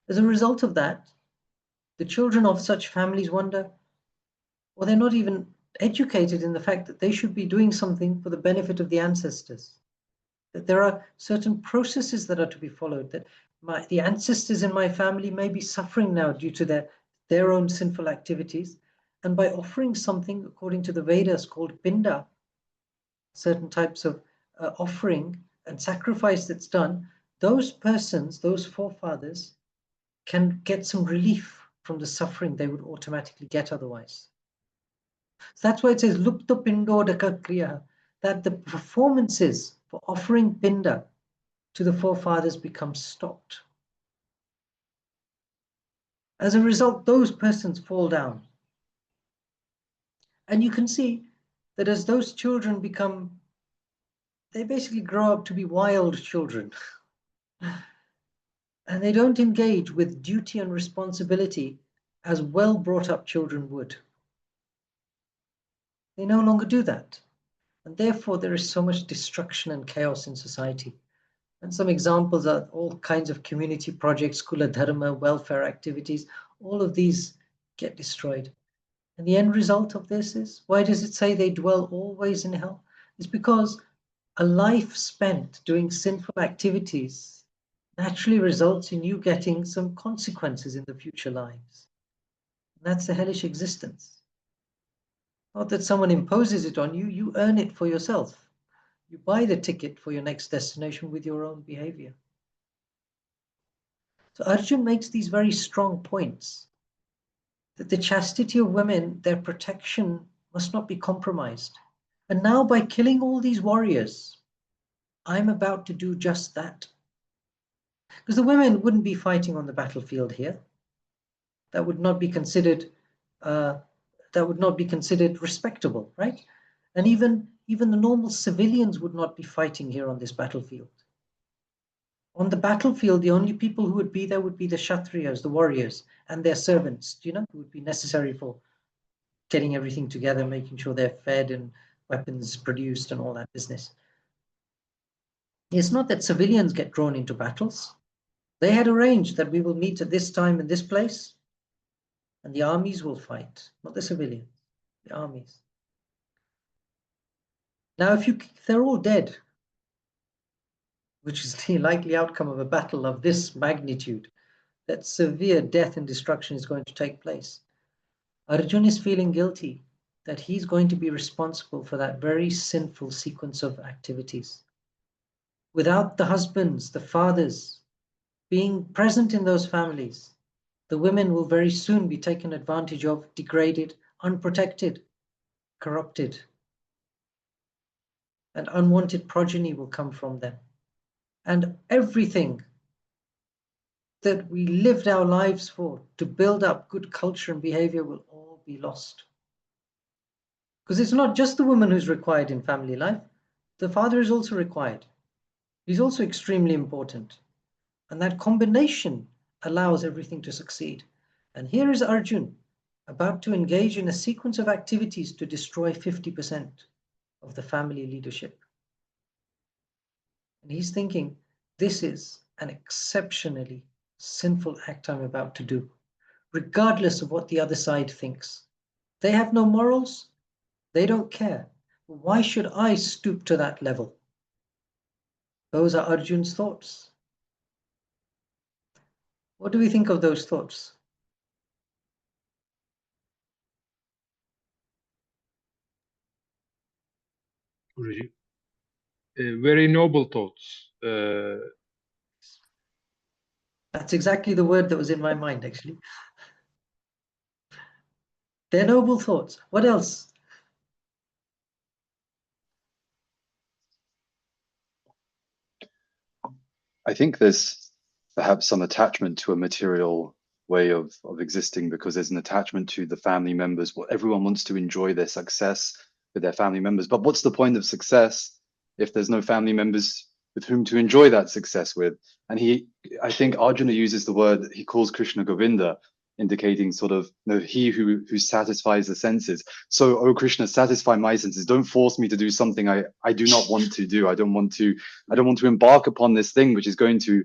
As a result of that, the children of such families wonder, or they're not even educated in the fact that they should be doing something for the benefit of the ancestors. That there are certain processes that are to be followed, that the ancestors in my family may be suffering now due to their own sinful activities. And by offering something according to the Vedas called pinda, certain types of offering and sacrifice that's done, those persons, those forefathers, can get some relief from the suffering they would automatically get otherwise. So that's why it says lupta pindodaka kriya, that the performances for offering pinda to the forefathers become stopped. As a result, those persons fall down. And you can see that as those children become, they basically grow up to be wild children. And they don't engage with duty and responsibility as well brought up children would. They no longer do that. And therefore, there is so much destruction and chaos in society. And some examples are all kinds of community projects, kula dharma, welfare activities, all of these get destroyed. And the end result of this is, why does it say they dwell always in hell? It's because a life spent doing sinful activities naturally results in you getting some consequences in the future lives. And that's the hellish existence. Not that someone imposes it on you, you earn it for yourself. You buy the ticket for your next destination with your own behavior. So Arjun makes these very strong points that the chastity of women, their protection must not be compromised. And now by killing all these warriors, I'm about to do just that. Because the women wouldn't be fighting on the battlefield here. That would not be considered respectable, right? And even the normal civilians would not be fighting here on this battlefield. On the battlefield, the only people who would be there would be the Kshatriyas, the warriors, and their servants, who would be necessary for getting everything together, making sure they're fed and weapons produced and all that business. It's not that civilians get drawn into battles. They had arranged that we will meet at this time in this place, and the armies will fight, not the civilians, the armies. Now, if they're all dead, which is the likely outcome of a battle of this magnitude, that severe death and destruction is going to take place, Arjun is feeling guilty that he's going to be responsible for that very sinful sequence of activities. Without the husbands, the fathers, being present in those families, the women will very soon be taken advantage of, degraded, unprotected, corrupted, and unwanted progeny will come from them. And everything that we lived our lives for to build up good culture and behavior will all be lost. Because it's not just the woman who's required in family life, the father is also required. He's also extremely important. And that combination allows everything to succeed. And here is Arjun about to engage in a sequence of activities to destroy 50% of the family leadership. And he's thinking, this is an exceptionally sinful act I'm about to do, regardless of what the other side thinks. They have no morals. They don't care. Why should I stoop to that level? Those are Arjun's thoughts. What do we think of those thoughts? Guruji. Very noble thoughts. That's exactly the word that was in my mind, actually. They're noble thoughts. What else? I think there's perhaps some attachment to a material way of existing, because there's an attachment to the family members. What everyone wants to enjoy their success with their family members. But what's the point of success if there's no family members with whom to enjoy that success with? And I think Arjuna uses the word, he calls Krishna Govinda, indicating sort of, he who satisfies the senses. So, oh Krishna, satisfy my senses. Don't force me to do something I do not want to do. I don't want to embark upon this thing which is going to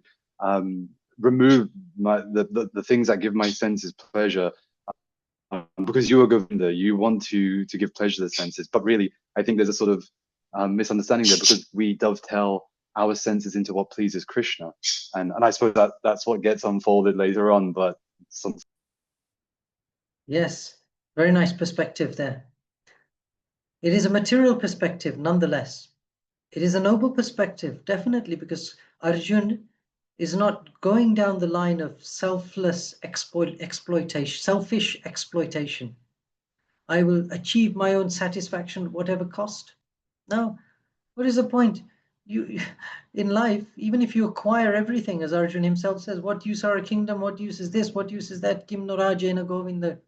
remove the things that give my senses pleasure. Because you are Govinda, you want to give pleasure to the senses. But really, I think there's a sort of misunderstanding there, because we dovetail our senses into what pleases Krishna, and I suppose that's what gets unfolded later on. But yes, very nice perspective there. It is a material perspective, nonetheless. It is a noble perspective, definitely, because Arjun is not going down the line of selfless exploitation, selfish exploitation. I will achieve my own satisfaction at whatever cost. No, what is the point? You, in life, even if you acquire everything, as Arjun himself says, what use are a kingdom? What use is this? What use is that? Kim no rajena govinda.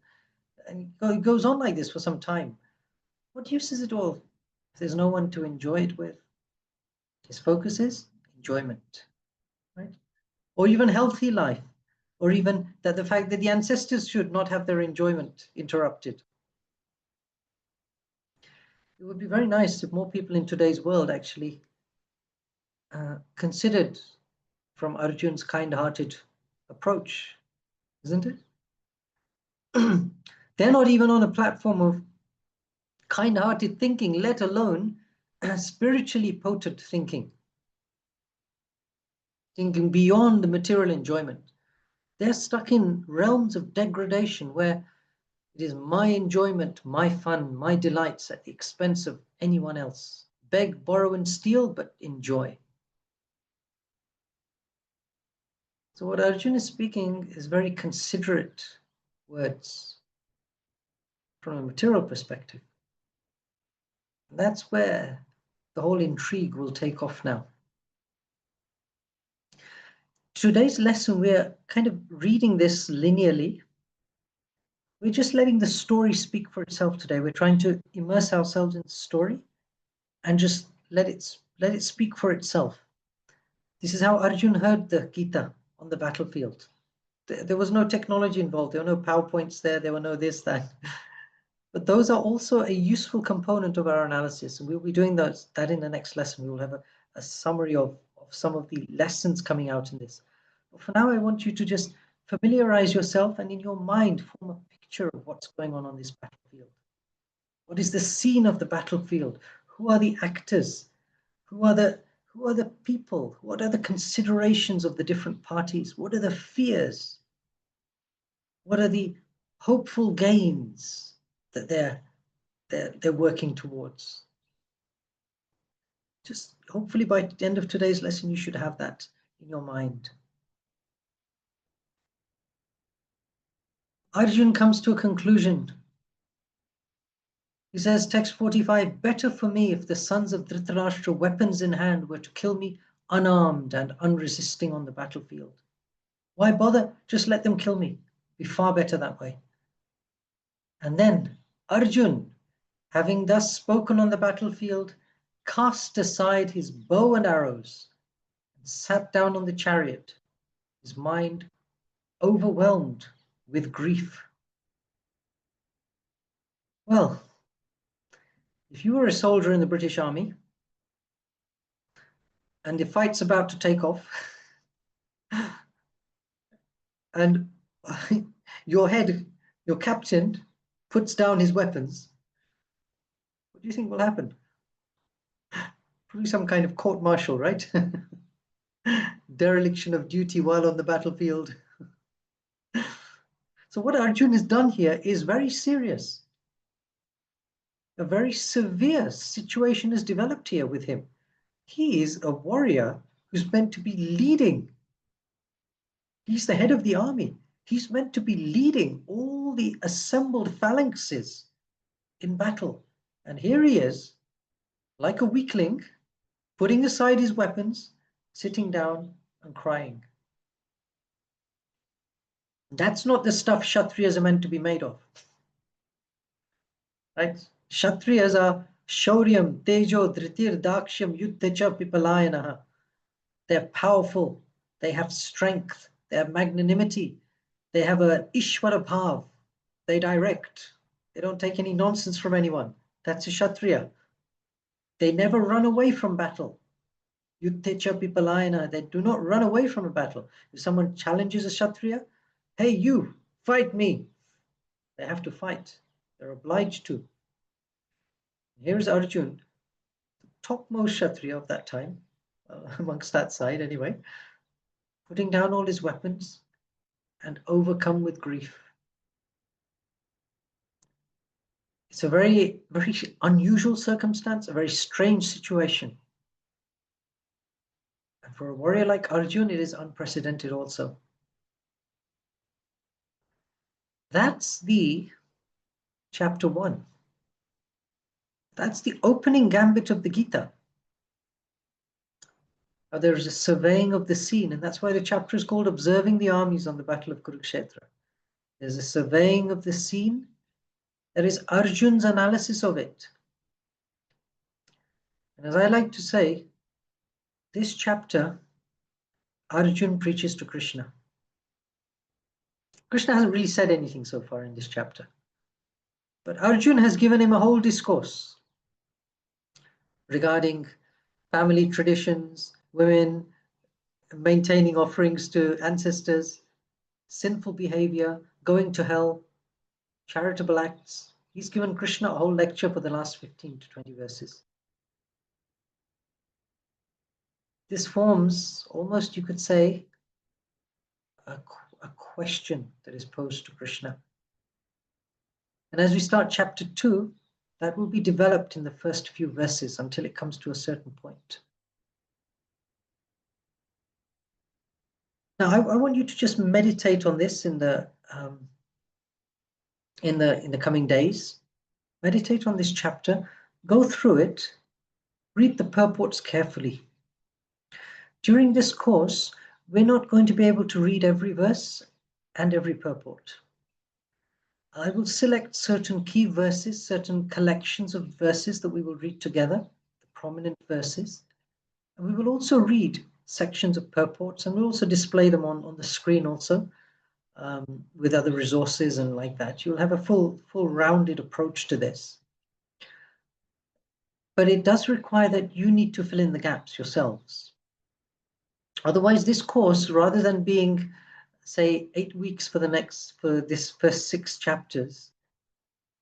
And it goes on like this for some time. What use is it all if there's no one to enjoy it with? His focus is enjoyment, right? Or even healthy life, or even that the fact that the ancestors should not have their enjoyment interrupted. It would be very nice if more people in today's world actually considered from Arjun's kind-hearted approach, isn't it? They're not even on a platform of kind-hearted thinking, let alone spiritually potent thinking beyond the material enjoyment. They're stuck in realms of degradation where it is my enjoyment, my fun, my delights at the expense of anyone else. Beg, borrow, and steal, but enjoy. So what Arjuna is speaking is very considerate words from a material perspective. And that's where the whole intrigue will take off now. Today's lesson, we're kind of reading this linearly. We're just letting the story speak for itself today. We're trying to immerse ourselves in the story and just let it speak for itself. This is how Arjun heard the Gita on the battlefield. There was no technology involved. There were no PowerPoints there. There were no this, that. But those are also a useful component of our analysis. And we'll be doing that in the next lesson. We will have a summary of some of the lessons coming out in this. But for now, I want you to just familiarize yourself and in your mind form a picture of what's going on this battlefield. What is the scene of the battlefield? Who are the actors? Who are the people? What are the considerations of the different parties? What are the fears? What are the hopeful gains that they're working towards? Just hopefully by the end of today's lesson, you should have that in your mind. Arjun comes to a conclusion. He says, text 45, better for me if the sons of Dhritarashtra, weapons in hand, were to kill me unarmed and unresisting on the battlefield. Why bother? Just let them kill me. Be far better that way. And then Arjun, having thus spoken on the battlefield, cast aside his bow and arrows and sat down on the chariot, his mind overwhelmed with grief. Well, if you were a soldier in the British Army and the fight's about to take off and your captain puts down his weapons, what do you think will happen? Probably some kind of court-martial, right? Dereliction of duty while on the battlefield. So what Arjun has done here is very serious. A very severe situation has developed here with him. He is a warrior who's meant to be leading. He's the head of the army. He's meant to be leading all the assembled phalanxes in battle. And here he is, like a weakling, putting aside his weapons, sitting down and crying. That's not the stuff Kshatriyas are meant to be made of. Right? Kshatriyas are Shauryam, Tejo, Dhritir, Dakshyam, Yuddhacha, Pipalayanaha. They're powerful. They have strength. They have magnanimity. They have a Ishvara Bhav. They direct. They don't take any nonsense from anyone. That's a Kshatriya. They never run away from battle. Yuddhecha Pipalayana. They do not run away from a battle. If someone challenges a Kshatriya, hey, you, fight me. They have to fight. They're obliged to. Here's Arjun, the topmost Kshatriya of that time, amongst that side anyway, putting down all his weapons and overcome with grief. It's a very, very unusual circumstance, a very strange situation. And for a warrior like Arjun, it is unprecedented also. That's the chapter 1. That's the opening gambit of the Gita. Now, there's a surveying of the scene, and that's why the chapter is called Observing the Armies on the Battle of Kurukshetra. There's a surveying of the scene. There is Arjun's analysis of it. And as I like to say, this chapter, Arjun preaches to Krishna. Krishna hasn't really said anything so far in this chapter. But Arjun has given him a whole discourse regarding family traditions, women, maintaining offerings to ancestors, sinful behavior, going to hell, charitable acts. He's given Krishna a whole lecture for the last 15 to 20 verses. This forms almost, you could say, a question that is posed to Krishna. And as we start chapter 2, that will be developed in the first few verses until it comes to a certain point. Now, I want you to just meditate on this in the coming days. Meditate on this chapter, go through it, read the purports carefully. During this course, we're not going to be able to read every verse and every purport. I will select certain key verses, certain collections of verses that we will read together, the prominent verses. And we will also read sections of purports, and we'll also display them on the screen also with other resources and like that. You'll have a full rounded approach to this. But it does require that you need to fill in the gaps yourselves. Otherwise, this course, rather than being, say, 8 weeks for this first 6 chapters,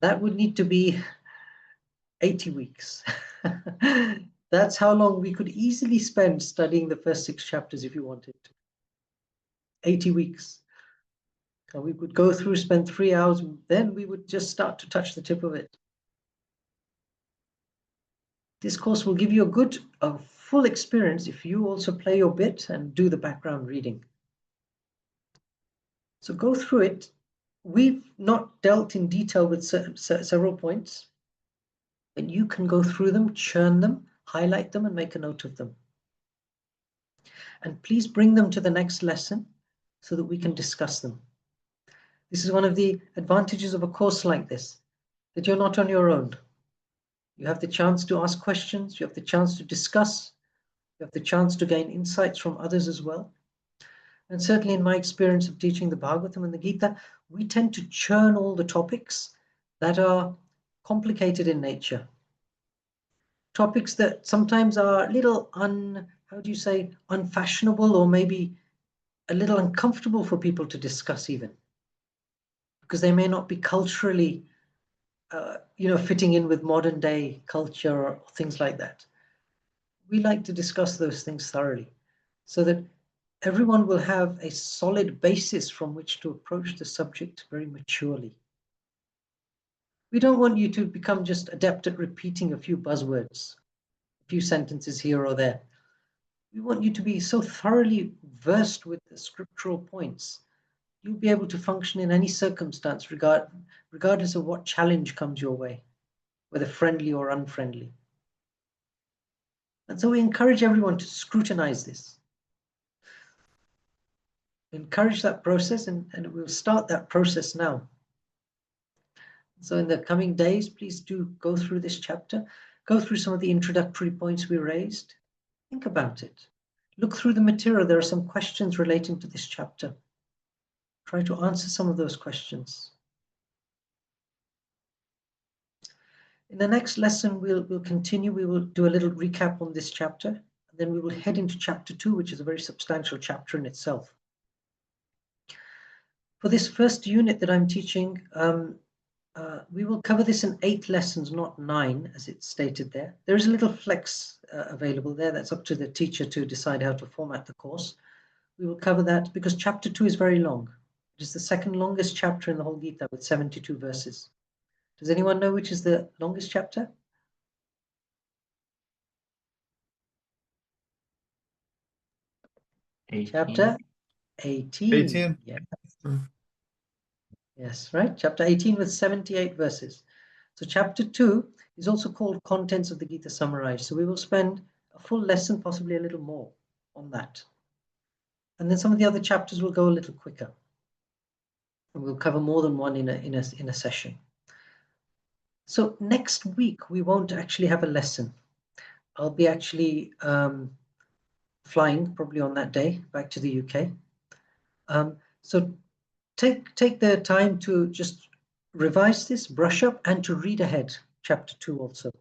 that would need to be 80 weeks. That's how long we could easily spend studying the first 6 chapters if you wanted to. 80 weeks. And we could go through, spend 3 hours, then we would just start to touch the tip of it. This course will give you a full experience if you also play your bit and do the background reading. So go through it. We've not dealt in detail with several points, but you can go through them, churn them, highlight them, and make a note of them. And please bring them to the next lesson so that we can discuss them. This is one of the advantages of a course like this, that you're not on your own. You have the chance to ask questions, you have the chance to discuss, you have the chance to gain insights from others as well. And certainly in my experience of teaching the Bhagavatam and the Gita, we tend to churn all the topics that are complicated in nature. Topics that sometimes are a little unfashionable, or maybe a little uncomfortable for people to discuss even, because they may not be culturally fitting in with modern day culture or things like that. We like to discuss those things thoroughly so that everyone will have a solid basis from which to approach the subject very maturely. We don't want you to become just adept at repeating a few buzzwords, a few sentences here or there. We want you to be so thoroughly versed with the scriptural points, you'll be able to function in any circumstance, regardless of what challenge comes your way, whether friendly or unfriendly. And so we encourage everyone to scrutinize this. encourage that process, and we'll start that process now. So in the coming days, please do go through this chapter, go through some of the introductory points we raised, think about it. Look through the material. There are some questions relating to this chapter. Try to answer some of those questions. In the next lesson, we'll continue. We will do a little recap on this chapter, and then we will head into chapter 2, which is a very substantial chapter in itself. For this first unit that I'm teaching, we will cover this in 8 lessons, not 9, as it's stated there. There is a little flex available there. That's up to the teacher to decide how to format the course. We will cover that because chapter 2 is very long. It is the second longest chapter in the whole Gita with 72 verses. Does anyone know which is the longest chapter? Chapter 18. 18. Yeah. Yes, right. Chapter 18 with 78 verses. So chapter 2 is also called Contents of the Gita Summarized. So we will spend a full lesson, possibly a little more, on that. And then some of the other chapters will go a little quicker. And we'll cover more than one in a session. So next week, we won't actually have a lesson. I'll be actually flying probably on that day back to the UK. So take the time to just revise this, brush up, and to read ahead, chapter 2 also.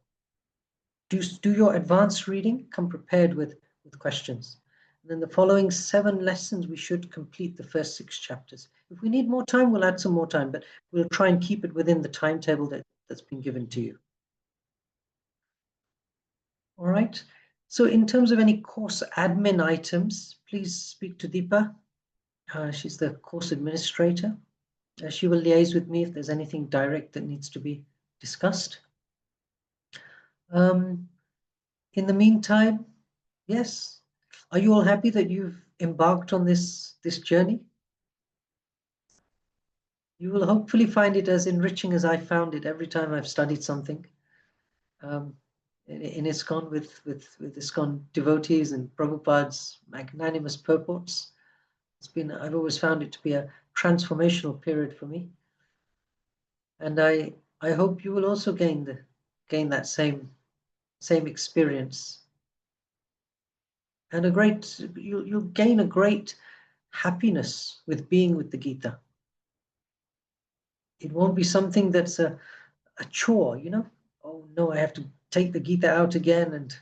Do your advanced reading, come prepared with questions. And then the following 7 lessons, we should complete the first 6 chapters. If we need more time, we'll add some more time, but we'll try and keep it within the timetable that's been given to you. All right. So in terms of any course admin items, please speak to Deepa. She's the course administrator. She will liaise with me if there's anything direct that needs to be discussed. In the meantime, yes. Are you all happy that you've embarked on this journey? You will hopefully find it as enriching as I found it every time I've studied something. In ISKCON with ISKCON devotees and Prabhupada's magnanimous purports. I've always found it to be a transformational period for me. And I hope you will also gain that same experience. And you'll gain a great happiness with being with the Gita. It won't be something that's a chore, you know? Oh no, I have to take the Gita out again, and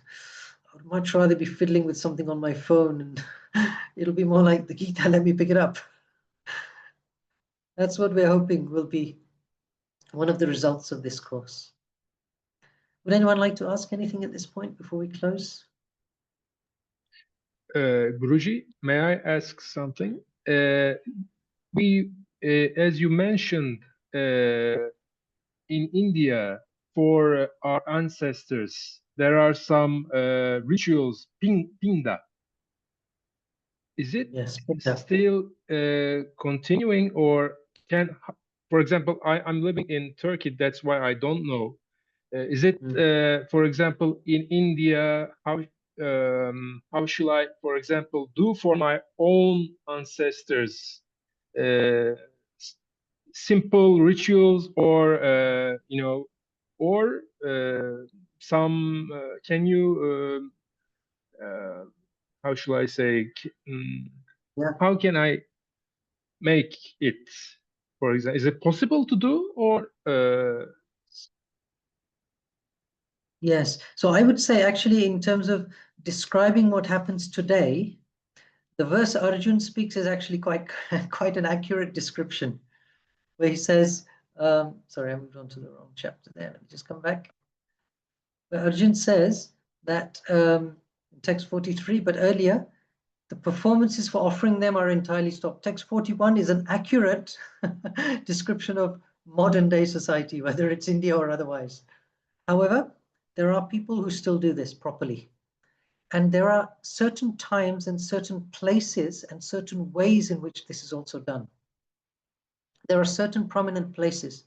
I would much rather be fiddling with something on my phone, and it'll be more like the Gita, let me pick it up. That's what we're hoping will be one of the results of this course. Would anyone like to ask anything at this point before we close? Guruji, may I ask something? As you mentioned, in India, for our ancestors, there are some rituals, pinda. Is it still continuing, or for example, I'm living in Turkey, that's why I don't know. Is it, for example, in India, how should I, for example, do for my own ancestors simple rituals, or or some? Can you? How should I say? How can I make it? For example, is it possible to do, or? Yes. So I would say, actually, in terms of describing what happens today, the verse Arjun speaks is actually quite an accurate description, where he says, sorry, I moved on to the wrong chapter there. Let me just come back. Where Arjun says that in text 43, but earlier, the performances for offering them are entirely stopped. Text 41 is an accurate description of modern day society, whether it's India or otherwise. However, there are people who still do this properly. And there are certain times and certain places and certain ways in which this is also done. There are certain prominent places.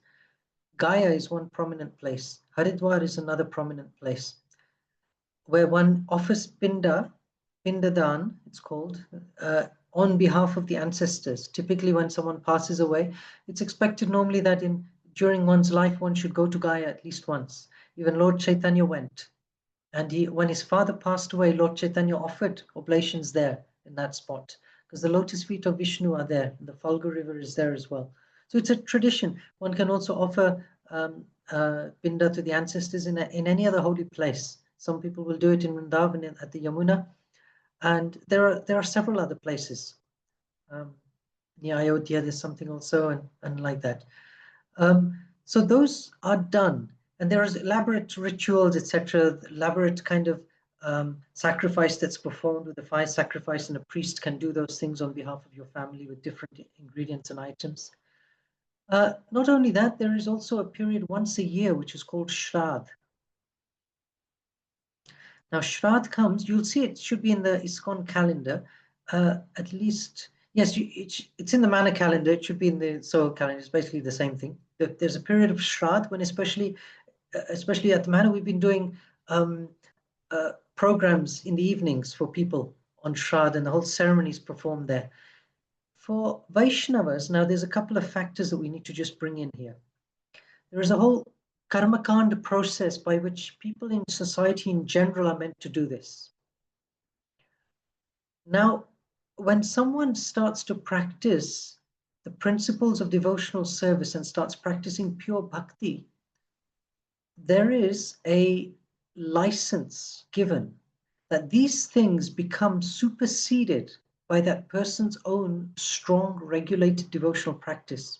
Gaya is one prominent place. Haridwar is another prominent place, where one offers pindadan, it's called, on behalf of the ancestors. Typically, when someone passes away, it's expected normally that during one's life, one should go to Gaya at least once. Even Lord Chaitanya went. And when his father passed away, Lord Chaitanya offered oblations there in that spot, because the lotus feet of Vishnu are there, and the Falgu river is there as well. So it's a tradition. One can also offer pinda to the ancestors in any other holy place. Some people will do it in Vrindavan at the Yamuna, and there are several other places. Near Ayodhya, there's something also, and like that. So those are done, and there is elaborate rituals, etc., elaborate kind of sacrifice that's performed with the fire sacrifice, and a priest can do those things on behalf of your family with different ingredients and items. Not only that, there is also a period once a year which is called Shraddh. Now, Shraddh comes, you'll see it should be in the ISKCON calendar, at least, yes, it's in the Mana calendar, it should be in the Soho calendar, it's basically the same thing. There's a period of Shraddh when especially at the Mana, we've been doing programs in the evenings for people on Shraddh, and the whole ceremony is performed there. For Vaishnavas, now there's a couple of factors that we need to just bring in here. There is a whole karmakanda process by which people in society in general are meant to do this. Now, when someone starts to practice the principles of devotional service and starts practicing pure bhakti, there is a license given that these things become superseded by that person's own strong, regulated devotional practice.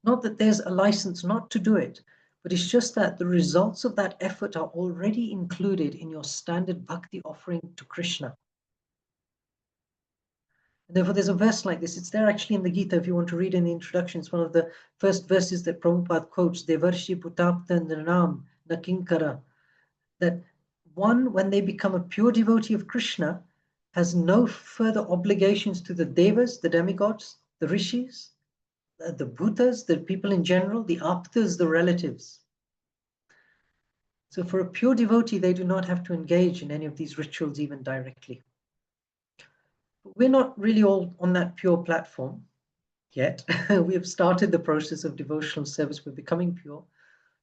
Not that there's a license not to do it, but it's just that the results of that effort are already included in your standard bhakti offering to Krishna. And therefore, there's a verse like this. It's there actually in the Gita, if you want to read in the introduction. It's one of the first verses that Prabhupada quotes, Devarshi Putapta Nranam Nakinkara, that one, when they become a pure devotee of Krishna, has no further obligations to the devas, the demigods, the rishis, the bhutas, the people in general, the aptas, the relatives. So for a pure devotee, they do not have to engage in any of these rituals even directly. But we're not really all on that pure platform yet. We have started the process of devotional service. We're becoming pure.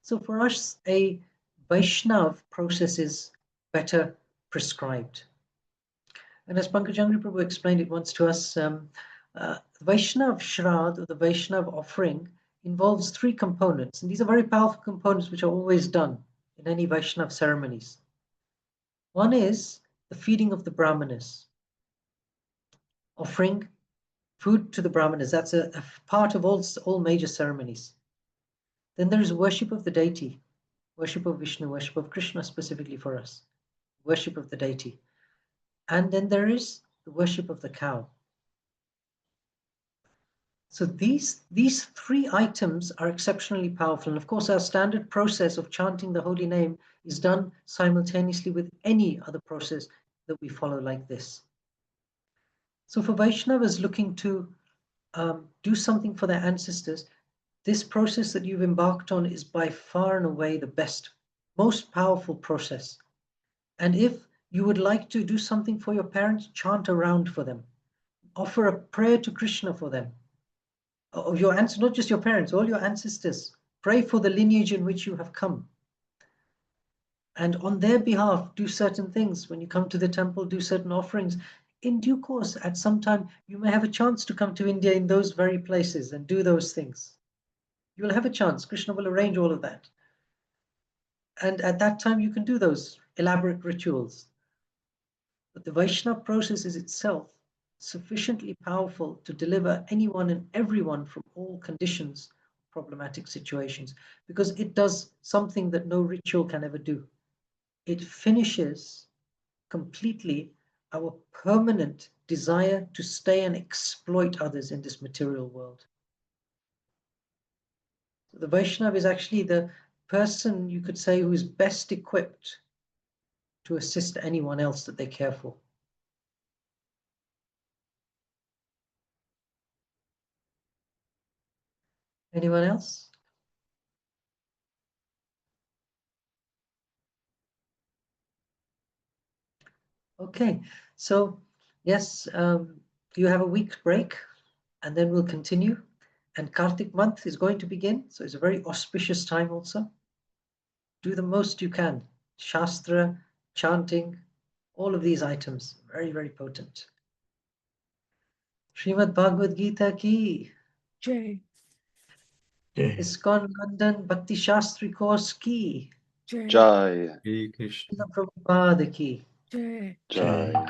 So for us, a Vaishnav process is better prescribed. And as Pankaj Angri Prabhu explained it once to us, Vaishnav Shraddh, or the Vaishnav offering, involves three components. And these are very powerful components which are always done in any Vaishnav ceremonies. One is the feeding of the Brahmanas, offering food to the Brahmanas. That's a part of all major ceremonies. Then there is worship of the deity, worship of Vishnu, worship of Krishna specifically for us, worship of the deity. And then there is the worship of the cow. So these three items are exceptionally powerful. And of course, our standard process of chanting the holy name is done simultaneously with any other process that we follow like this. So for Vaishnavas looking to do something for their ancestors, this process that you've embarked on is by far and away the best, most powerful process. And if you would like to do something for your parents, chant around for them. Offer a prayer to Krishna for them. Of your ancestors, not just your parents, all your ancestors. Pray for the lineage in which you have come. And on their behalf, do certain things. When you come to the temple, do certain offerings. In due course, at some time, you may have a chance to come to India in those very places and do those things. You will have a chance. Krishna will arrange all of that. And at that time, you can do those elaborate rituals. But the Vaishnava process is itself sufficiently powerful to deliver anyone and everyone from all conditions, problematic situations, because it does something that no ritual can ever do. It finishes completely our permanent desire to stay and exploit others in this material world. So the Vaishnava is actually the person, you could say, who is best equipped to assist anyone else that they care for. Anyone else? Okay, so yes, You have a week's break, and then we'll continue. And Kartik month is going to begin, so it's a very auspicious time also. Do the most you can. Shastra, chanting, all of these items, very, very potent. Srimad Bhagavad Gita ki. Jai. Jai. ISKCON London Bhakti Sastri course ki. Jai. Hare Krishna. Srila Prabhupada ki. Jai. Jai.